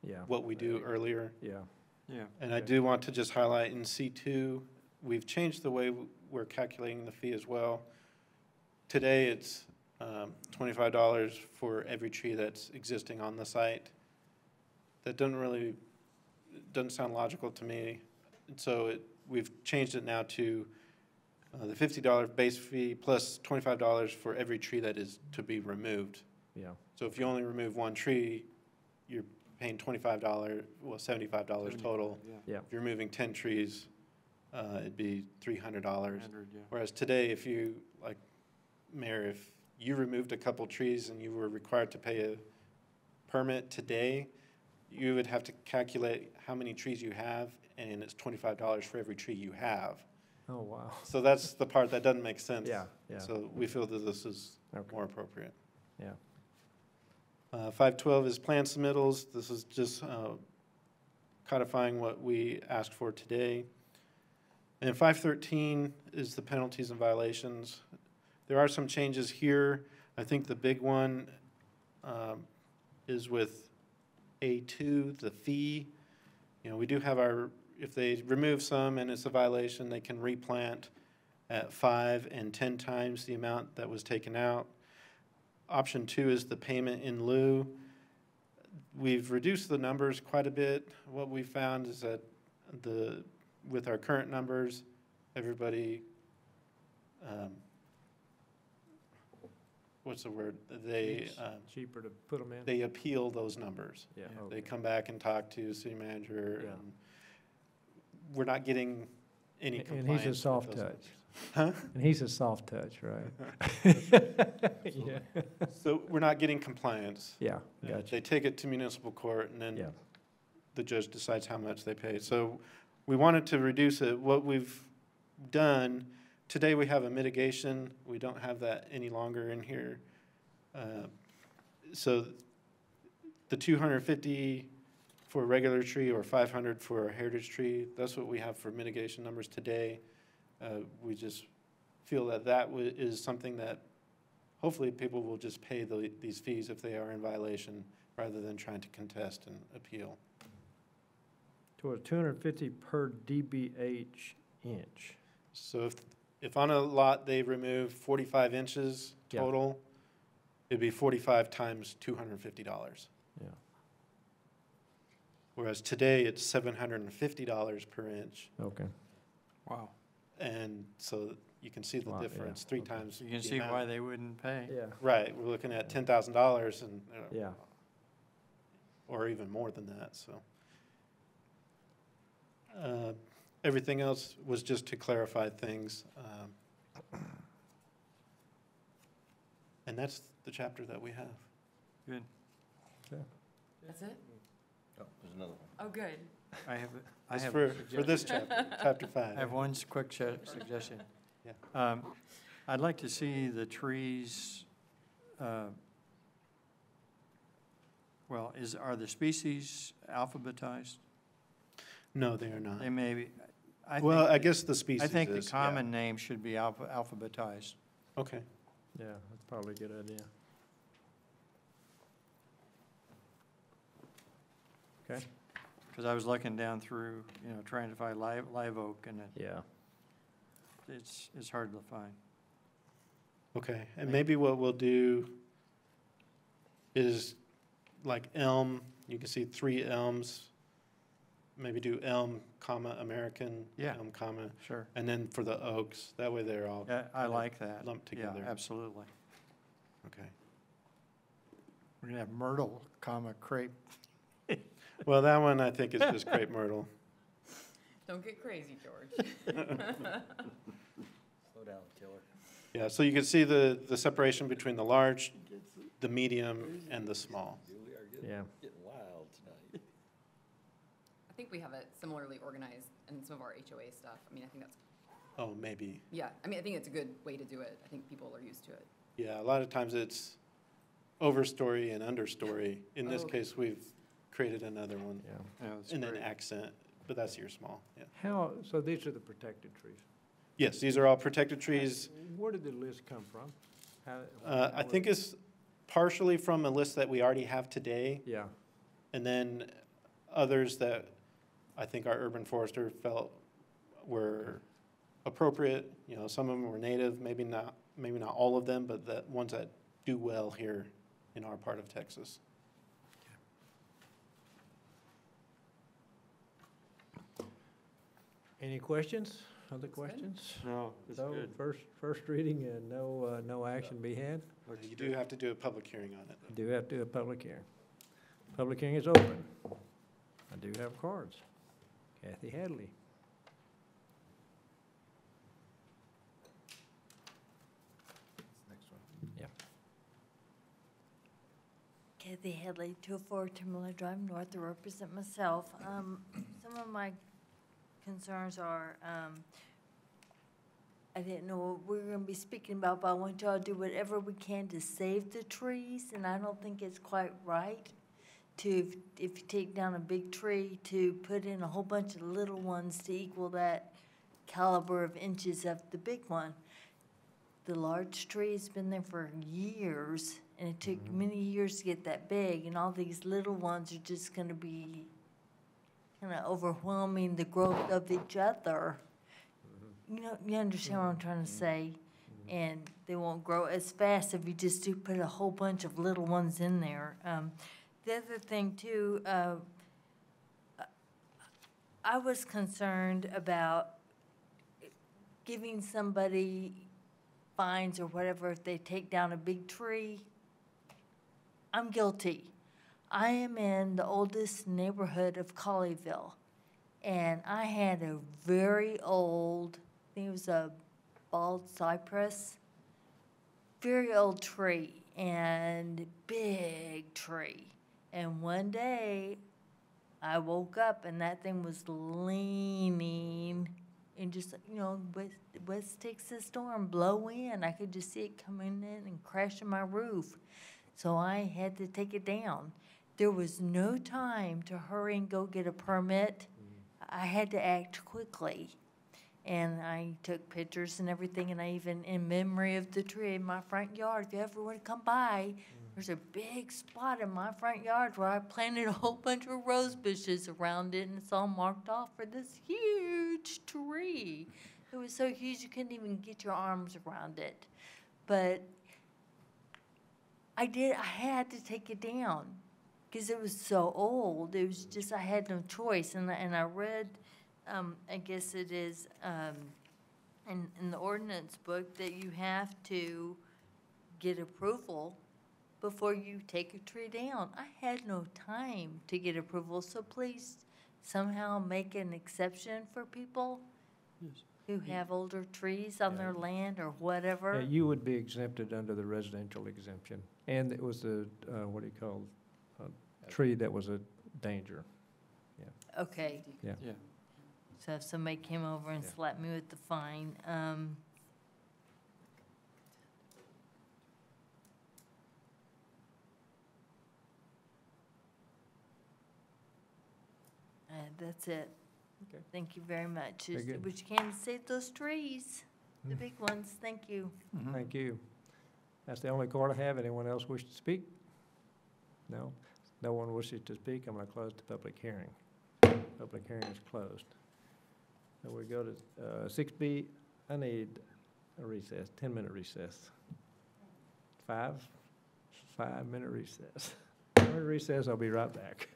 Yeah. what we do earlier. Yeah. Yeah. And I do want to just highlight in C2, we've changed the way we're calculating the fee as well. Today, it's $25 for every tree that's existing on the site. That doesn't sound logical to me. And so we've changed it now to the $50 base fee plus $25 for every tree that is to be removed. Yeah. So if you only remove one tree, you're paying $25, well, $75 total. Yeah. If you're removing 10 trees, it'd be $300. 100, yeah. Whereas today, if you, like, Mayor, if you removed a couple trees and you were required to pay a permit today, you would have to calculate how many trees you have, and it's $25 for every tree you have. Oh, wow. So that's the part that doesn't make sense. Yeah, yeah. So we feel that this is Okay. more appropriate. Yeah. 512 is plan submittals. This is just codifying what we asked for today. And 513 is the penalties and violations. There are some changes here. I think the big one is with A2, the fee. You know, we do have if they remove some and it's a violation, they can replant at 5 and 10 times the amount that was taken out. Option 2 is the payment in lieu. We've reduced the numbers quite a bit. What we found is that with our current numbers, everybody, what's the word? It's cheaper to put them in? They appeal those numbers. Yeah, They okay. come back and talk to city manager. Yeah. And we're not getting any And compliance. he's a soft with those touch. numbers. Huh? And he's a soft touch, right? Yeah. So we're not getting compliance. Yeah, gotcha. They take it to municipal court, and then Yeah. the judge decides how much they pay. So we wanted to reduce it. What we've done, today we have a mitigation. We don't have that any longer in here. So the 250 for a regular tree or 500 for a heritage tree, that's what we have for mitigation numbers today. We just feel that is something that hopefully people will just pay these fees if they are in violation rather than trying to contest and appeal. To a 250 per DBH inch. So if on a lot they remove 45 inches Yeah. total, it'd be 45 times $250. Yeah. Whereas today it's $750 per inch. Okay. Wow. And so you can see the Wow, yeah, difference, 3 okay. times. You can the see why amount. they wouldn't pay. Yeah. Right, we're looking at $10,000 and, Yeah. or even more than that, so. Everything else was just to clarify things. And that's the chapter that we have. Good. That's it? Oh, there's another one. Oh, good. I have, That's a for this chapter, chapter 5. I have one quick suggestion. Yeah. I'd like to see the trees, well, are the species alphabetized? No, they are not. They may be. Well, I guess the species I think the is, yeah. common name should be alphabetized. Okay. Yeah, that's probably a good idea. Okay. Because I was looking down through, trying to find live oak, and Yeah. it's hard to find. Okay, and maybe what we'll do is like elm, you can see 3 elms. Maybe do elm, comma, American, Yeah. elm, comma, Sure. and then for the oaks, that way they're all Yeah, I kind of like that. lumped Yeah, together. absolutely. Okay. We're gonna have myrtle, comma, crepe. Well, that one I think is just crepe myrtle. Don't get crazy, George. Slow down, killer. Yeah, so you can see the separation between the large, the medium, and the small. We are Yeah. getting wild tonight. I think we have it similarly organized in some of our HOA stuff. I mean, I think that's, Oh, maybe. yeah, I mean, I think it's a good way to do it. I think people are used to it. Yeah, a lot of times it's overstory and understory. In this Oh. case, we've created another one. Yeah. Yeah, that's And then great. accent, but that's your small, yeah. So these are the protected trees. Yes, these are all protected trees. Where did the list come from? I think it's partially from a list that we already have today, Yeah. and then others that I think our urban forester felt were appropriate. Some of them were native, maybe not all of them, but the ones that do well here in our part of Texas. Any questions? Other questions? No, it's So good. first reading and no action be had. You do have to do a public hearing on it. Do have to do a public hearing. Public hearing is open. I do have cards. Kathy Hadley. Next one. Yeah. Kathy Headley, 204 Timberland Drive North, to represent myself. Some of my concerns are, I didn't know what we were going to be speaking about, but I want y'all to do whatever we can to save the trees, and I don't think it's quite right to, if you take down a big tree, to put in a whole bunch of little ones to equal that caliber of inches of the big one. The large tree has been there for years, and it took many years to get that big, and all these little ones are just gonna be kind of overwhelming the growth of each other. You understand what I'm trying to say? And they won't grow as fast if you just do put a whole bunch of little ones in there. The other thing too, I was concerned about giving somebody fines or whatever if they take down a big tree. I'm guilty. I am in the oldest neighborhood of Colleyville, and I had a very old, I think it was a bald cypress, very old tree and big tree. And one day I woke up and that thing was leaning and just, West Texas storm blow in. I could just see it coming in and crashing my roof. So I had to take it down. There was no time to hurry and go get a permit. I had to act quickly. And I took pictures and everything, and I even, in memory of the tree in my front yard, if you ever want to come by, there's a big spot in my front yard where I planted a whole bunch of rose bushes around it, and it's all marked off for this huge tree. It was so huge you couldn't even get your arms around it. But I had to take it down because it was so old. It was just, I had no choice. And I read, I guess it is in the ordinance book that you have to get approval before you take a tree down. I had no time to get approval, so please somehow make an exception for people who have older trees on their land or whatever. Yeah, you would be exempted under the residential exemption. And it was a, what do you call, a tree that was a danger. Yeah. Okay. Yeah. Yeah. So if somebody came over and Yeah. slapped me with the fine, that's it. Okay. Thank you very much. Very good. But you can save those trees, the big ones. Thank you. Thank you. That's the only card I have. Anyone else wish to speak? No? No one wishes to speak. I'm going to close the public hearing. Public hearing is closed. So we go to 6B. I need a recess, 10-minute recess. 5-minute recess. 5-minute recess. I'll be right back.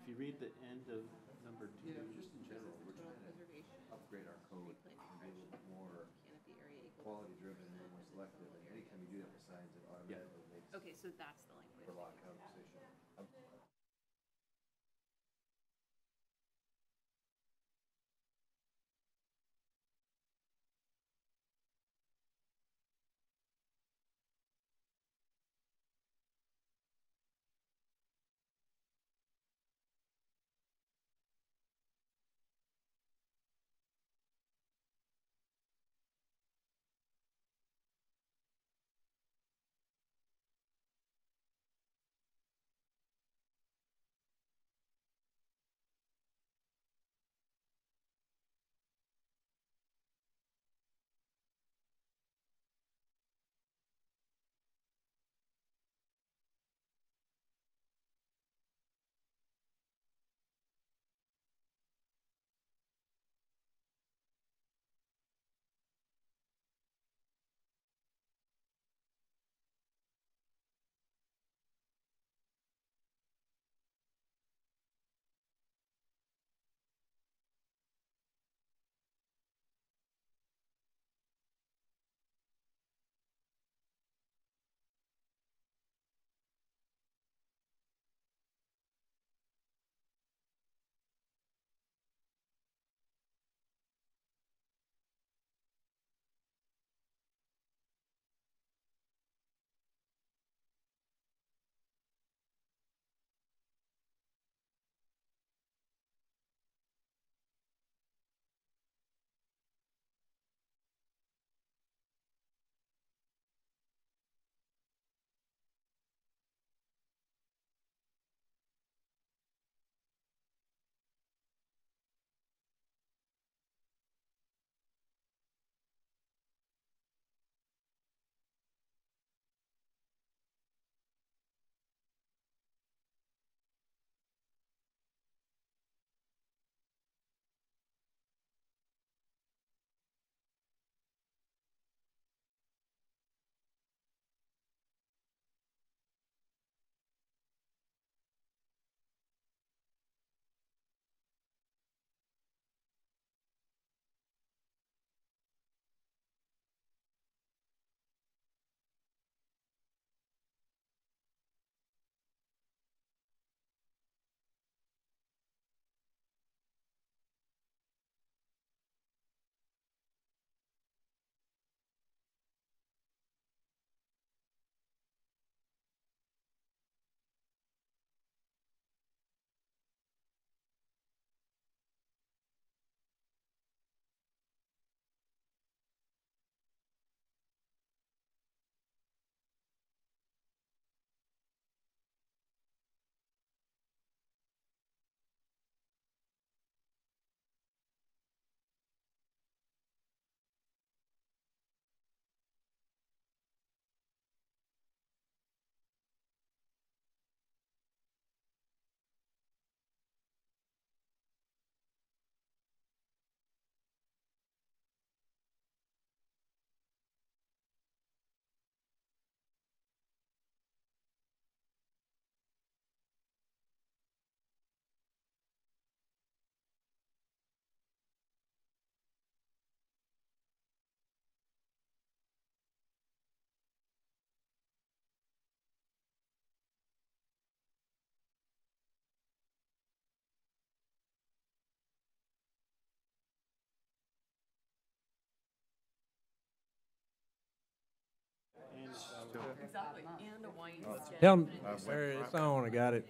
If you read the end of number 2. Just in general, we're trying to upgrade our code and be a little bit more quality-driven and more selective. And anytime you do that with signs, it automatically makes Okay, so that's the language. for a lot of conversation. Exactly, and a wine. Tell them, there, it's on, I got it.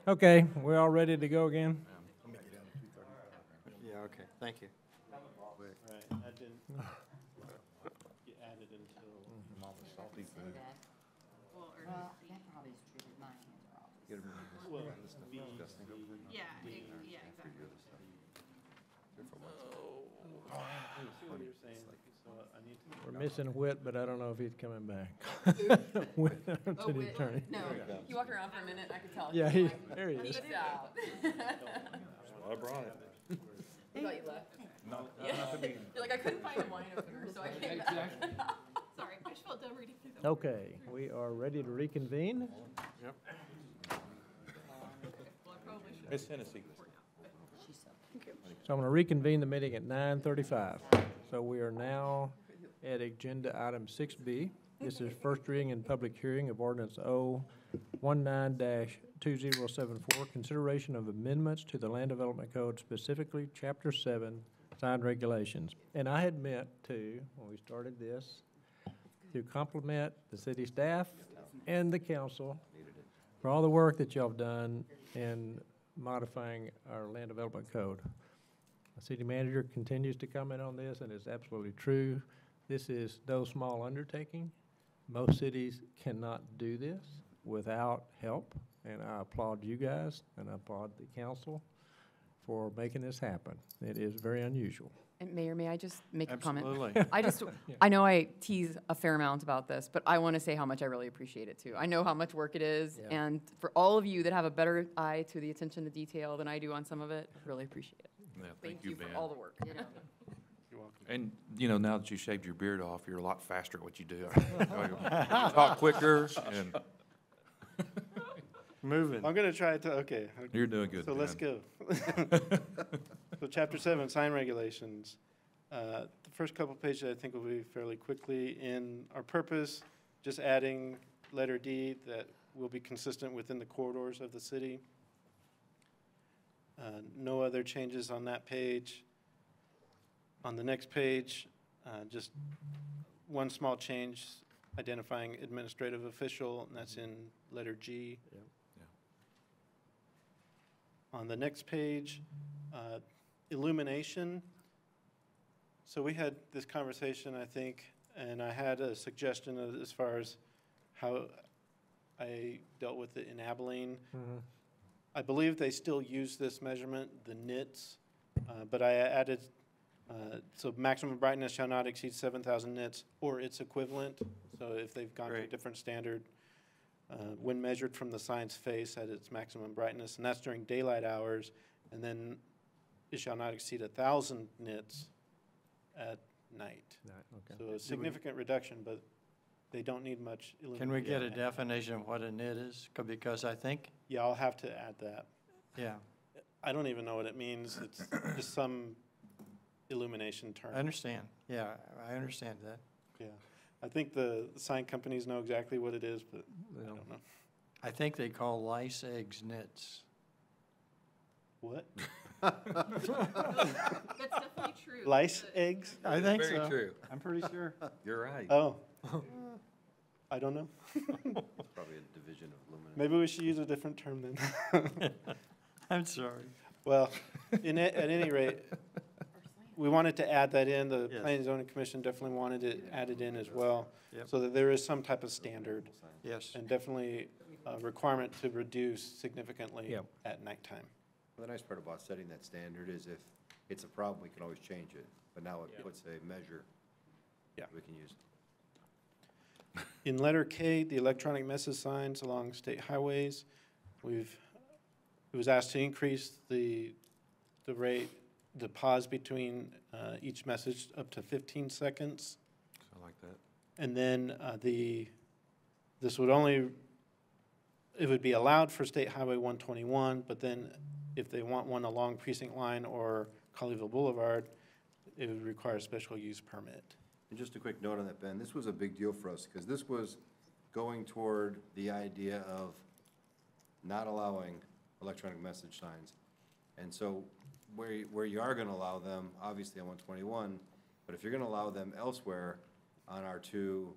Okay, we're all ready to go again? Yeah, okay, thank you. Right, I didn't get added until. Say that. Well, that probably is true, but my hands are off. Well, Yeah, yeah, exactly. I see what you're saying, so I need to. We're missing Whit, but I don't know if he's coming back. Whit, to the attorney. No, he walked around for a minute, I could tell. Yeah, He was there he is. "Peace out." I brought it. I thought you left. No, Yeah. You're like, I couldn't find a wine opener, so I came back. Sorry, I just felt dumb reading through them. Okay, we are ready to reconvene. Yep. Miss Hennessy. So I'm going to reconvene the meeting at 9:35. So we are now at agenda item 6B. This is first reading and public hearing of ordinance 019-2074, consideration of amendments to the Land Development Code, specifically Chapter 7, sign regulations. And I had meant to, when we started this, to compliment the city staff and the council for all the work that y'all have done in modifying our Land Development Code. The city manager continues to comment on this, and it's absolutely true. This is no small undertaking. Most cities cannot do this without help, and I applaud you guys, and I applaud the council for making this happen. It is very unusual. And Mayor, may I just make a comment? Absolutely. I know I tease a fair amount about this, but I want to say how much I really appreciate it too. I know how much work it is, Yeah. and for all of you that have a better eye to the attention to detail than I do on some of it, I really appreciate it. Yeah, Thank you Ben. for all the work. You're welcome. And, now that you shaved your beard off, you're a lot faster at what you do. Talk quicker, and Moving. I'm gonna try to, okay. you're doing good, So let's Ben. go. So chapter 7, sign regulations. The first couple pages I think will be fairly quickly. In our purpose, just adding letter D that will be consistent within the corridors of the city. No other changes on that page. On the next page, just one small change, identifying administrative official, and that's in letter G. Yep. On the next page, illumination. So we had this conversation, I think, and I had a suggestion as far as how I dealt with it in Abilene. I believe they still use this measurement, the nits, but I added, so maximum brightness shall not exceed 7,000 nits or its equivalent. So if they've gone to a different standard, when measured from the sign's face at its maximum brightness, and that's during daylight hours, and then it shall not exceed 1,000 nits at night. Okay. So a significant reduction, but they don't need much illumination. Can we get a definition of what a nit is? Because I think, Yeah, I'll have to add that. yeah, I don't even know what it means. It's just some illumination term. I understand. Yeah, I understand that. Yeah. I think the sign companies know exactly what it is, but I don't know. I think they call lice eggs nits. What? That's definitely true. Lice eggs? I think so. Very true. I'm pretty sure. You're right. Oh. I don't know. It's probably a division of luminous. Maybe we should use a different term then. I'm sorry. Well, at any rate, we wanted to add that in. The Yes. Planning and Zoning Commission definitely wanted it added in as well. Yep. So that there is some type of standard Yes. and definitely a requirement to reduce significantly Yep. at nighttime. Well, the nice part about setting that standard is if it's a problem, we can always change it. But now it puts a measure we can use. In letter K, the electronic message signs along state highways, it was asked to increase the rate, the pause between each message up to 15 seconds. I like that. And then this would only, it would be allowed for State Highway 121, but then if they want one along Precinct Line or Colleyville Boulevard, it would require a special use permit. And just a quick note on that, Ben, this was a big deal for us, because this was going toward the idea of not allowing electronic message signs. And so where you are gonna allow them, obviously on 121, but if you're gonna allow them elsewhere on our two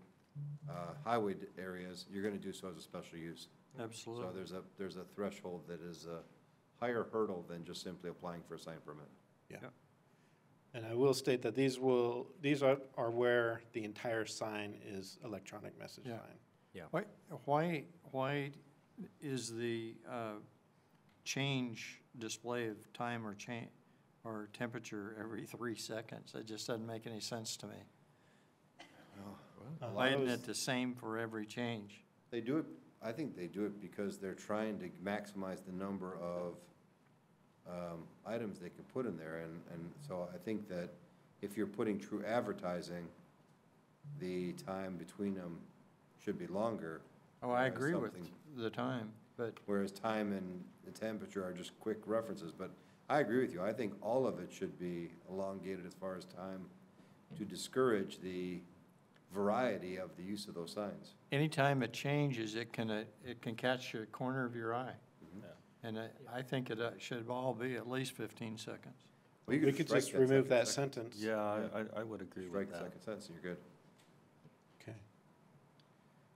highway areas, you're gonna do so as a special use. Absolutely. So there's a threshold that is a higher hurdle than just simply applying for a sign permit. Yeah. And I will state that these are where the entire sign is electronic message Yeah. sign. Yeah. Why is the change display of time or temperature every 3 seconds? It just doesn't make any sense to me. Why isn't it the same for every change? They do it, I think they do it because they're trying to maximize the number of items they can put in there, and so I think that if you're putting true advertising, the time between them should be longer. Oh, I whereas agree with something- the time, but Whereas time and the temperature are just quick references, but I agree with you. I think all of it should be elongated as far as time to discourage the variety of the use of those signs. anytime it changes, it can catch a corner of your eye. And I think it should all be at least 15 seconds. Well, you We could strike just remove that second sentence. Yeah, I would agree Strike with the that. second sentence, and you're good. Okay.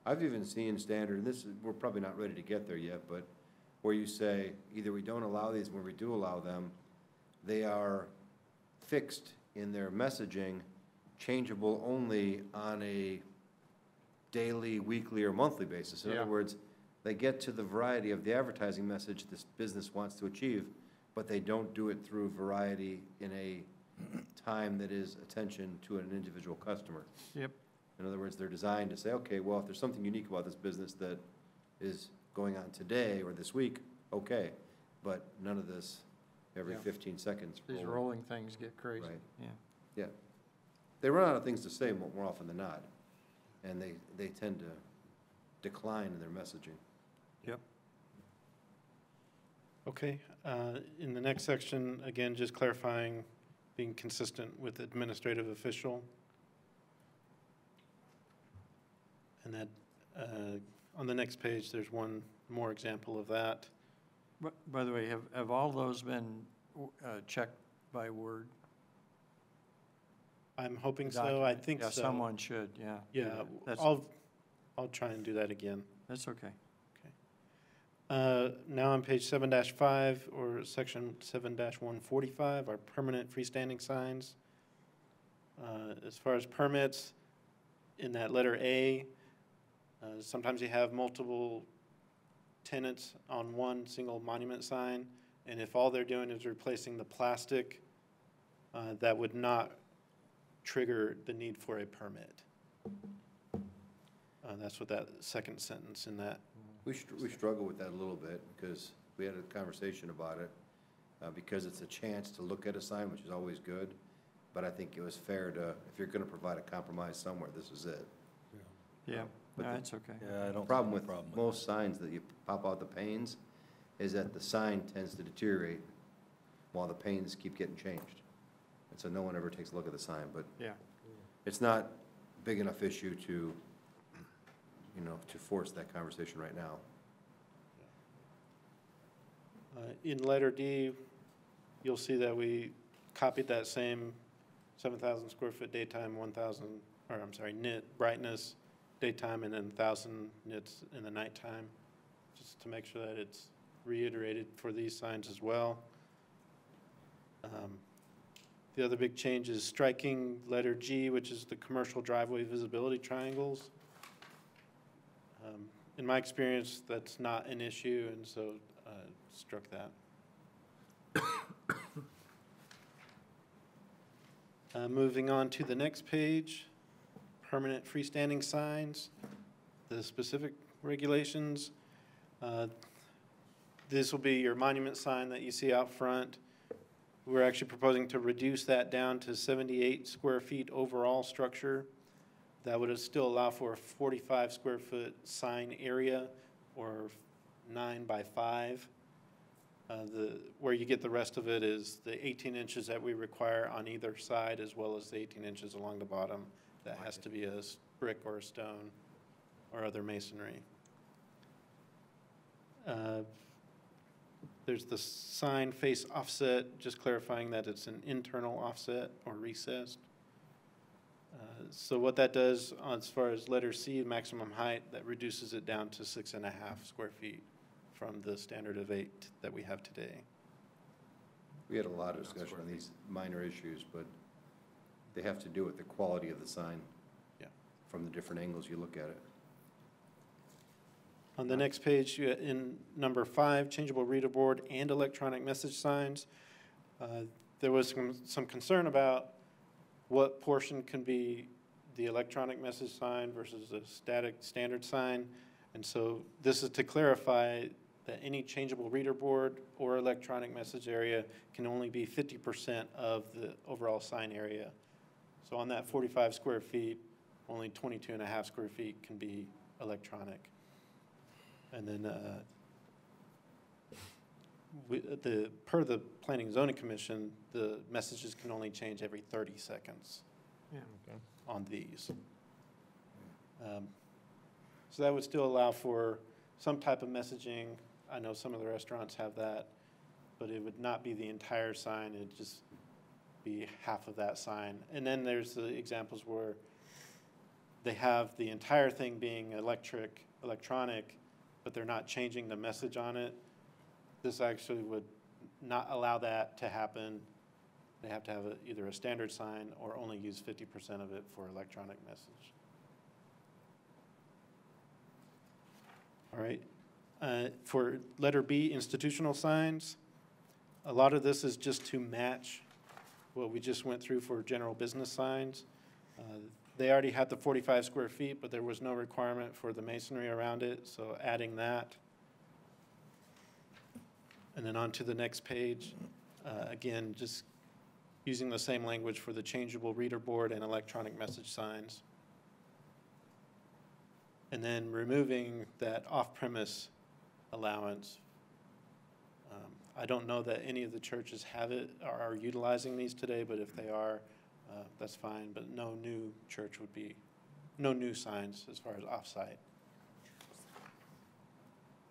I've even seen standard, and this is, we're probably not ready to get there yet, but where you say, either we don't allow these, when we do allow them, they are fixed in their messaging, changeable only on a daily, weekly, or monthly basis. In Yeah. other words, they get to the variety of the advertising message this business wants to achieve, but they don't do it through variety in a time that is attention to an individual customer. Yep. In other words, they're designed to say, okay, well, if there's something unique about this business that is going on today or this week, okay, but none of this every Yeah. 15 seconds. These rolling things get crazy. Right. Yeah. Yeah. They run out of things to say more often than not, and they tend to decline in their messaging. Yep. Okay, in the next section, again, just clarifying, being consistent with administrative official. And that, on the next page, there's one more example of that. By the way, have all those been checked by Word? I'm hoping so, I think so. Yeah, someone should, yeah. do Yeah, that. That's- I'll try and do that again. That's okay. Now on page 7-5, or section 7-145, our permanent freestanding signs. As far as permits, in that letter A, sometimes you have multiple tenants on one single monument sign, and if all they're doing is replacing the plastic, that would not trigger the need for a permit. That's what that second sentence in that. We struggle with that a little bit, because we had a conversation about it, because it's a chance to look at a sign, which is always good, but I think it was fair to, if you're gonna provide a compromise somewhere, this is it. Yeah, But the- that's okay. Yeah, I don't. The problem see a with problem most signs that you pop out the panes is that the sign tends to deteriorate while the panes keep getting changed. And so no one ever takes a look at the sign, but Yeah. it's not a big enough issue to, to force that conversation right now. In letter D, you'll see that we copied that same 7,000 square foot daytime, 1,000, or I'm sorry, nit brightness daytime, and then 1,000 nits in the nighttime, just to make sure that it's reiterated for these signs as well. The other big change is striking letter G, which is the commercial driveway visibility triangles. In my experience, that's not an issue, and so struck that. Moving on to the next page, permanent freestanding signs, the specific regulations. This will be your monument sign that you see out front. We're actually proposing to reduce that down to 78 square feet overall structure. That would still allow for a 45 square foot sign area, or 9 by 5. Where you get the rest of it is the 18 inches that we require on either side, as well as the 18 inches along the bottom. That has to be a brick or a stone or other masonry. There's the sign face offset, just clarifying that it's an internal offset or recessed. So what that does, as far as letter C, maximum height, that reduces it down to 6.5 square feet from the standard of 8 that we have today. We had a lot of discussion on these minor issues, but they have to do with the quality of the sign. Yeah. From the different angles you look at it. On the next page, in number 5, changeable reader board and electronic message signs, there was some concern about what portion can be the electronic message sign versus a static standard sign. And so this is to clarify that any changeable reader board or electronic message area can only be 50% of the overall sign area. So on that 45 square feet, only 22.5 square feet can be electronic. And then per the Planning and Zoning Commission, the messages can only change every 30 seconds on these. So that would still allow for some type of messaging. I know some of the restaurants have that, but it would not be the entire sign. It'd just be half of that sign. And then there's the examples where they have the entire thing being electronic, but they're not changing the message on it. This actually would not allow that to happen. They have to have either a standard sign or only use 50% of it for electronic message. All right. For letter B, institutional signs, a lot of this is just to match what we just went through for general business signs. They already had the 45 square feet, but there was no requirement for the masonry around it, so adding that. And then on to the next page, again, just using the same language for the changeable reader board and electronic message signs. And then removing that off-premise allowance. I don't know that any of the churches have it or are utilizing these today, but if they are, that's fine. But no new church would be, no new signs as far as off-site.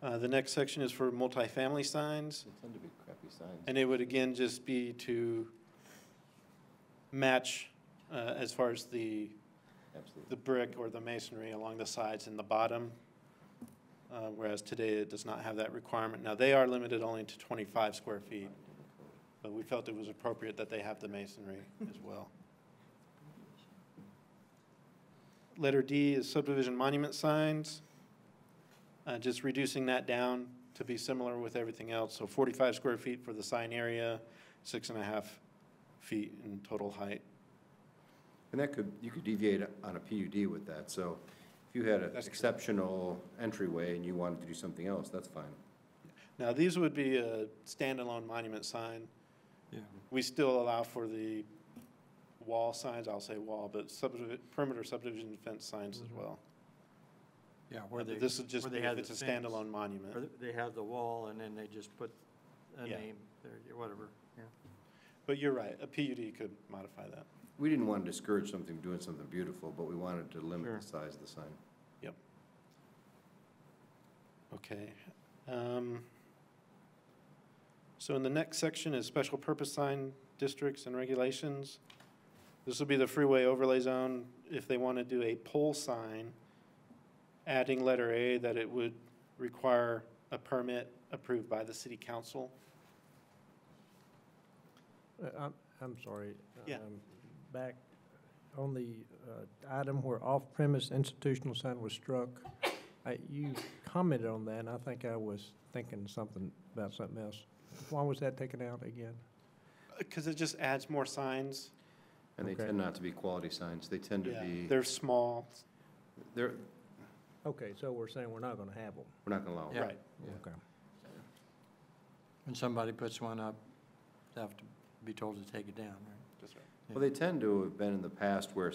The next section is for multifamily signs. They tend to be crappy signs. And it would again just be to match as far as the brick or the masonry along the sides and the bottom, whereas today it does not have that requirement. Now, they are limited only to 25 square feet, but we felt it was appropriate that they have the masonry as well. Letter D is subdivision monument signs, just reducing that down to be similar with everything else. So 45 square feet for the sign area, 6.5 feet in total height. And that you could deviate on a PUD with that. So if you had an exceptional entryway and you wanted to do something else, that's fine. Now, these would be a standalone monument sign. Yeah. We still allow for the wall signs, I'll say wall, but perimeter subdivision fence signs as well. Yeah, where they, this would just where be they have if it's the a fence, standalone monument. or they have the wall and then they just put a Yeah. name there, whatever, yeah. But you're right, a PUD could modify that. We didn't want to discourage something doing something beautiful, but we wanted to limit the size of the sign. Yep. Okay. So in the next section is special purpose sign districts and regulations. This will be the freeway overlay zone. If they want to do a pole sign, adding letter A, that it would require a permit approved by the city council. I'm sorry. Yeah. Back on the item where off-premise institutional sign was struck, you commented on that, and I think I was thinking something about something else. Why was that taken out again? Because it just adds more signs. And they tend not to be quality signs. They tend to be. They're small. They're. Okay, so we're saying we're not going to have them. We're not going to allow them. Right. Yeah. Okay. When somebody puts one up, they have to be told to take it down, right? That's right. Well, they tend to have been in the past where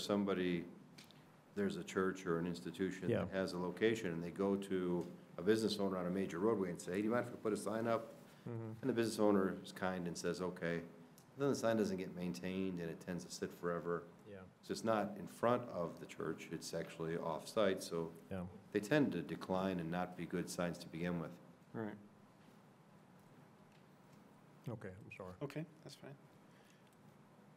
there's a church or an institution that has a location, and they go to a business owner on a major roadway and say, hey, do you mind if we put a sign up? And the business owner is kind and says, okay. Then the sign doesn't get maintained, and it tends to sit forever. Yeah. So it's not in front of the church, it's actually off-site, so they tend to decline and not be good signs to begin with. Right. Okay, I'm sorry. Okay, that's fine.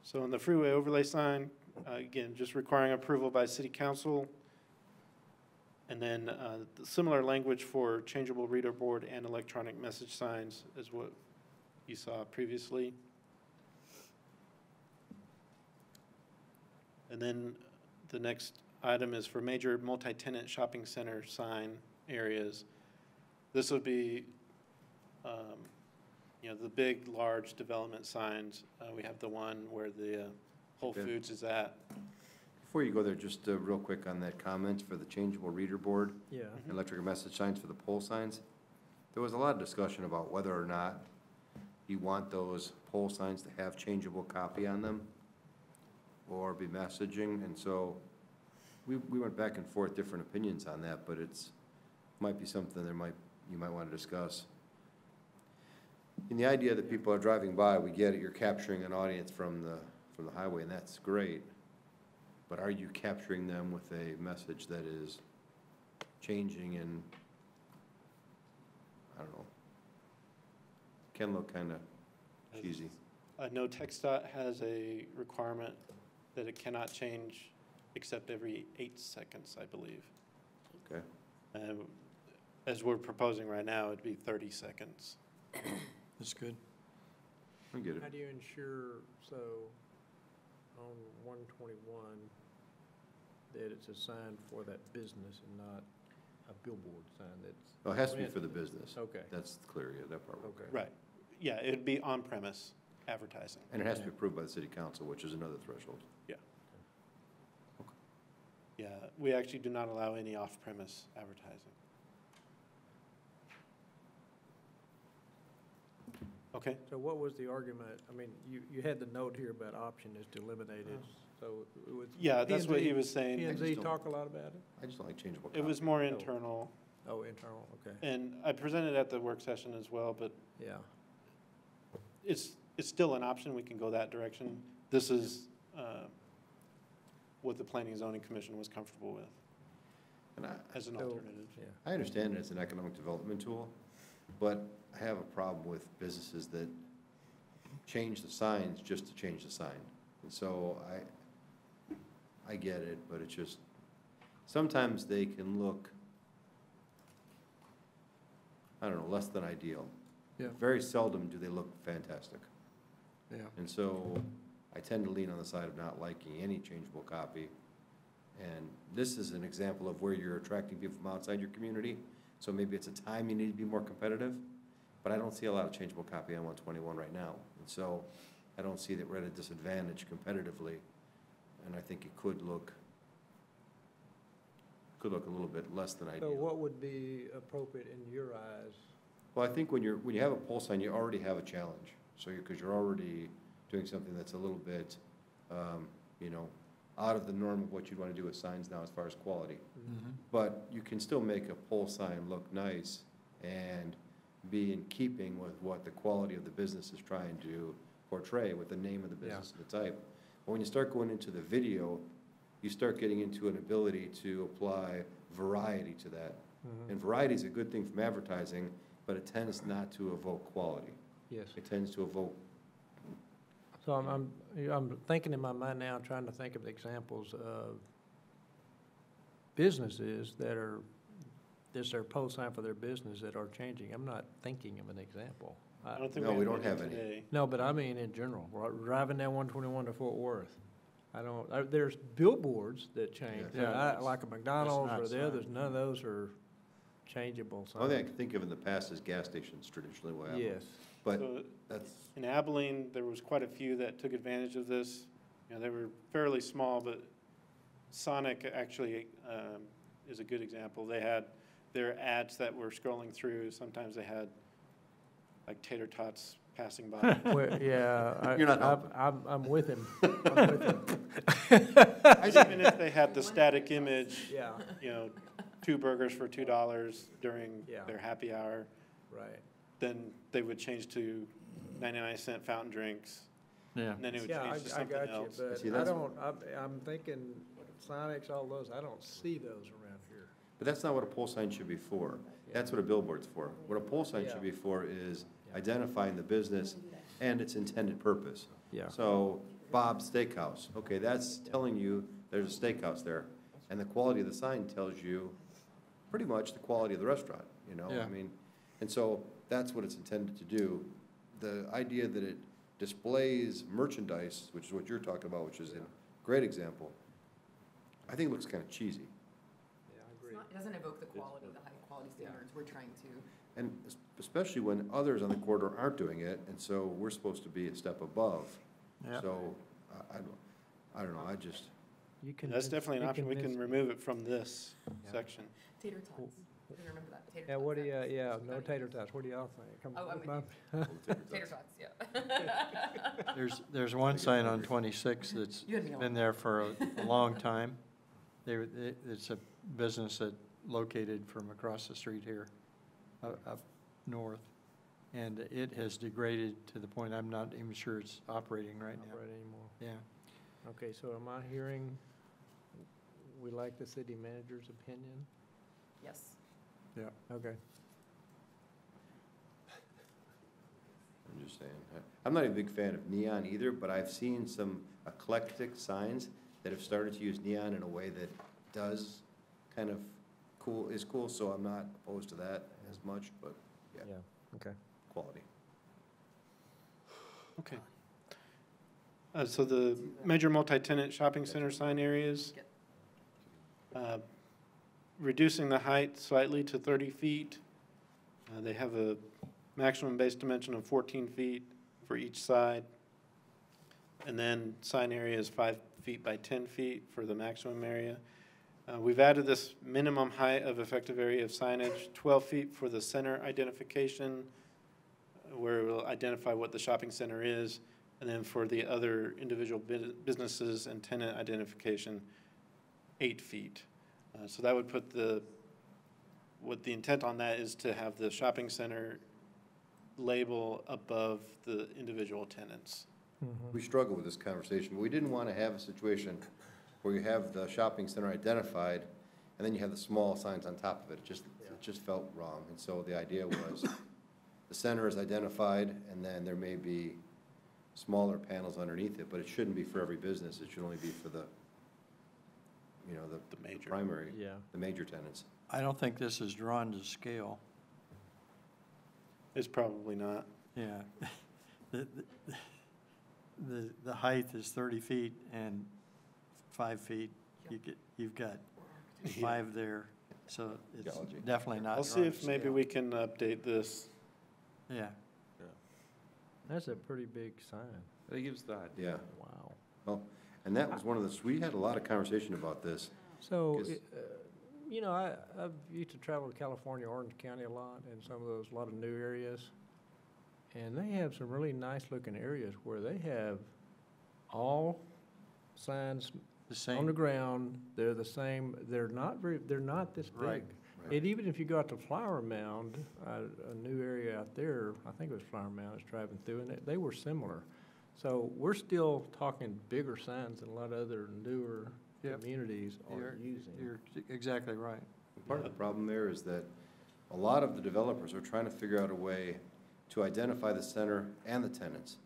So on the freeway overlay sign, Again, just requiring approval by city council. And then the similar language for changeable reader board and electronic message signs is what you saw previously. And then the next item is for major multi-tenant shopping center sign areas. This would be, the big, large development signs. We have the one where the Whole Okay. Foods is at. Before you go there, just real quick on that comment for the changeable reader board. Yeah. Electric message signs for the pole signs. There was a lot of discussion about whether or not you want those pole signs to have changeable copy on them or be messaging, and so we went back and forth, different opinions on that, but might be something you might want to discuss. In the idea that people are driving by, we get it, you're capturing an audience from the highway, and that's great. But are you capturing them with a message that is changing and, I don't know, can look kind of cheesy. I know TxDOT has a requirement that it cannot change except every 8 seconds, I believe. Okay. As we're proposing right now, it'd be 30 seconds. That's good. I get it. How do you ensure, so, on 121, that it's a sign for that business and not a billboard sign that's? Well, it has to be for the business. Okay. That's clear, yeah, that part. Okay. Right. Yeah, it'd be on-premise advertising. And it has to be approved by the city council, which is another threshold. Yeah. Yeah, we actually do not allow any off-premise advertising. Okay. So what was the argument? I mean, you had the note here about option is to eliminate it, so it was. Yeah, that's what he was saying. P&Z talk a lot about it? I just don't like changeable It was more internal. Oh, internal, okay. And I presented at the work session as well, but Yeah. it's still an option. We can go that direction. This is what the Planning and Zoning Commission was comfortable with And as an So- alternative. Yeah. I understand it's an economic development tool, but I have a problem with businesses that change the signs just to change the sign. And so I get it, but it's just, sometimes they can look, I don't know, less than ideal. Yeah. Very seldom do they look fantastic. Yeah. And so I tend to lean on the side of not liking any changeable copy. And this is an example of where you're attracting people from outside your community. So maybe it's a time you need to be more competitive, but I don't see a lot of changeable copy on 121 right now. And so I don't see that we're at a disadvantage competitively. And I think it could look a little bit less than So ideal. what would be appropriate in your eyes? Well, I think when you have a pole sign, you already have a challenge. So because you're already doing something that's a little bit, out of the norm of what you'd want to do with signs now as far as quality. But you can still make a pole sign look nice and be in keeping with what the quality of the business is trying to portray with the name of the business and the type. But when you start going into the video, you start getting into an ability to apply variety to that. And variety is a good thing from advertising, but it tends not to evoke quality. Yes. It tends to evoke. So I'm thinking in my mind now, trying to think of examples of businesses that are, this is their pole sign for their business that are changing. I'm not thinking of an example. I don't think No, we have don't have any any. today. No, but I mean in general, driving down 121 to Fort Worth. There's billboards that change. Yeah. Like a McDonald's not or the others, signs. none of those are changeable signs. The only thing I can think of in the past is gas stations traditionally will have them. Yes. But So that's, in Abilene, there was quite a few that took advantage of this. They were fairly small, but Sonic actually is a good example. They had their ads that were scrolling through. Sometimes they had like tater tots passing by. Well, yeah. You're not helping. I'm with him. I'm with him. Even if they had the static image, Yeah, 2 burgers for $2 during Yeah. their happy hour, right. then they would change to 99-cent fountain drinks. Yeah. And then it would Yeah, change to I something got you, else. but See, I that's- don't, I'm thinking Sonics, all those, I don't see those around here. but that's not what a pole sign should be for. That's what a billboard's for. What a pole sign should be for is identifying the business and its intended purpose. Yeah. So Bob's Steakhouse. Okay, that's telling you there's a steakhouse there. And the quality of the sign tells you pretty much the quality of the restaurant, you know? Yeah. I mean, and so that's what it's intended to do. The idea that it displays merchandise, which is what you're talking about, which is a great example, I think it looks kind of cheesy. It's not- It doesn't evoke the quality, the high quality standards we're trying to. And especially when others on the corridor aren't doing it, and so we're supposed to be a step above. Yeah. So, I don't know, I just, That's definitely an option. We can remove it from this section. Tater tots. You remember that? Tater Yeah, tots. what do you, yeah, no tater tots, what do y'all think? Come Oh, I'm on, with you. Tater tots, yeah. There's one sign on 26 that's You had me on. been there for a long time. It's a business that located from across the street here, up north. And it has degraded to the point I'm not even sure it's operating right now. Not right anymore. Yeah. Okay, so am I hearing we like the city manager's opinion? Yes. Yeah. Okay. I'm just saying. I'm not a big fan of neon either, but I've seen some eclectic signs that have started to use neon in a way that does kind of is cool, so I'm not opposed to that as much, but yeah. Yeah, okay. Quality. Okay. So the major multi-tenant shopping center sign areas, reducing the height slightly to 30 feet. They have a maximum base dimension of 14 feet for each side. And then sign area is 5 feet by 10 feet for the maximum area. We've added this minimum height of effective area of signage, 12 feet for the center identification, where it will identify what the shopping center is, and then for the other individual businesses and tenant identification, 8 feet. So that would put what the intent on that is to have the shopping center label above the individual tenants. We struggle with this conversation, but we didn't want to have a situation where you have the shopping center identified, and then you have the small signs on top of it. It just felt wrong. And so the idea was the center is identified, and then there may be smaller panels underneath it, but it shouldn't be for every business. It should only be for the, you know, the major primary, Yeah. the major tenants. I don't think this is drawn to scale. It's probably not. Yeah. The height is 30 feet and 5 feet. You've got 5 there, so it's definitely not. I'll see drawn if to maybe scale. we can update this. Yeah. That's a pretty big sign. That gives the idea. Yeah. Wow. Well, and that was one of the, we had a lot of conversation about this. So, 'Cause- you know, I've used to travel to California, Orange County a lot, and some of those, a lot of new areas. And they have some really nice-looking areas where they have all signs The same. on the ground. They're the same. They're not this big. Right. And even if you go out to Flower Mound, a new area out there, I think it was Flower Mound, I was driving through, and they were similar. So we're still talking bigger signs than a lot of other newer Yep. communities are You're using. exactly right. Part of the problem there is that a lot of the developers are trying to figure out a way to identify the center and the tenants.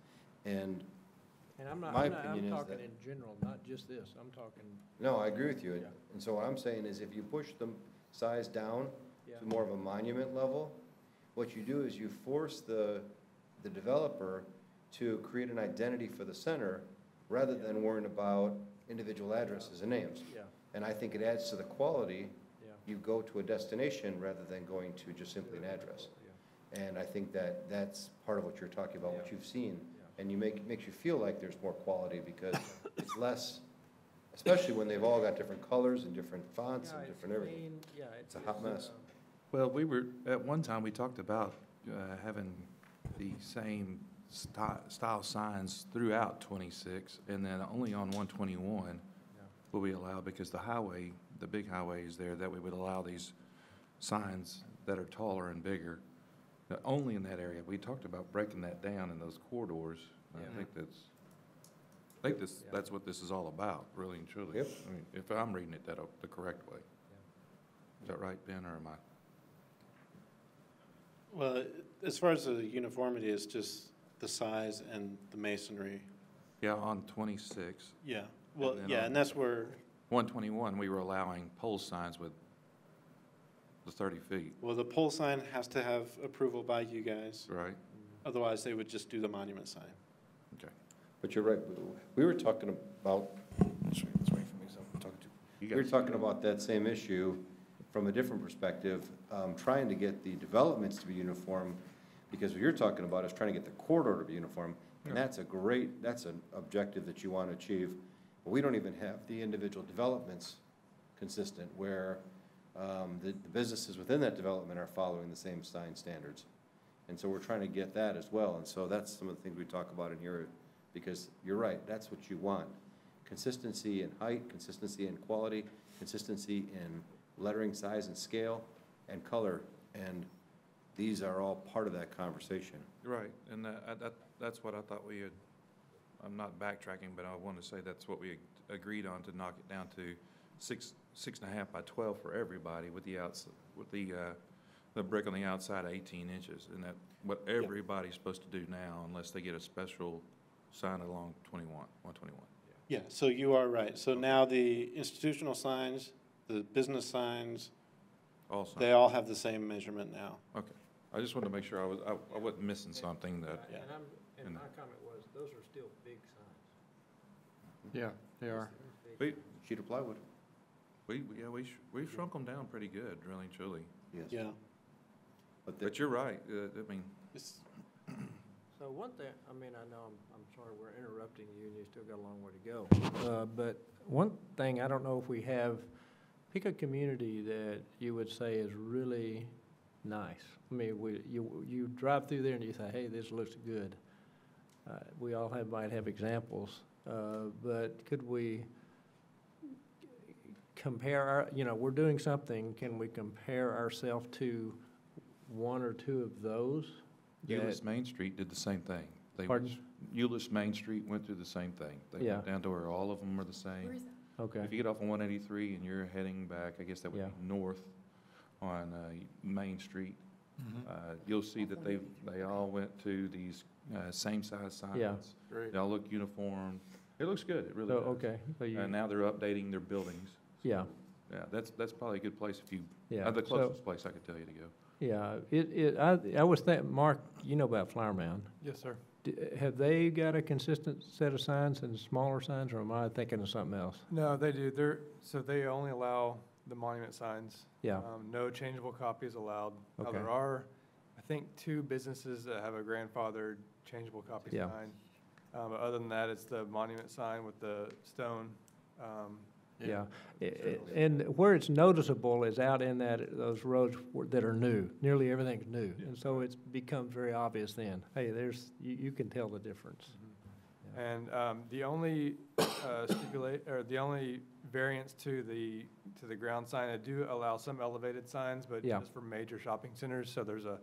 And And I'm my opinion I'm is talking that- in general, not just this. I'm talking, no, I agree with you. Yeah. And so what I'm saying is if you push the size down yeah. to more of a monument level, what you do is you force the developer to create an identity for the center rather than worrying about individual addresses and names. Yeah, And I think it adds to the quality. yeah. You go to a destination rather than going to just simply an address. And I think that that's part of what you're talking about, what Yeah. you've seen. Yeah. And makes you feel like there's more quality because it's less, especially when they've all got different colors and different fonts Yeah, and it's different everything. clean. Yeah, It's a hot mess. Well, at one time, we talked about having the same style signs throughout 26, and then only on 121 will we allow, because the big highway is there, that we would allow these signs that are taller and bigger, only in that area. We talked about breaking that down in those corridors. I think that's what this is all about, really and truly. Yep. I mean, if I'm reading it the correct way. Is that right, Ben, or am I? Well, as far as the uniformity, it's just the size and the masonry Yeah, on 26. Yeah, well, And then yeah, on and that's where, 121, we were allowing pole signs with the 30 feet. well, the pole sign has to have approval by you guys. Right. Otherwise, they would just do the monument sign. Okay. But you're right, we were talking about, let's wait for me, so I'm talking to. We were talking about that same issue from a different perspective, trying to get the developments to be uniform, because what you're talking about is trying to get the corridor to be uniform, and that's an objective that you want to achieve. But we don't even have the individual developments consistent, where the businesses within that development are following the same sign standards. And so we're trying to get that as well, and so that's some of the things we talk about in here, because you're right, that's what you want. Consistency in height, consistency in quality, consistency in lettering size and scale and color, and these are all part of that conversation. Right, and that's what I thought we had, I'm not backtracking, but I want to say that's what we agreed on, to knock it down to 6.5 by 12 for everybody, with the the brick on the outside 18 inches, and that what everybody's supposed to do now, unless they get a special sign along 121. Yeah, so you are right. So now the institutional signs, the business signs, they all have the same measurement now. Okay, I just wanted to make sure I wasn't missing something that. Yeah. And my comment was, those are still big signs. Yeah, they are. Sheet of plywood. We've shrunk them down pretty good, really and truly. Yes. Yeah. But you're right, I mean. So one thing, I mean, I know I'm sorry we're interrupting you and you still got a long way to go. But one thing, I don't know if we have, pick a community that you would say is really nice. I mean, you drive through there and you say, hey, this looks good. We all might have examples, but could we compare we're doing something, can we compare ourselves to one or two of those? Euless Main Street did the same thing. Pardon? Euless Main Street went through the same thing. They went down to where all of them are the same. Where is that? Okay. If you get off on 183 and you're heading back, I guess that would be north on Main Street, you'll see that they all went to these same size signs. Yeah. Great. They all look uniform. It looks good, it really does. Okay. So And now they're updating their buildings. Yeah. Yeah, that's probably a good place if you, Yeah, the closest place I could tell you to go. Yeah, I was thinking, Mark, you know about Flower Mound. Yes, sir. Have they got a consistent set of signs and smaller signs, or am I thinking of something else? No, they do. So they only allow the monument signs. Yeah. No changeable copies allowed. Now, Okay. there are, I think, 2 businesses that have a grandfathered changeable copy Yeah. sign. But other than that, it's the monument sign with the stone. Yeah, and where it's noticeable is out in those roads that are new. Nearly everything's new, and so it becomes very obvious then. Hey, you can tell the difference. And the only the only variance to the ground sign, I do allow some elevated signs, but just for major shopping centers. So there's a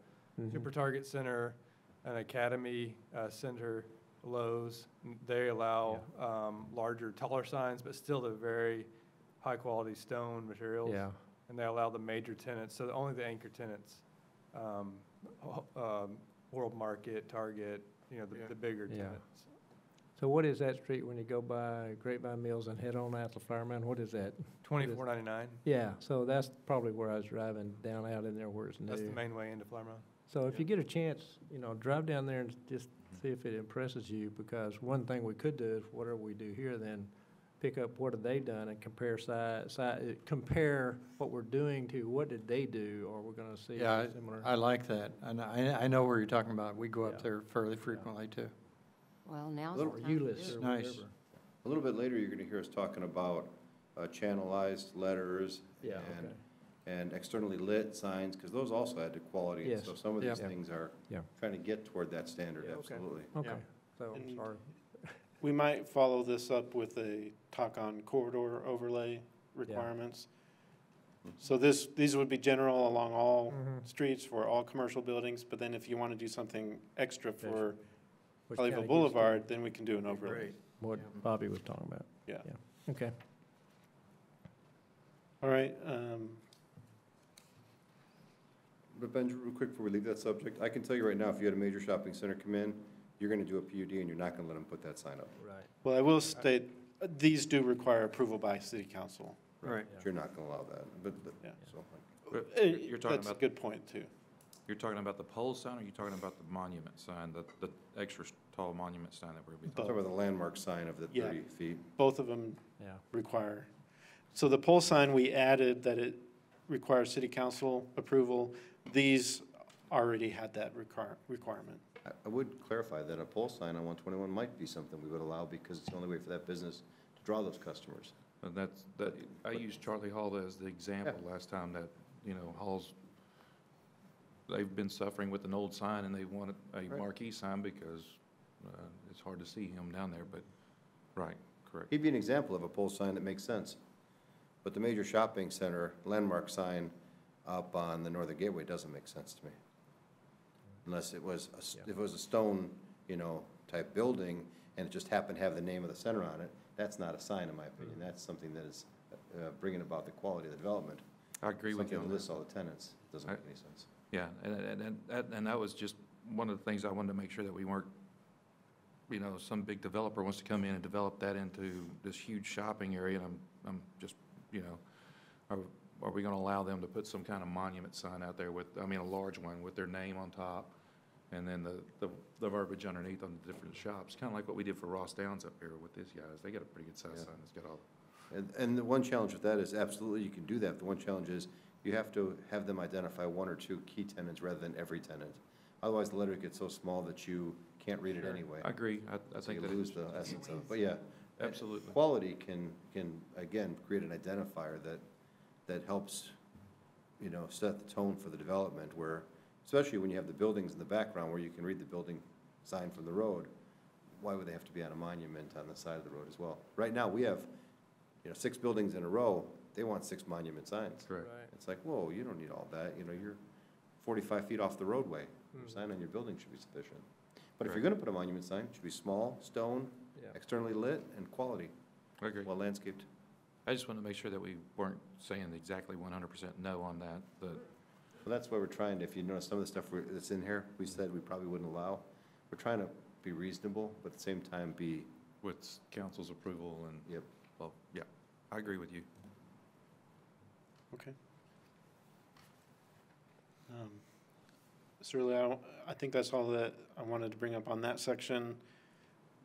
Super Target Center, an Academy Center, Lowe's. They allow larger, taller signs, but still the very high-quality stone materials. Yeah. And they allow the major tenants, so only the anchor tenants, World Market, Target, the bigger tenants. So what is that street when you go by Grapevine Mills and head on out to Flower Mound? What is that? 2499. Yeah, so that's probably where I was driving down out in there where it's new. That's the main way into Flower Mound. So if you get a chance, drive down there and just see if it impresses you, because one thing we could do is whatever we do here, then pick up what have they done and compare what we're doing to what did they do, or we're going to see similar. I like that, and I know where you're talking about. We go up there fairly frequently too. Well, now's Little the time to do Euless it. or Nice. whatever. A little bit later, you're going to hear us talking about channelized letters Yeah, and, okay. and externally lit signs, because those also add to quality. And Yes. so some of these Yeah. things are Yeah. trying to get toward that standard, Yeah, okay. absolutely. Okay, Yeah. so, And sorry. we might follow this up with a talk on corridor overlay requirements. So these would be general along all streets for all commercial buildings, but then if you want to do something extra for Which kinda Colleyville gets Boulevard, then we can do an overlay. What Bobby was talking about. Yeah. Okay. All right, But Ben, real quick before we leave that subject, I can tell you right now, if you had a major shopping center come in, you're gonna do a PUD and you're not gonna let them put that sign up. Right. Well, I will state, these do require approval by city council. Right. You're not gonna allow that, but, Yeah. so. You're talking That's a about, good point, too. you're talking about the pole sign, or you're talking about the monument sign, the extra tall monument sign that we're being Talk talking about the landmark sign of the Yeah. 30 feet. Both of them Yeah. require. So the pole sign, we added that it requires city council approval. These already had that requirement. I would clarify that a pole sign on 121 might be something we would allow because it's the only way for that business to draw those customers. And I used Charlie Hall as the example last time that, Hall's, they've been suffering with an old sign and they wanted a marquee sign because it's hard to see him down there, but, right, correct. He'd be an example of a pole sign that makes sense. But the major shopping center landmark sign up on the Northern Gateway doesn't make sense to me. Unless it was, if it was a stone, type building and it just happened to have the name of the center on it, that's not a sign in my opinion. That's something that is bringing about the quality of the development. I agree with you Something on that lists that. all the tenants, doesn't make any sense. Yeah, and that was just one of the things I wanted to make sure that we weren't, some big developer wants to come in and develop that into this huge shopping area, and I'm just, are we gonna allow them to put some kind of monument sign out there with, a large one with their name on top, and then the verbiage underneath on the different shops, kind of like what we did for Ross Downs up here with these guys. They got a pretty good size sign that's got all. And the one challenge with that is absolutely you can do that. The one challenge is you have to have them identify one or two key tenants rather than every tenant. Otherwise, the letter gets so small that you can't read it anyway. I agree. I So think you that lose the essence of it. But yeah. Absolutely. Quality can again, create an identifier that helps, set the tone for the development where, especially when you have the buildings in the background where you can read the building sign from the road, why would they have to be on a monument on the side of the road as well? Right now, we have, 6 buildings in a row, they want 6 monument signs. Correct. It's like, whoa, you don't need all that, you're 45 feet off the roadway. Your sign on your building should be sufficient. But if you're gonna put a monument sign, it should be small, stone, externally lit, and quality. I agree. Well landscaped. I just wanted to make sure that we weren't saying exactly 100% no on that, but. Well, that's why we're trying to, if you notice some of the stuff that's in here, we said we probably wouldn't allow. We're trying to be reasonable, but at the same time be. With council's approval and. Yep. Well, yeah, I agree with you. Okay. Certainly, I think that's all that I wanted to bring up on that section.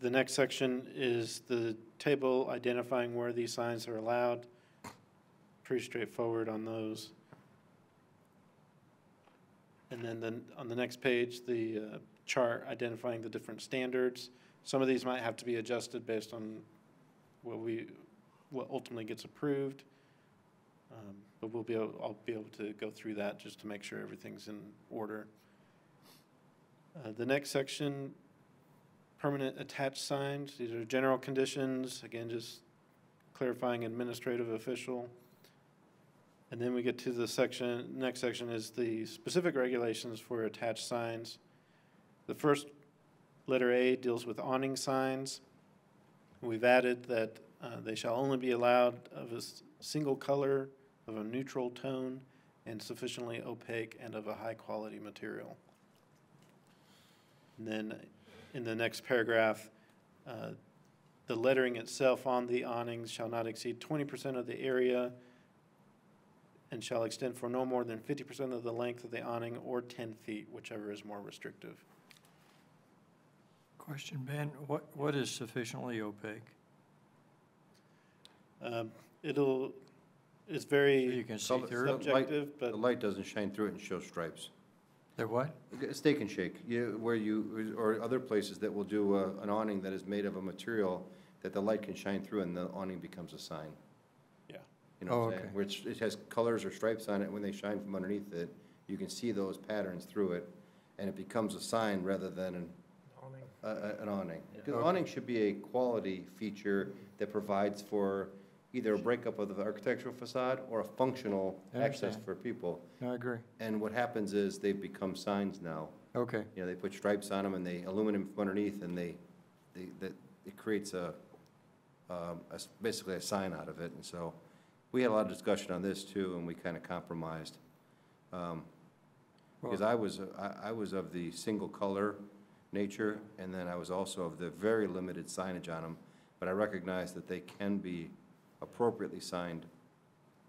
The next section is the table identifying where these signs are allowed. Pretty straightforward on those. And then on the next page, the chart identifying the different standards. Some of these might have to be adjusted based on what ultimately gets approved. But I'll be able to go through that just to make sure everything's in order. The next section, permanent attached signs. These are general conditions, again, just clarifying administrative official. And then we get to the next section is the specific regulations for attached signs. The first, letter A, deals with awning signs. We've added that they shall only be allowed of a single color, of a neutral tone, and sufficiently opaque and of a high-quality material. And then in the next paragraph, the lettering itself on the awnings shall not exceed 20% of the area and shall extend for no more than 50% of the length of the awning or 10 feet, whichever is more restrictive. Question, Ben, what is sufficiently opaque? It's very You can see through it? subjective, but The light doesn't shine through it and show stripes. They're what? Steak and Shake, or other places that will do an awning that is made of a material that the light can shine through and the awning becomes a sign. Yeah. You know what I'm saying? Which it has colors or stripes on it, when they shine from underneath it, you can see those patterns through it, and it becomes a sign rather than an awning. Because awning should be a quality feature that provides for either a breakup of the architectural facade or a functional access for people. I agree. And what happens is they've become signs now. Okay. They put stripes on them and they illuminate them from underneath, and it creates basically a sign out of it. And so we had a lot of discussion on this too, and we kind of compromised. Because I was of the single color nature, and then I was also of the very limited signage on them, but I recognize that they can be appropriately signed.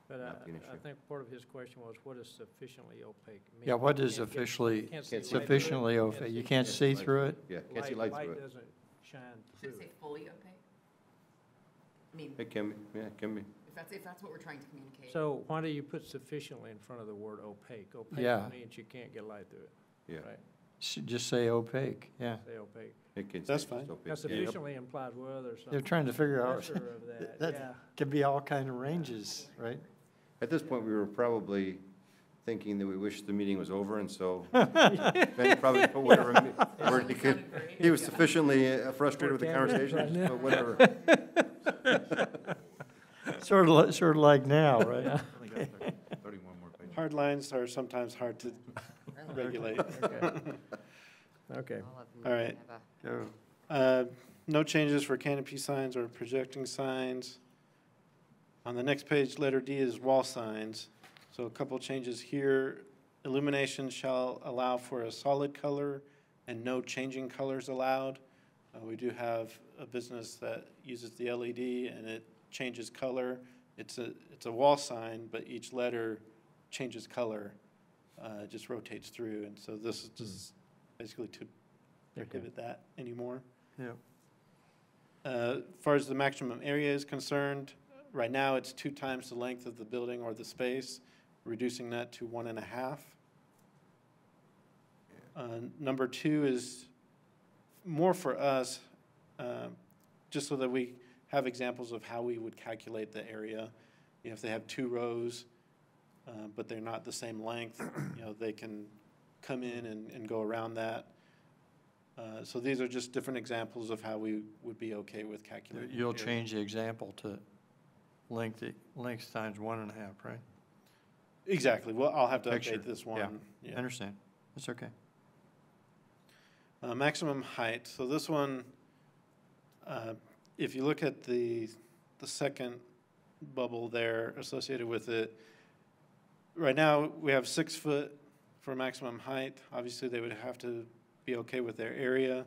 But Not be an I issue. think part of his question was, what is sufficiently opaque? mean? Yeah, what You is can't get- officially, can't see light through it, sufficiently opaque? You can't see through it? Yeah, can't see light through Light it. doesn't shine Should through it say it. fully opaque? I mean, It can be, yeah, it can be. if that's what we're trying to communicate. So why do you put sufficiently in front of the word opaque? Yeah. Opaque means you can't get light through it, Yeah. right? Should just say opaque, yeah. Say opaque. It can That's stay fine. just opaque. Now Yeah. sufficiently implies, well, there's something. They're trying to figure out, lesser of that, that yeah. could be all kind of ranges, right? At this point, we were probably thinking that we wished the meeting was over, and so Ben probably put whatever word he could. He was sufficiently frustrated with the conversation, but whatever. Sort of like now, right? Only got 31 more pages. Hard lines are sometimes hard to regulate. Okay. All right. Go. No changes for canopy signs or projecting signs. On the next page, letter D is wall signs. So a couple changes here. Illumination shall allow for a solid color and no changing colors allowed. We do have a business that uses the LED and it changes color. It's a wall sign, but each letter changes color, it just rotates through. And so this is just basically to prohibit that anymore. Yeah. As far as the maximum area is concerned, right now it's 2 times the length of the building or the space, reducing that to 1.5. Number 2 is more for us, just so that we have examples of how we would calculate the area. You know, if they have 2 rows, but they're not the same length, you know, they can come in and go around that. So these are just different examples of how we would be okay with calculating. You'll the area. change the example to length times 1.5, right? Exactly. Well, I'll have to Picture. update this one. Yeah, I understand. That's okay. Maximum height. So this one, if you look at the second bubble there associated with it, right now we have 6 foot for maximum height. Obviously, they would have to be okay with their area,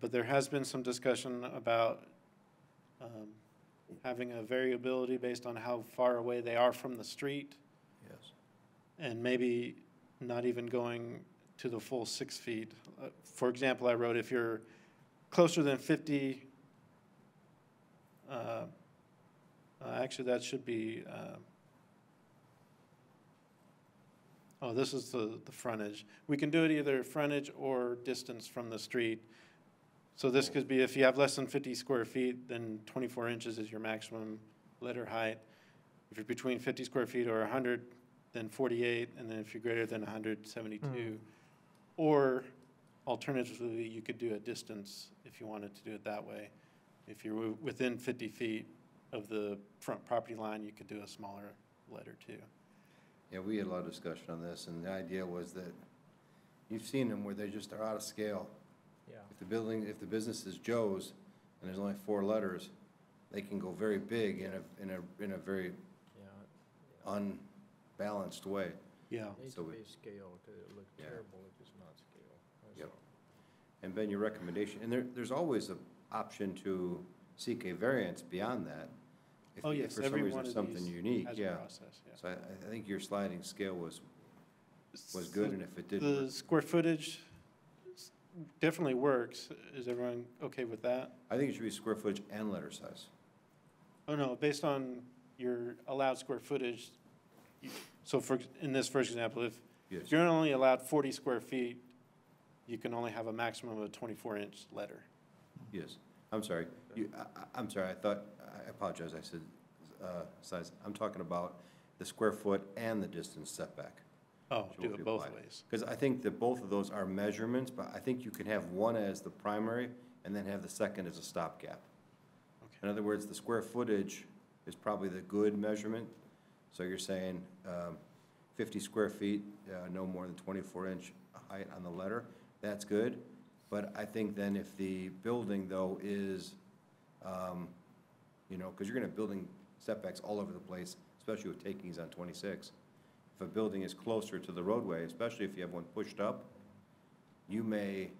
but there has been some discussion about having a variability based on how far away they are from the street. Yes. And maybe not even going to the full 6 feet. For example, I wrote if you're closer than 50, actually that should be, oh, this is the frontage. We can do it either frontage or distance from the street. So this could be if you have less than 50 square feet, then 24 inches is your maximum letter height. If you're between 50 square feet or 100, then 48, and then if you're greater than 172. Or alternatively, you could do a distance if you wanted to do it that way. If you're within 50 feet of the front property line, you could do a smaller letter too. Yeah, we had a lot of discussion on this, and the idea was that you've seen them where they just are out of scale. Yeah. If the business is Joe's, and there's only 4 letters, they can go very big in a very unbalanced way. Yeah. Needs So to we- be scale, because it looks Yeah. terrible if it's not scale. That's Yep. all. And Ben, your recommendation, and there's always an option to seek a variance beyond that. If- Oh, if yes, for some every reason one of something these unique, has a yeah. process, yeah. So I think your sliding scale was good, and if it didn't The work- square footage definitely works. Is everyone okay with that? I think it should be square footage and letter size. Oh, no, based on your allowed square footage, so in this first example, if Yes. you're only allowed 40 square feet, you can only have a maximum of a 24-inch letter. Yes, I'm sorry. I'm sorry, I apologize, I said size. I'm talking about the square foot and the distance setback. Oh, do it both ways. Because I think that both of those are measurements, but I think you can have one as the primary and then have the second as a stopgap. In other words, the square footage is probably the good measurement. So you're saying 50 square feet, no more than 24-inch height on the letter. That's good. But I think then if the building, though, is, because you're going to have building setbacks all over the place, especially with takings on 26. If a building is closer to the roadway, especially if you have one pushed up, you may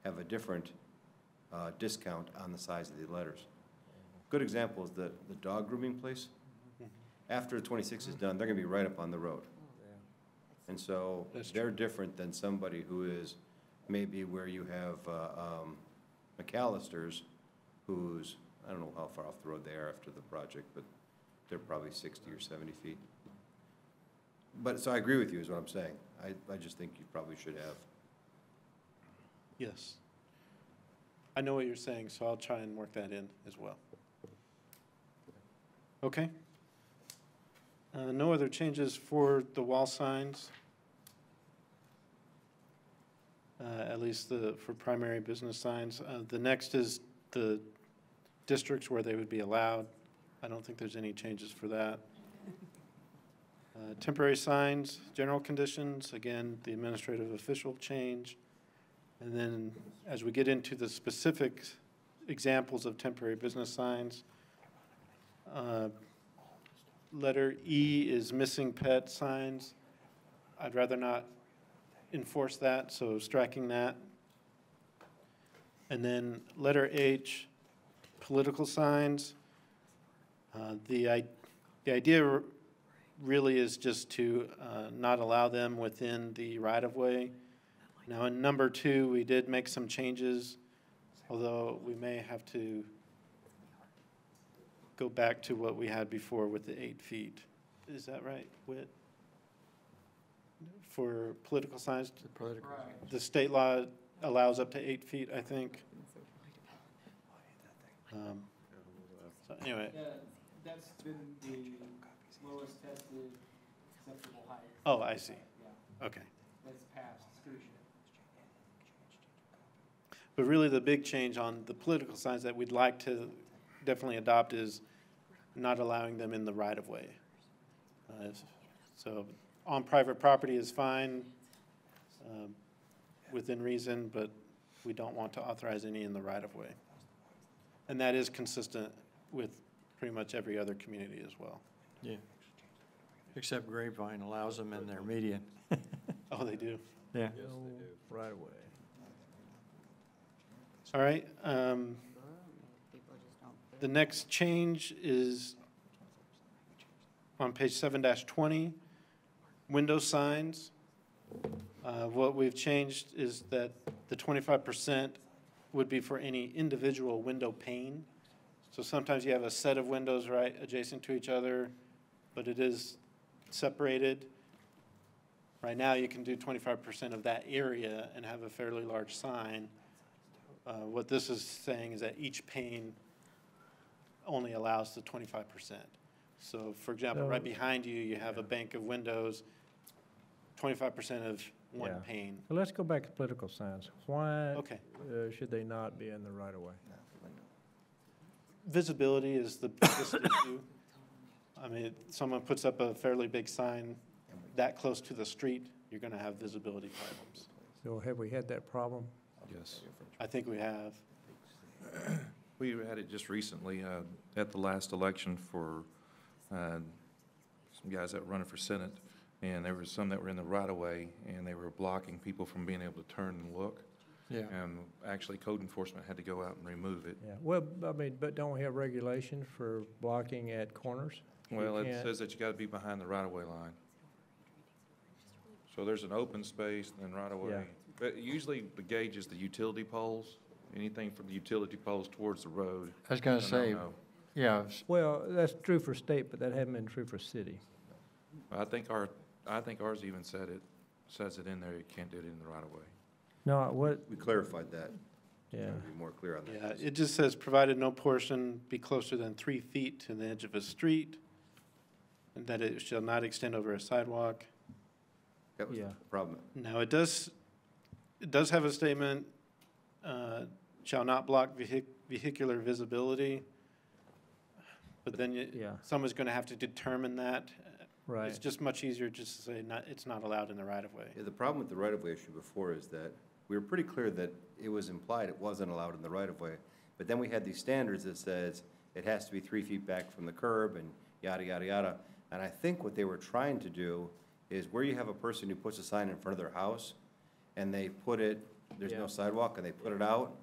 have a different discount on the size of the letters. Good example is the dog grooming place. After 26 is done, they're gonna be right up on the road. And so they're different than somebody who is maybe where you have McAllister's, who's, I don't know how far off the road they are after the project, but they're probably 60 or 70 feet. But, so I agree with you is what I'm saying. I just think you probably should have. Yes. I know what you're saying, so I'll try and work that in as well. Okay. No other changes for the wall signs. At least for primary business signs. The next is the districts where they would be allowed. I don't think there's any changes for that. Temporary signs, general conditions, again, the administrative official change. And then as we get into the specific examples of temporary business signs, letter E is missing pet signs. I'd rather not enforce that, so striking that. And then letter H, political signs. The idea really is just to not allow them within the right-of-way. Now, in number 2, we did make some changes, although we may have to go back to what we had before with the 8 feet. Is that right, Whit? For political signs? The state law allows up to 8 feet, I think. So anyway. That's been the lowest tested acceptable height. Oh, I see. Yeah. Okay. That's passed stewardship. But really, the big change on the political signs that we'd like to definitely adopt is not allowing them in the right-of-way. So on private property is fine, within reason, but we don't want to authorize any in the right-of-way. And that is consistent with pretty much every other community as well. Yeah. Except Grapevine allows them in their median. Oh, they do? Yeah. Yes, they do. Right away. All right. The next change is on page 7-20, window signs. What we've changed is that the 25% would be for any individual window pane. So sometimes you have a set of windows right adjacent to each other, but it is separated. Right now, you can do 25% of that area and have a fairly large sign. What this is saying is that each pane only allows the 25%. So for example, right behind you, you have a bank of windows, 25% of one pane. So let's go back to political signs. Why Okay. should they not be in the right-of-way? Visibility is the biggest issue. I mean, someone puts up a fairly big sign that close to the street, you're going to have visibility problems. So have we had that problem? Yes. I think we have. We had it just recently at the last election for some guys that were running for Senate, and there were some that were in the right-of-way, and they were blocking people from being able to turn and look. Yeah. And actually, code enforcement had to go out and remove it. Yeah, well, I mean, but don't we have regulations for blocking at corners? Well, it can't- says that you got to be behind the right-of-way line. So there's an open space and then right-of-way. Yeah. But usually the gauge is the utility poles, anything from the utility poles towards the road. I was going to say, yeah. Well, that's true for state, but that hasn't been true for city. I think ours even says it in there, you can't do it in the right-of-way. No, what? We clarified that. Yeah. Be more clear on that. Yeah, it just says, provided no portion be closer than 3 feet to the edge of a street, and that it shall not extend over a sidewalk. That was the problem. Now, it does have a statement, shall not block vehicular visibility. But then someone's going to have to determine that. Right. It's just much easier just to say it's not allowed in the right-of-way. Yeah, the problem with the right-of-way issue before is that we were pretty clear that it was implied it wasn't allowed in the right-of-way. But then we had these standards that says it has to be 3 feet back from the curb and yada, yada, yada. And I think what they were trying to do is where you have a person who puts a sign in front of their house and they put it there's Yeah. no sidewalk, and they put it out,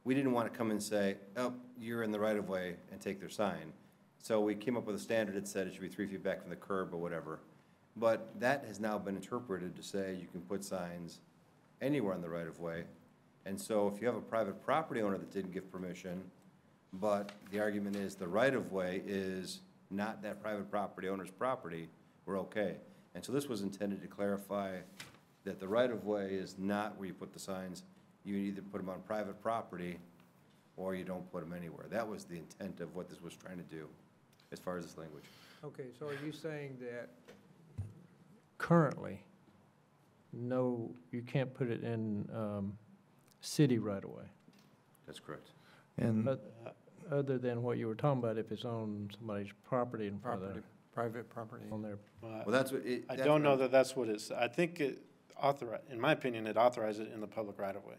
we didn't want to come and say, oh, you're in the right of way, and take their sign. So we came up with a standard that said it should be 3 feet back from the curb or whatever. But that has now been interpreted to say you can put signs anywhere on the right of way. And so if you have a private property owner that didn't give permission, but the argument is the right of way is not that private property owner's property, we're okay. And so this was intended to clarify that the right of way is not where you put the signs. You either put them on private property or you don't put them anywhere. That was the intent of what this was trying to do as far as this language. Okay, so are you saying that currently, no, you can't put it in city right away? That's correct. And But other than what you were talking about, if it's on somebody's property in front of Property, private property. on their, Well, that's what it. I that's don't know what- that that's what it's, I think it in my opinion, it authorized it in the public right of way.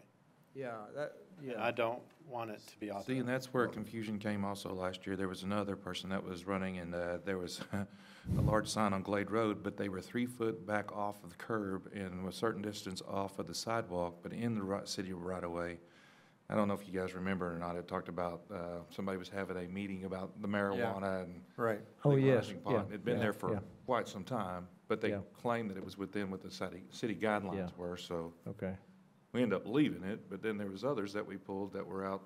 yeah, that, And I don't want it to be authorized. see, and that's where confusion came also last year. There was another person that was running, and there was a large sign on Glade Road, but they were 3 foot back off of the curb and a certain distance off of the sidewalk, but in the city right of way. I don't know if you guys remember or not, it talked about, somebody was having a meeting about the marijuana and Right. Oh, yes, legalizing pot. yeah, It'd been yeah, there for yeah. quite some time, but they Yeah. claimed that it was within what the city guidelines Yeah. were, so okay. we ended up leaving it, but then there was others that we pulled that were out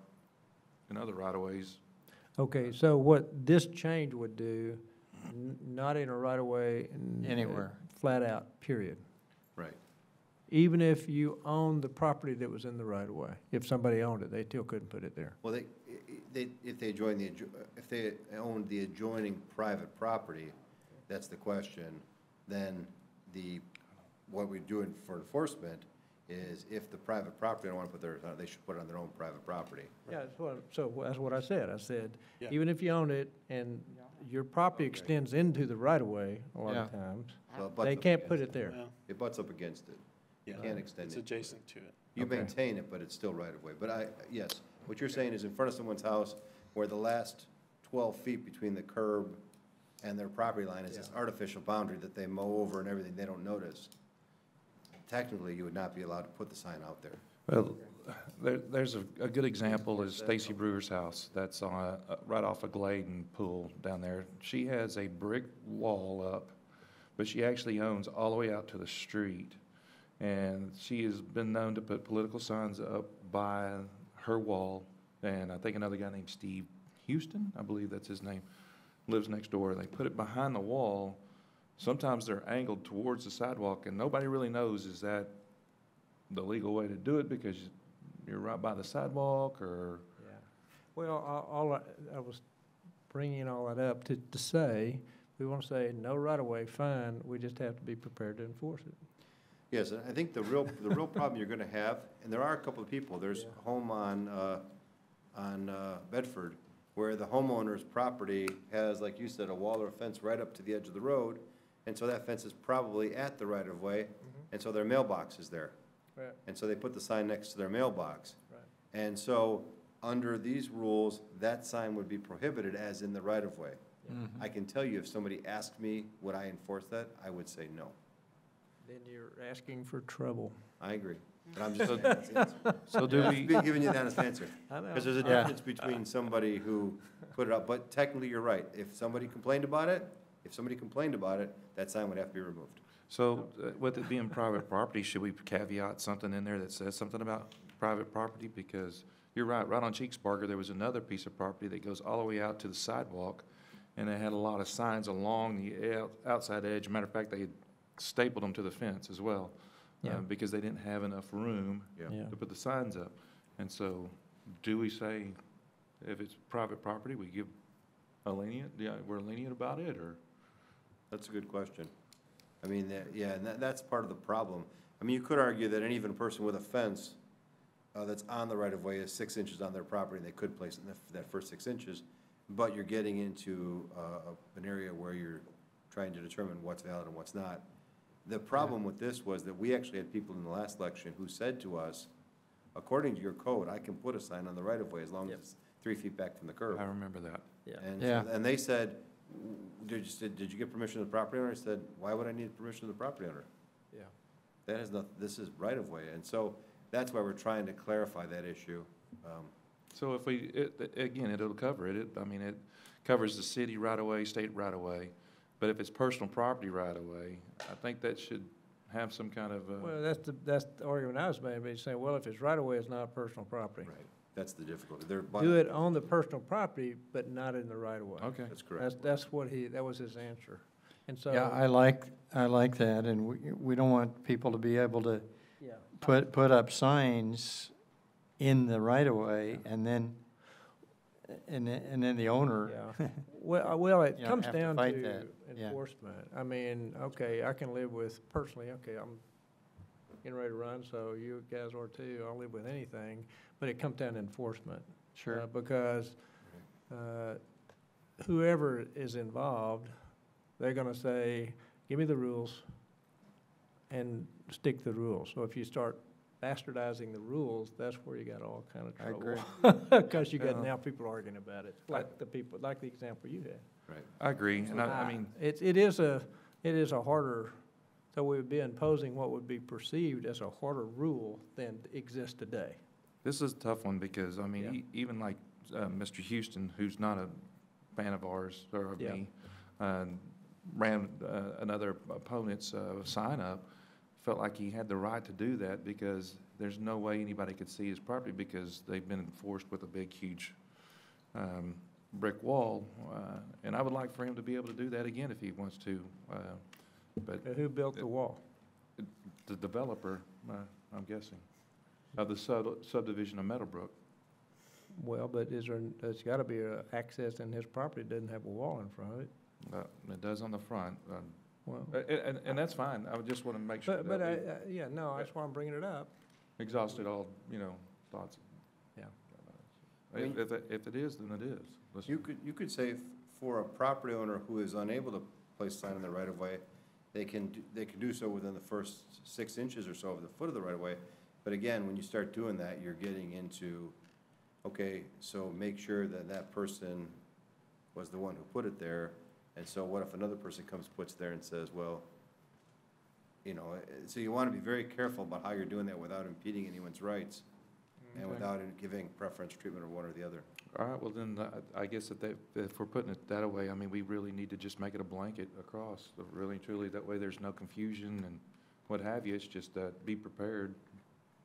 in other right-of-ways. Okay, so what this change would do, not in a right of way. Anywhere. Flat out, period. Right. Even if you own the property that was in the right of way, if somebody owned it, they still couldn't put it there. Well, if they join if they own the adjoining private property, that's the question, then what we're doing for enforcement is if the private property don't want to put theirs on, they should put it on their own private property. Yeah, so that's what I said. I said, Yeah. even if you own it and your property extends into the right of way a lot of Yeah. times, So it butts they up can't put against it there. Well, It butts up against it. You yeah, can't extend it's it. adjacent to it. You Okay. maintain it, but it's still right of way. But yes, what you're saying is in front of someone's house where the last 12 feet between the curb and their property line is this artificial boundary that they mow over and everything, they don't notice. Technically, you would not be allowed to put the sign out there. Well, there's a good example is Stacy Brewer's house. That's on, right off of Glade and Pool down there. She has a brick wall up, but she actually owns all the way out to the street. And she has been known to put political signs up by her wall. And I think another guy named Steve Houston, I believe that's his name, lives next door. They put it behind the wall. Sometimes they're angled towards the sidewalk, and nobody really knows, is that the legal way to do it because you're right by the sidewalk, or? Yeah. Well, I was bringing all that up to say, we want to say no right of way, fine, we just have to be prepared to enforce it. Yes, and I think the real problem you're gonna have, and there are a couple of people, there's a home on Bedford, where the homeowner's property has, like you said, a wall or a fence right up to the edge of the road, and so that fence is probably at the right of way, and so their mailbox is there. Right. And so they put the sign next to their mailbox. Right. And so, under these rules, that sign would be prohibited as in the right of way. I can tell you, if somebody asked me, would I enforce that, I would say no. Then you're asking for trouble. I agree, but I'm just saying that's the answer. So do I'm we? just giving you the honest answer. I know. Because there's a Yeah. difference between somebody who put it up, but technically, you're right. If somebody complained about it, that sign would have to be removed. So with it being private property, should we caveat something in there that says something about private property? Because you're right on Cheeksburger, there was another piece of property that goes all the way out to the sidewalk, and they had a lot of signs along the outside edge. Matter of fact, they had stapled them to the fence as well, Yeah. because they didn't have enough room Yeah. to put the signs up. And so, do we say, if it's private property, we give we're lenient about it, or? That's a good question. I mean, and that's part of the problem. I mean, you could argue that even a person with a fence that's on the right-of-way is 6 inches on their property, and they could place it in that first 6 inches, but you're getting into an area where you're trying to determine what's valid and what's not. The problem with this was that we actually had people in the last election who said to us, according to your code, I can put a sign on the right-of-way as long as it's 3 feet back from the curb. I remember that. And they said, did you get permission of the property owner? I said, why would I need permission of the property owner? Yeah. That has this is right of way. And so that's why we're trying to clarify that issue. So if again, it'll cover it. I mean, it covers the city right-of-way, state right-of-way. But if it's personal property right-of-way, I think that should have some kind of, Well, that's the argument I was making, saying, well, if it's right away, it's not personal property. Right, that's the difficulty. Do it on the personal property, but not in the right of way. Okay. That's correct. That's what that was his answer. And so. Yeah, I like that, and we don't want people to be able to Yeah. put up signs in the right-of-way, and then the owner. Yeah. Well, it You know, comes have to down fight to that. Yeah. enforcement. I mean, okay, I can live with, personally, okay, I'm getting ready to run, so you guys are too. I'll live with anything, but it comes down to enforcement. Sure. Because whoever is involved, they're gonna say, give me the rules and stick to the rules. So if you start bastardizing the rules, that's where you got all kind of I trouble. Because you got now people arguing about it, like the example you had. Right. I agree. And I mean, It is a harder, so we would be imposing what would be perceived as a harder rule than exists today. this is a tough one because, I mean, Yeah. even like Mr. Houston, who's not a fan of ours or of Yeah. me, ran another opponent's sign up, felt like he had the right to do that because there's no way anybody could see his property because they've been enforced with a big, huge brick wall. And I would like for him to be able to do that again if he wants to. But Who built the wall? the developer, I'm guessing, of the subdivision of Meadowbrook. Well, but there's gotta be a access in his property that doesn't have a wall in front of it. It does on the front. Well, And that's fine. I would just want to make sure but that we that's why I'm bringing it up. exhausted all, thoughts. Yeah. If it is, then it is. You could say for a property owner who is unable to place a sign in the right-of-way, they can do so within the first 6 inches or so of the foot of the right-of-way. But again, when you start doing that, you're getting into, okay, so make sure that that person was the one who put it there. And so what if another person comes, puts there and says, well, so you want to be very careful about how you're doing that without impeding anyone's rights and Okay. without giving preference treatment of one or the other. All right, well then, I guess if we're putting it that way, I mean, we really need to just make it a blanket across, really and truly. That way there's no confusion and what have you. It's just be prepared.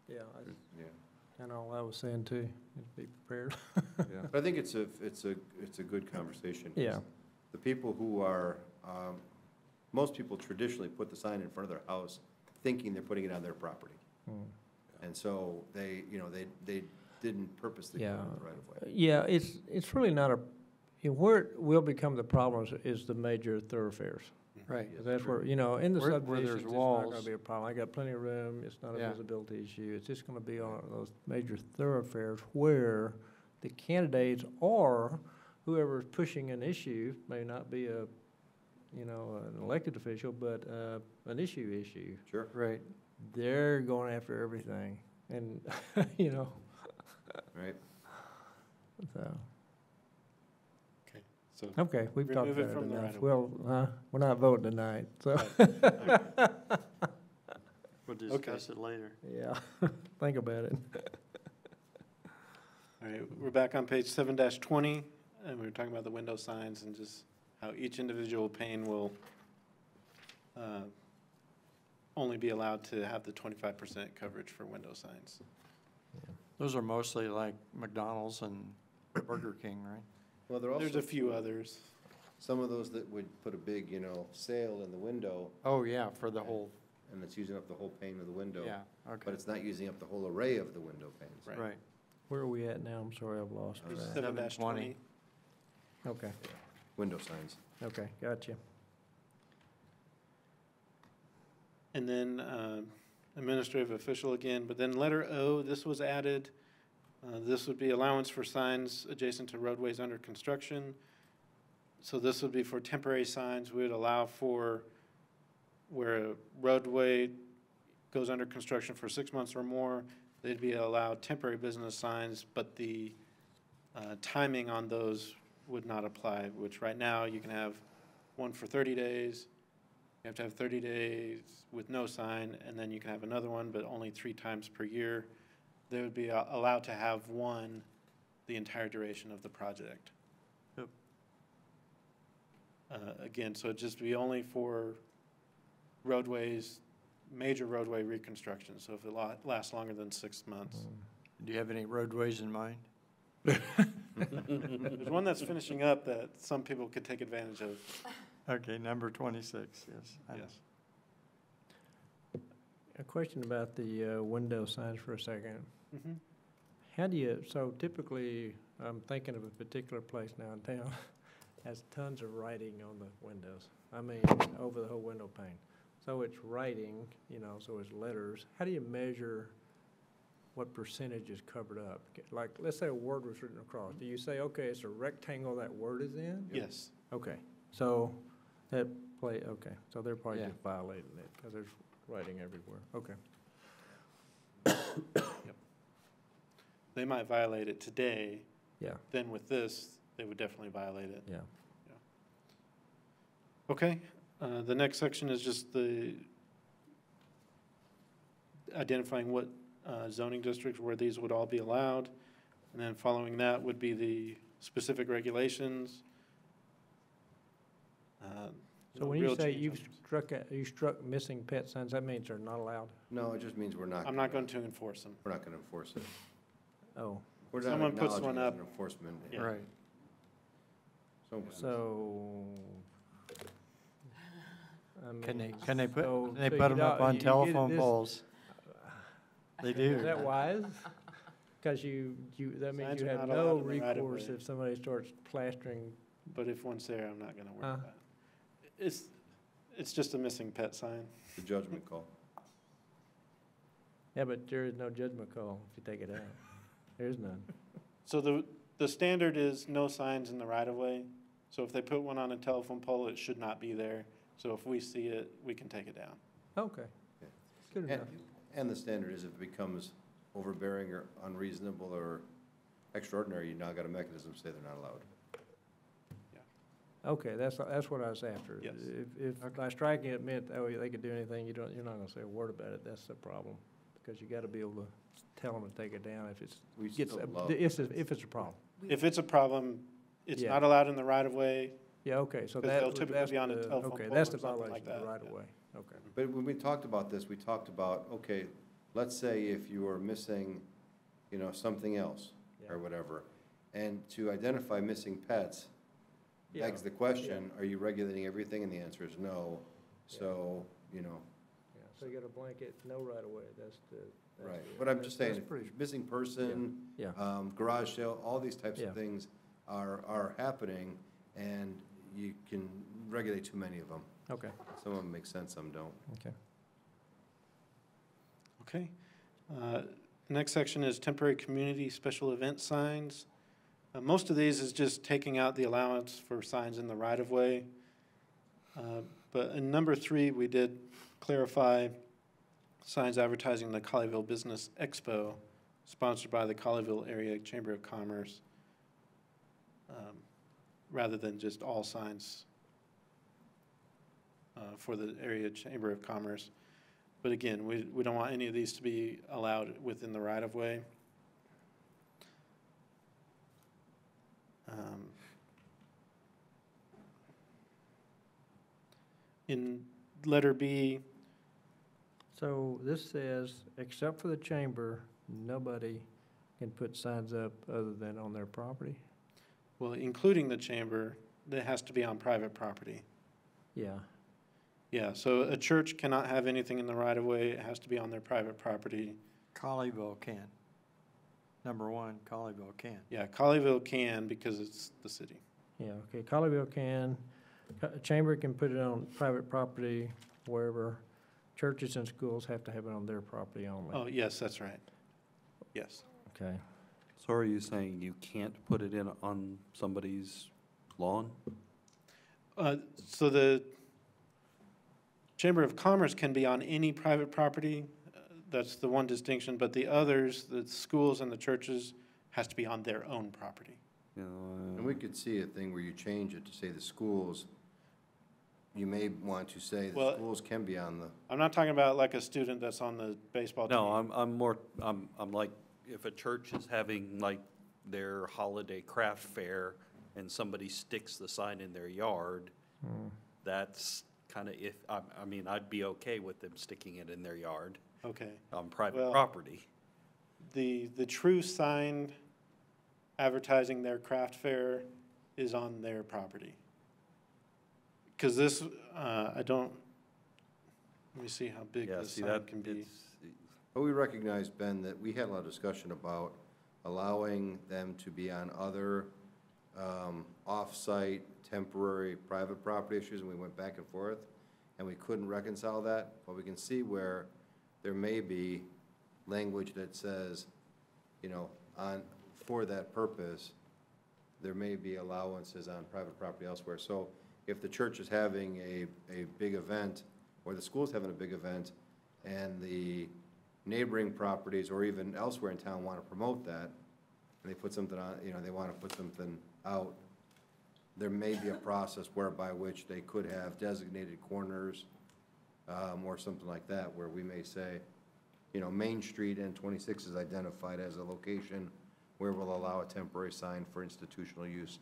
Yeah, Yeah. and all I was saying too, is be prepared. Yeah. But I think it's a good conversation. 'Cause Yeah. the people who are, most people traditionally put the sign in front of their house thinking they're putting it on their property. And so they didn't purposely put it on the right of way. Yeah, it's really not where it will become the problem is the major thoroughfares. Right. That's where, in the Where there's subdivisions, it's not walls. gonna be a problem. I got plenty of room, it's not a Yeah. visibility issue. It's just gonna be on those major thoroughfares where the candidates or whoever's pushing an issue may not be an elected official, but an issue. Sure. Right. They're going after everything, and, Right. so. So Okay, we've talked remove it about it from the enough. right of Well, we're not voting tonight, so. We'll discuss it later. Yeah, think about it. All right, we're back on page 7-20, and we were talking about the window signs and just how each individual pane will only be allowed to have the 25% coverage for window signs. Those are mostly like McDonald's and Burger King, right? Well, there are also There's a few others. some of those that would put a big, sail in the window, Oh, yeah, for the whole, and it's using up the whole pane of the window. yeah, okay. But it's not using up the whole array of the window panes. Right. Where are we at now? I'm sorry, I've lost Page track. 7-20. Okay, Window signs. okay, gotcha. And then administrative official again, but then letter O, this was added. This would be allowance for signs adjacent to roadways under construction. So this would be for temporary signs. We would allow for where a roadway goes under construction for 6 months or more, they'd be allowed temporary business signs, but the timing on those would not apply, which right now you can have one for 30 days, You have to have 30 days with no sign, and then you can have another one, but only 3 times per year. They would be allowed to have one the entire duration of the project. Yep. Again, so it'd just be only for roadways, major roadway reconstruction, so if it lasts longer than 6 months. Do you have any roadways in mind? There's one that's finishing up that some people could take advantage of. Okay, number 26, yes. Yes. A question about the window signs for a second. Mhm. How do you, so typically, I'm thinking of a particular place now in town, has tons of writing on the windows. I mean, over the whole window pane. So it's writing, you know, so it's letters. How do you measure what percentage is covered up? Like, let's say a word was written across. Do you say, okay, it's a rectangle that word is in? Yes. Okay, so that okay, so they're probably Yeah. just violating it because there's writing everywhere. Okay. Yep. They might violate it today. Yeah. Then with this, they would definitely violate it. Yeah. Okay, the next section is just the identifying what zoning districts where these would all be allowed. And then following that would be the specific regulations. So when you say you struck missing pet signs, that means they're not allowed? No, it just means we're not. I'm not going to enforce them. We're not going to enforce it. Oh. We're not Someone puts acknowledging one it as up. an enforcement. Yeah. Right. So. I Can mean, they put, so- can they so put you them up don't- on you get telephone this- poles? They do. Is that wise? Because that means Signs you are have not no allowed in the right of recourse way. if somebody starts plastering. But if one's there, I'm not going to worry Huh? about it. It's just a missing pet sign. The judgment call. Yeah, but there is no judgment call if you take it out. There is none. So the standard is no signs in the right of way. So if they put one on a telephone pole, it should not be there. So if we see it, we can take it down. Okay. Good And, enough. and the standard is if it becomes overbearing or unreasonable or extraordinary, you now got a mechanism to say they're not allowed. Okay, that's what I was after. Yes. If by striking it meant, oh, they could do anything, you're not gonna say a word about it, that's the problem. Because you gotta be able to tell them to take it down if We it's, still love- if it's a problem. If it's a problem, it's Yeah. not allowed in the right of way. Yeah, okay, so 'Cause that, they'll typically that's be on a the, telephone okay, pole that's or the something like violation, that, the right yeah. of way, okay. But when we talked about this, we talked about, okay, let's say if you are missing, you know, something else or whatever, and to identify missing pets begs the question, are you regulating everything? And the answer is no. So, you know, Yeah, so you got a blanket, no right of way, that's right. But I'm just saying, that's pretty- missing person, Yeah. garage sale, all these types Yeah. of things are happening, and you can regulate too many of them. Okay. Some of them make sense, some don't. Okay. Okay. The next section is temporary community special event signs. Most of these is just taking out the allowance for signs in the right of way. But in number 3, we did clarify signs advertising the Colleyville Business Expo, sponsored by the Colleyville Area Chamber of Commerce, rather than just all signs for the Area Chamber of Commerce. But again, we don't want any of these to be allowed within the right of way. In letter B, So this says, except for the chamber, nobody can put signs up other than on their property? well, including the chamber, that has to be on private property. Yeah. Yeah, so a church cannot have anything in the right of way. It has to be on their private property. Colleyville can. Number 1, Colleyville can. Yeah, Colleyville can because it's the city. Yeah, okay, Colleyville can, chamber can put it on private property wherever. Churches and schools have to have it on their property only. Oh, yes, that's right. Yes. Okay. So are you saying you can't put it in on somebody's lawn? So the Chamber of Commerce can be on any private property. That's the one distinction, but the others, the schools and the churches, has to be on their own property. And we could see a thing where you change it to say the schools you may want to say Well, that schools can be on the, I'm not talking about like a student that's on the baseball team. No, I'm like, if a church is having like their holiday craft fair and somebody sticks the sign in their yard, that's kind of I mean, I'd be okay with them sticking it in their yard Okay. on private Well, property. The true sign advertising their craft fair is on their property. Because this, I don't, let me see how big Yeah, this see, sign that, can be. it's, but we recognize, Ben, that we had a lot of discussion about allowing them to be on other off-site, temporary, private property issues, and we went back and forth, and we couldn't reconcile that. But we can see where there may be language that says, you know, for that purpose, there may be allowances on private property elsewhere. So if the church is having a big event, or the school's having a big event, and the neighboring properties or even elsewhere in town want to promote that, and they put something on, you know, they want to put something out, there may be a process whereby which they could have designated corners or something like that, where we may say, you know, Main Street and 26 is identified as a location where we'll allow a temporary sign for institutional use.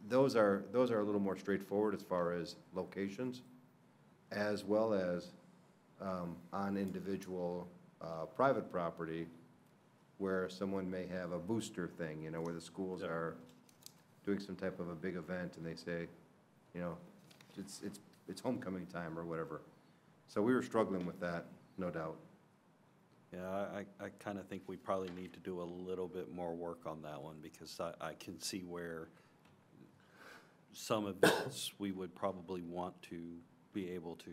Those are a little more straightforward as far as locations, as well as on individual private property where someone may have a booster thing, you know, where the schools are doing some type of a big event and they say, you know, it's homecoming time or whatever. So we were struggling with that, no doubt. yeah, I kind of think we probably need to do a little bit more work on that one, because I can see where some events we would probably want to be able to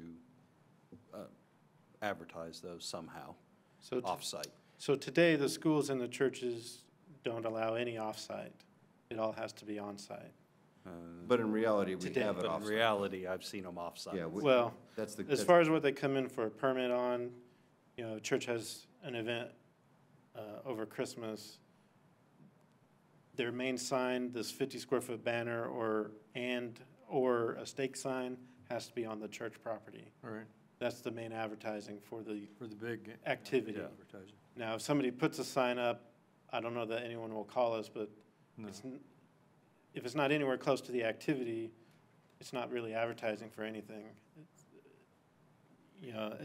advertise those somehow, So off-site. So today, the schools and the churches don't allow any off-site. It all has to be on-site. But in reality, we Today. have it But in off-site. reality, I've seen them off-site. Yeah, Well, that's the. as far as what they come in for a permit on, you know, church has an event over Christmas. Their main sign, this 50-square-foot banner or a stake sign, has to be on the church property. All right, That's the main advertising for the big activity. advertising. Now, if somebody puts a sign up, I don't know that anyone will call us, but if it's not anywhere close to the activity, it's not really advertising for anything. You know,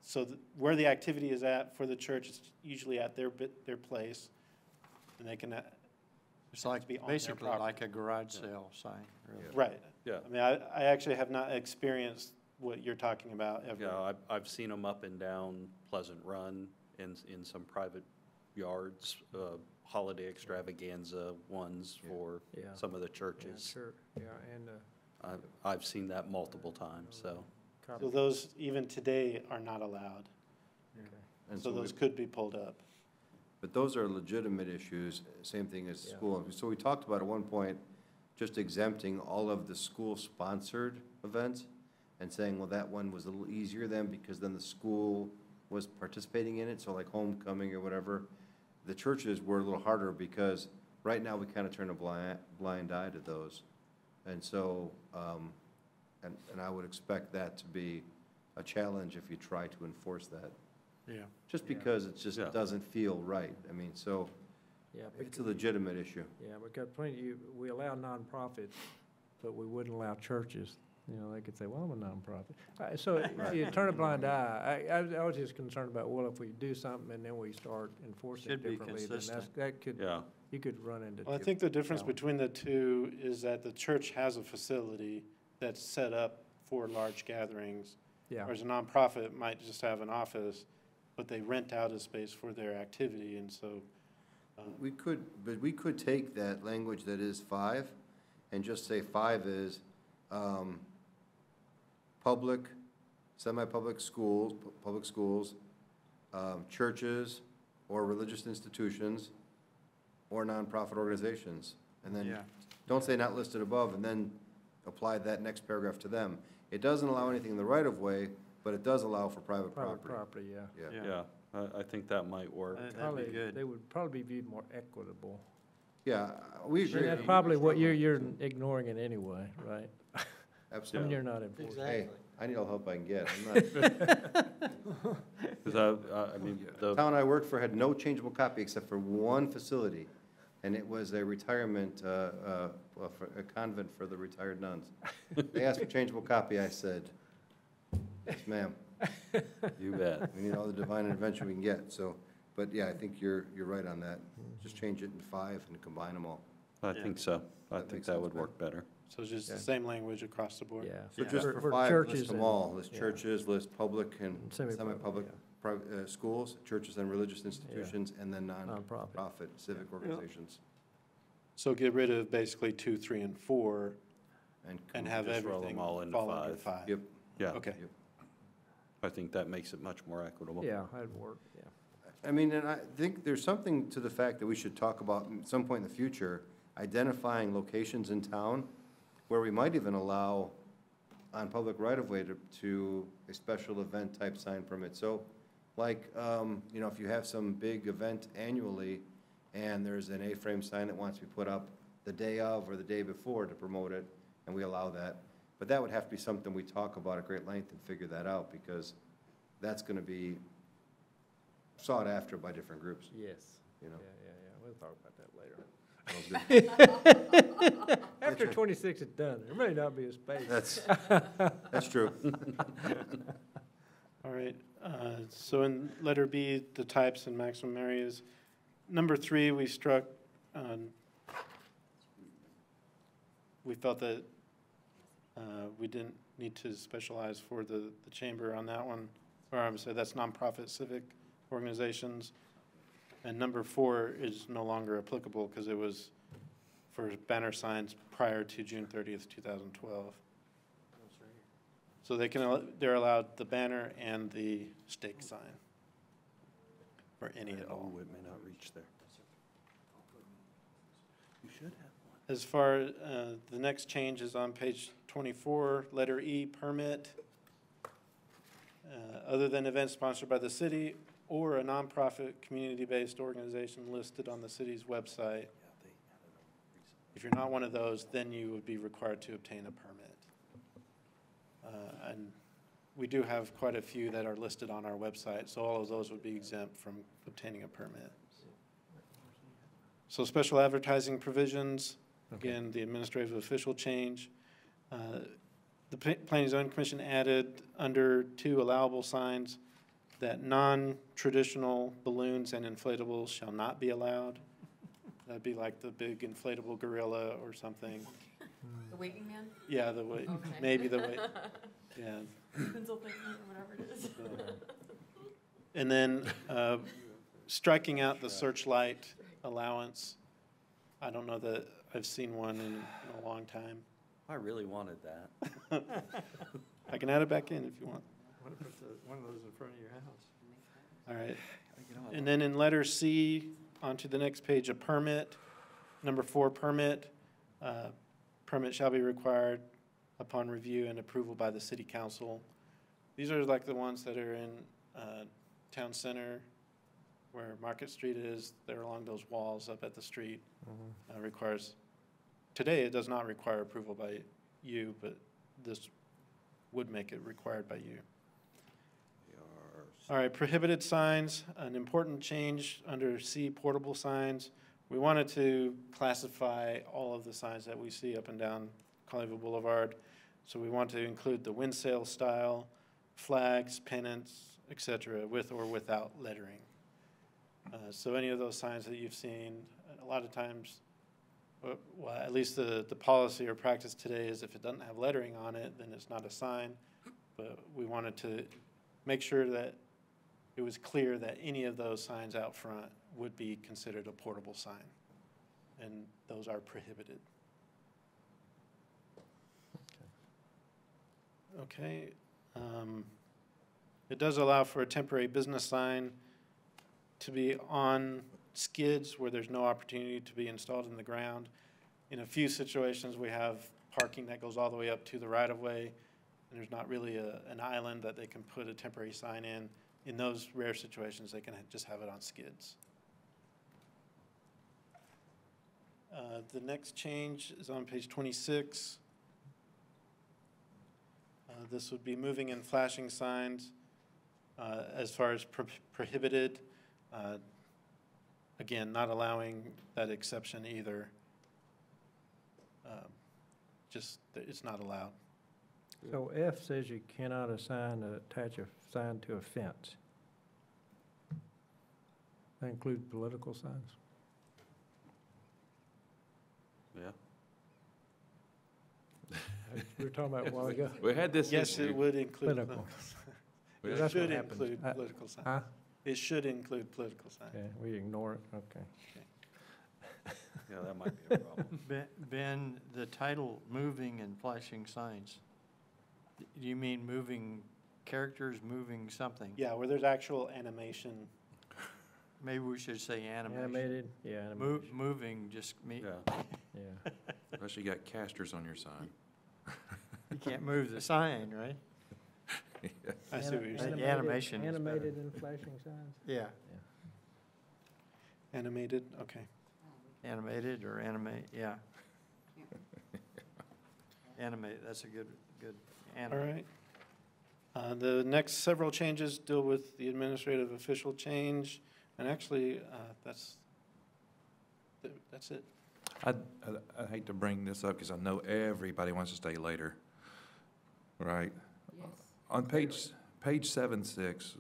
so where the activity is at for the church, it's usually at their place, and they can. It's like, be on their basically property. like a garage sale sign, really. Right. Yeah. I mean, I actually have not experienced what you're talking about ever. Yeah, I've seen them up and down Pleasant Run in some private yards, holiday extravaganza ones for Yeah. some of the churches. Sure, yeah, and, I've seen that multiple times, so. So those, even today, are not allowed. And So so those could be pulled up. But those are legitimate issues, same thing as Yeah. school. So we talked about at one point, just exempting all of the school-sponsored events and saying, well, that one was a little easier then because then the school was participating in it, so like homecoming or whatever. The churches were a little harder because right now we kind of turn a blind eye to those. And so, and I would expect that to be a challenge if you try to enforce that. Yeah. Just because it just doesn't feel right. I mean, so yeah, it's a legitimate issue. yeah, because we allow nonprofits, but we wouldn't allow churches. You know, they could say, well, I'm a nonprofit. So you turn a blind eye. I was just concerned about, well, if we do something and then we start enforcing it Should be differently, then consistent. that could, Yeah. you could run into. Well, I think the difference between the two is that the church has a facility that's set up for large gatherings. Yeah. Whereas a nonprofit might just have an office, but they rent out a space for their activity, and so. We could take that language that is 5 and just say 5 is public, semi-public schools, churches or religious institutions or nonprofit organizations. And then don't say not listed above and then apply that next paragraph to them. It doesn't allow anything in the right of way, but it does allow for private property. Private property, yeah. Yeah, I think that might work. Probably, they would probably be viewed more equitable. Yeah, we agree. And that's probably what you're ignoring it anyway, right? Absolutely. you're not enforced. Hey, I need all the help I can get. I'm not. Because I mean, The town I worked for had no changeable copy except for one facility, and it was a retirement, well, for a convent for the retired nuns. They asked for changeable copy, I said, yes, ma'am. You bet. We need all the divine intervention we can get, so, but yeah, I think you're right on that. Just change it in 5 and combine them all. I think so. I That think makes that sense, would man. work better. So just the Yeah. same language across the board? Yeah. So just For for 5, churches list them and- all, list yeah. churches, list public and Semi-public, semi-public schools, churches and religious institutions, and then Nonprofit. non-profit civic organizations. So get rid of basically 2, 3, and 4, and have Just roll everything them all into fall under 5. 5? Yep. Yeah. Okay. I think that makes it much more equitable. Yeah, that'd work, yeah. I mean, and I think there's something to the fact that we should talk about at some point in the future, identifying locations in town where we might even allow on public right-of-way to a special event type sign permit. So like, you know, if you have some big event annually and there's an A-frame sign that wants to be put up the day of or the day before to promote it, and we allow that. But that would have to be something we talk about at great length and figure that out, because that's gonna be sought after by different groups, Yes. you know? Yeah, we'll talk about that later. After 26 is done, there may not be a space. That's true. All right, so in letter B, the types and maximum areas. Number 3, we struck, we felt that we didn't need to specialize for the chamber on that one, or I'm sorry, that's nonprofit civic organizations. And number 4 is no longer applicable because it was for banner signs prior to June 30th, 2012. So they're allowed the banner and the stake sign, or any at all. Oh, it may not reach there. You should have one. As far, the next change is on page 24, letter E, permit. Other than events sponsored by the city or a nonprofit, community-based organization listed on the city's website. If you're not one of those, then you would be required to obtain a permit. And we do have quite a few that are listed on our website, so all of those would be exempt from obtaining a permit. So special advertising provisions, again, the administrative official change. The Planning and Zoning Commission added under 2 allowable signs that non-traditional balloons and inflatables shall not be allowed. That'd be like the big inflatable gorilla or something. The waving man? Yeah, the way, Okay. maybe the way, yeah. Pencil thingy or whatever it is. And then striking out the searchlight allowance. I don't know that I've seen one in a long time. I really wanted that. I can add it back in if you want. Want to put one of those in front of your house? All right. And then in letter C, onto the next page, a permit. Number 4, permit. Permit shall be required upon review and approval by the city council. These are like the ones that are in town center, where Market Street is. They're along those walls up at the street. Requires, today it does not require approval by you, but this would make it required by you. All right, prohibited signs, an important change under C, portable signs. We wanted to classify all of the signs that we see up and down Colleyville Boulevard. So we want to include the wind sail style, flags, pennants, et cetera, with or without lettering. So any of those signs that you've seen, a lot of times, well, at least the policy or practice today is if it doesn't have lettering on it, then it's not a sign. But we wanted to make sure that it was clear that any of those signs out front would be considered a portable sign, and those are prohibited. Okay. It does allow for a temporary business sign to be on skids where there's no opportunity to be installed in the ground. In a few situations, we have parking that goes all the way up to the right-of-way, and there's not really an island that they can put a temporary sign in. In those rare situations, they can just have it on skids. The next change is on page 26. This would be moving and flashing signs as far as prohibited. Again, not allowing that exception either. Just, it's not allowed. So F says you cannot attach a sign to a fence. That includes political signs? Yeah. We were talking about it a while ago. We had this Yes, issue. it would include Political. It That's should what happens. include political signs. Huh? It should include political signs. Okay, we ignore it, okay. Yeah, that might be a problem. Ben, the title, moving and flashing signs, do you mean moving characters, moving something? Yeah, where there's actual animation. Maybe we should say animation. Animated, yeah, animation. Moving, just me. Yeah. Yeah. Unless you got casters on your sign. You can't move the sign, right? I see what you're saying. Animation is better. Animated and flashing signs? Yeah, Animated, okay. animated or animate, yeah. Animate, that's a good All animate. right. The next several changes deal with the administrative official change, and actually, that's it. I hate to bring this up because I know everybody wants to stay later, right? Yes. On page 7-6,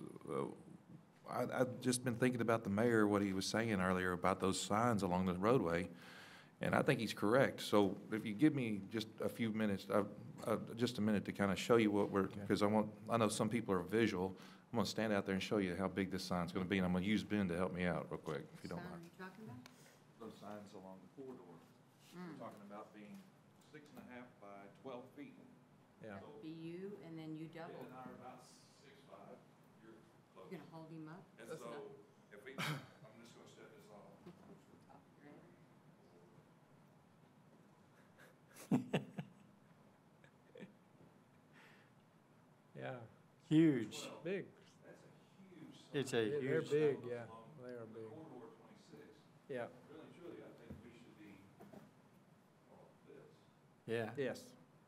I've just been thinking about the mayor, what he was saying earlier about those signs along the roadway, and I think he's correct. So if you give me just a few minutes, just a minute to kind of show you what we're, because I know some people are visual. I'm going to stand out there and show you how big this sign's going to be, and I'm going to use Ben to help me out real quick, if you don't mind. talking about? Those signs along the corridor. We're talking about being 6.5 by 12 feet. Yeah. Be you, and then you double. Ben and I are about 6'5". You're close. You're gonna hold him up? And so, if we, I'm just gonna step this off. Yeah, Huge. big. That's a huge sign. It's a They're huge. big, yeah, they are big. Corridor 26. Yeah, Really, truly, I think we should be on this. Yeah, yes.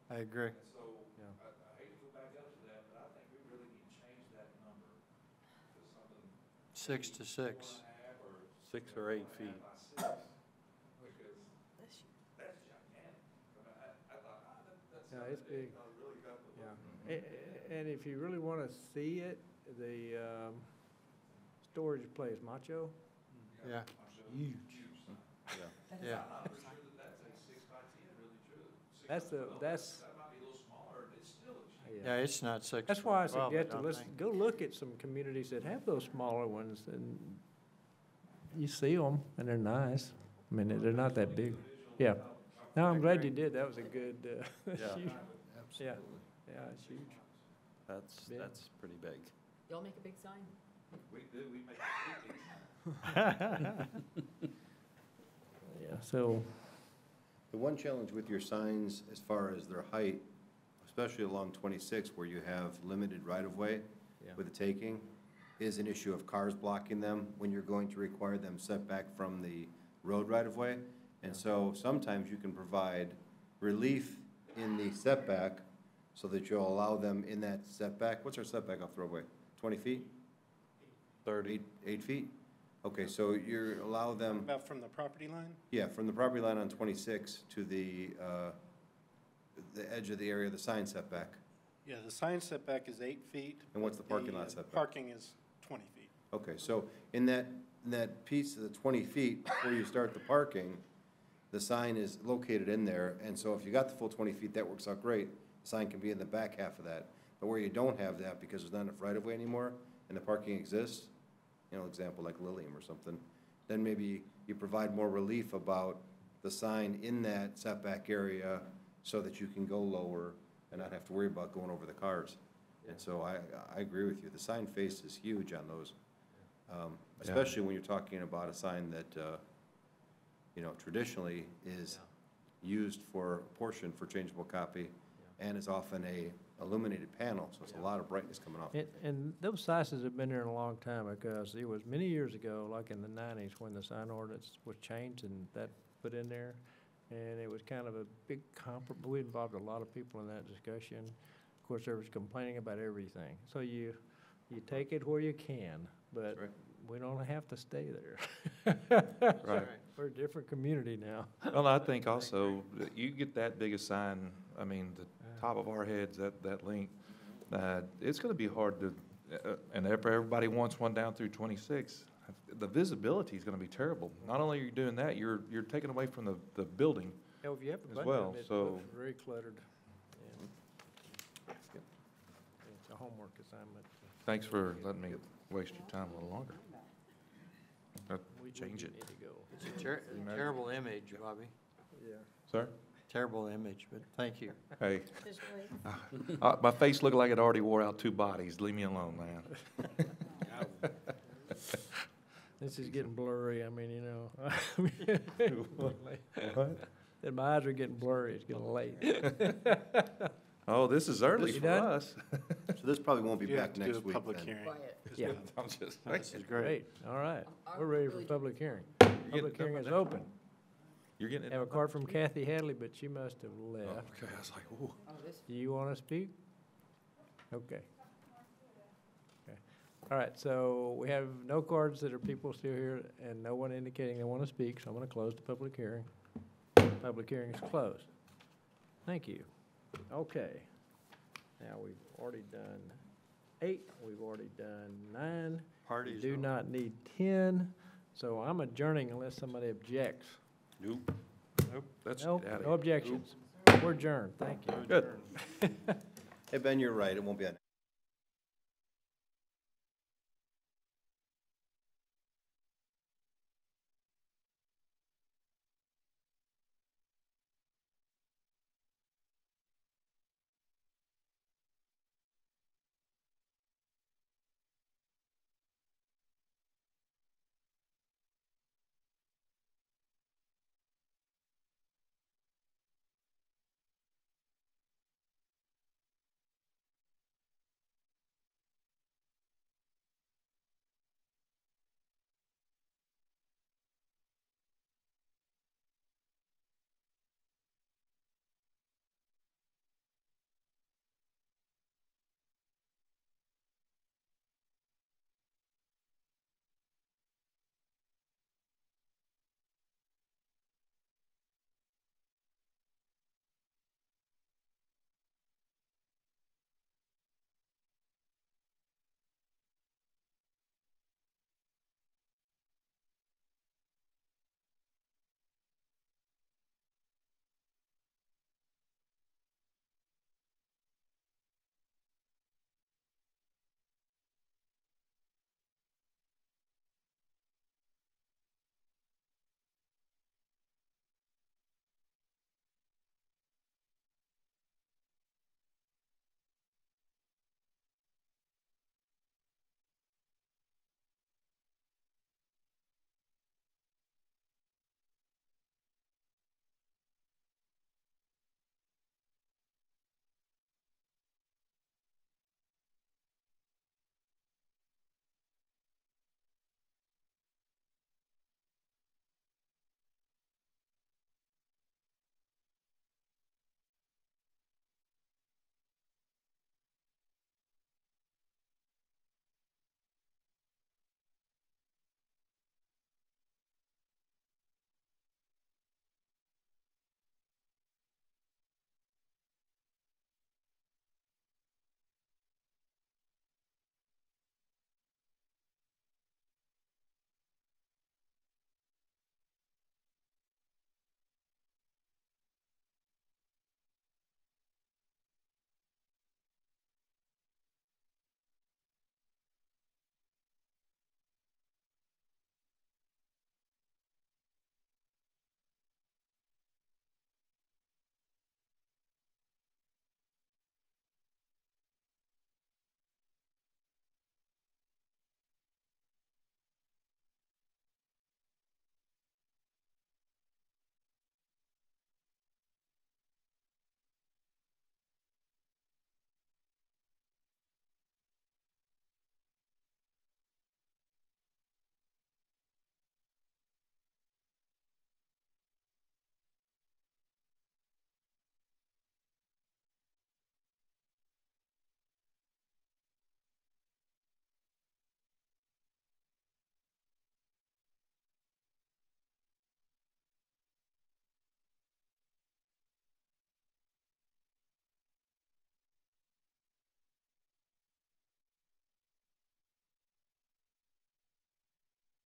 I agree. And so, Yeah. I hate to go back up to that, but I think we really need to change that number to something 6 to 6. 1.5 or 6 or 8 feet. 1.5 by 6. Because that's gigantic. I mean, I thought, that's. Yeah, it's big. I really got the. Yeah, and if you really want to see it, the storage place, Macho, Yeah. huge. Yeah. I'm not sure that that's a 6 by 10, really true. 6 That's by the, 12, that's, that might be a little smaller, but it's still a huge. Yeah, it's not 6. that's why I by 12, suggest to don't listen, think. go look at some communities that have those smaller ones, and you see them, and they're nice. I mean, they're not that big. Yeah. No, I'm glad you did. That was a good, Yeah. huge. Yeah, yeah, it's huge. Yeah. That's pretty big. Y'all make a big sign? We do, we make it Yeah, so, The one challenge with your signs, as far as their height, especially along 26, where you have limited right-of-way Yeah. with the taking, is an issue of cars blocking them when you're going to require them set back from the road right-of-way. And so sometimes you can provide relief in the setback so that you'll allow them in that setback. What's our setback off the roadway? 20 feet? 30. 8 feet? Okay, so you allow them. About from the property line? Yeah, from the property line on 26 to the edge of the area of the sign setback. Yeah, the sign setback is 8 feet. And what's the parking lot setback? Parking is 20 feet. Okay, so in that piece of the 20 feet where you start the parking, the sign is located in there, and so if you got the full 20 feet, that works out great. The sign can be in the back half of that. But where you don't have that, because there's not enough right-of-way anymore, and the parking exists, you know, example like Lilium or something, then maybe you provide more relief about the sign in that setback area so that you can go lower and not have to worry about going over the cars. And so I agree with you. The sign face is huge on those, especially when you're talking about a sign that, you know, traditionally is used for a portion for changeable copy and is often a illuminated panel, so it's a lot of brightness coming off. and those sizes have been there a long time, because it was many years ago, like in the 90s, when the sign ordinance was changed and that put in there. And it was kind of a big we involved a lot of people in that discussion. Of course, there was complaining about everything. So you take it where you can, but we don't have to stay there. Right. We're a different community now. Well, I think also, that you get that big a sign, I mean, the top of our heads, that length, it's gonna be hard to, and if everybody wants one down through 26, the visibility is gonna be terrible. Not only are you doing that, you're taking away from the building Hell, if you have a as bunch well, of them, it so. looks very cluttered. It's a homework assignment. Thanks for letting me waste your time a little longer. Change it. Need to go. It's a terrible image, Bobby. Yeah. Sir? Terrible image, but thank you. Hey. My face looked like it already wore out 2 bodies. Leave me alone, man. This is getting blurry, I mean, you know. What? And my eyes are getting blurry, it's getting late. Oh, this is early You for done? us. So this probably won't be You have back to do next a week public then. hearing. Yeah. I'm just. This is great. All right, we're ready for public hearing. getting Public done hearing by is next open. You're getting it. Have a card from Kathy Hadley, but she must have left. Okay, I was like, ooh. Do you want to speak? Okay. Okay. All right, so we have no cards that are people still here and no one indicating they want to speak, so I'm going to close the public hearing. Public hearing is closed. Thank you. Okay. Now, we've already done 8, we've already done 9. Parties. We do not need 10, so I'm adjourning unless somebody objects. Nope. Nope. Let's Nope, get out of no here. objections. We're adjourned, thank you. Good. Hey, Ben, you're right, it won't be on.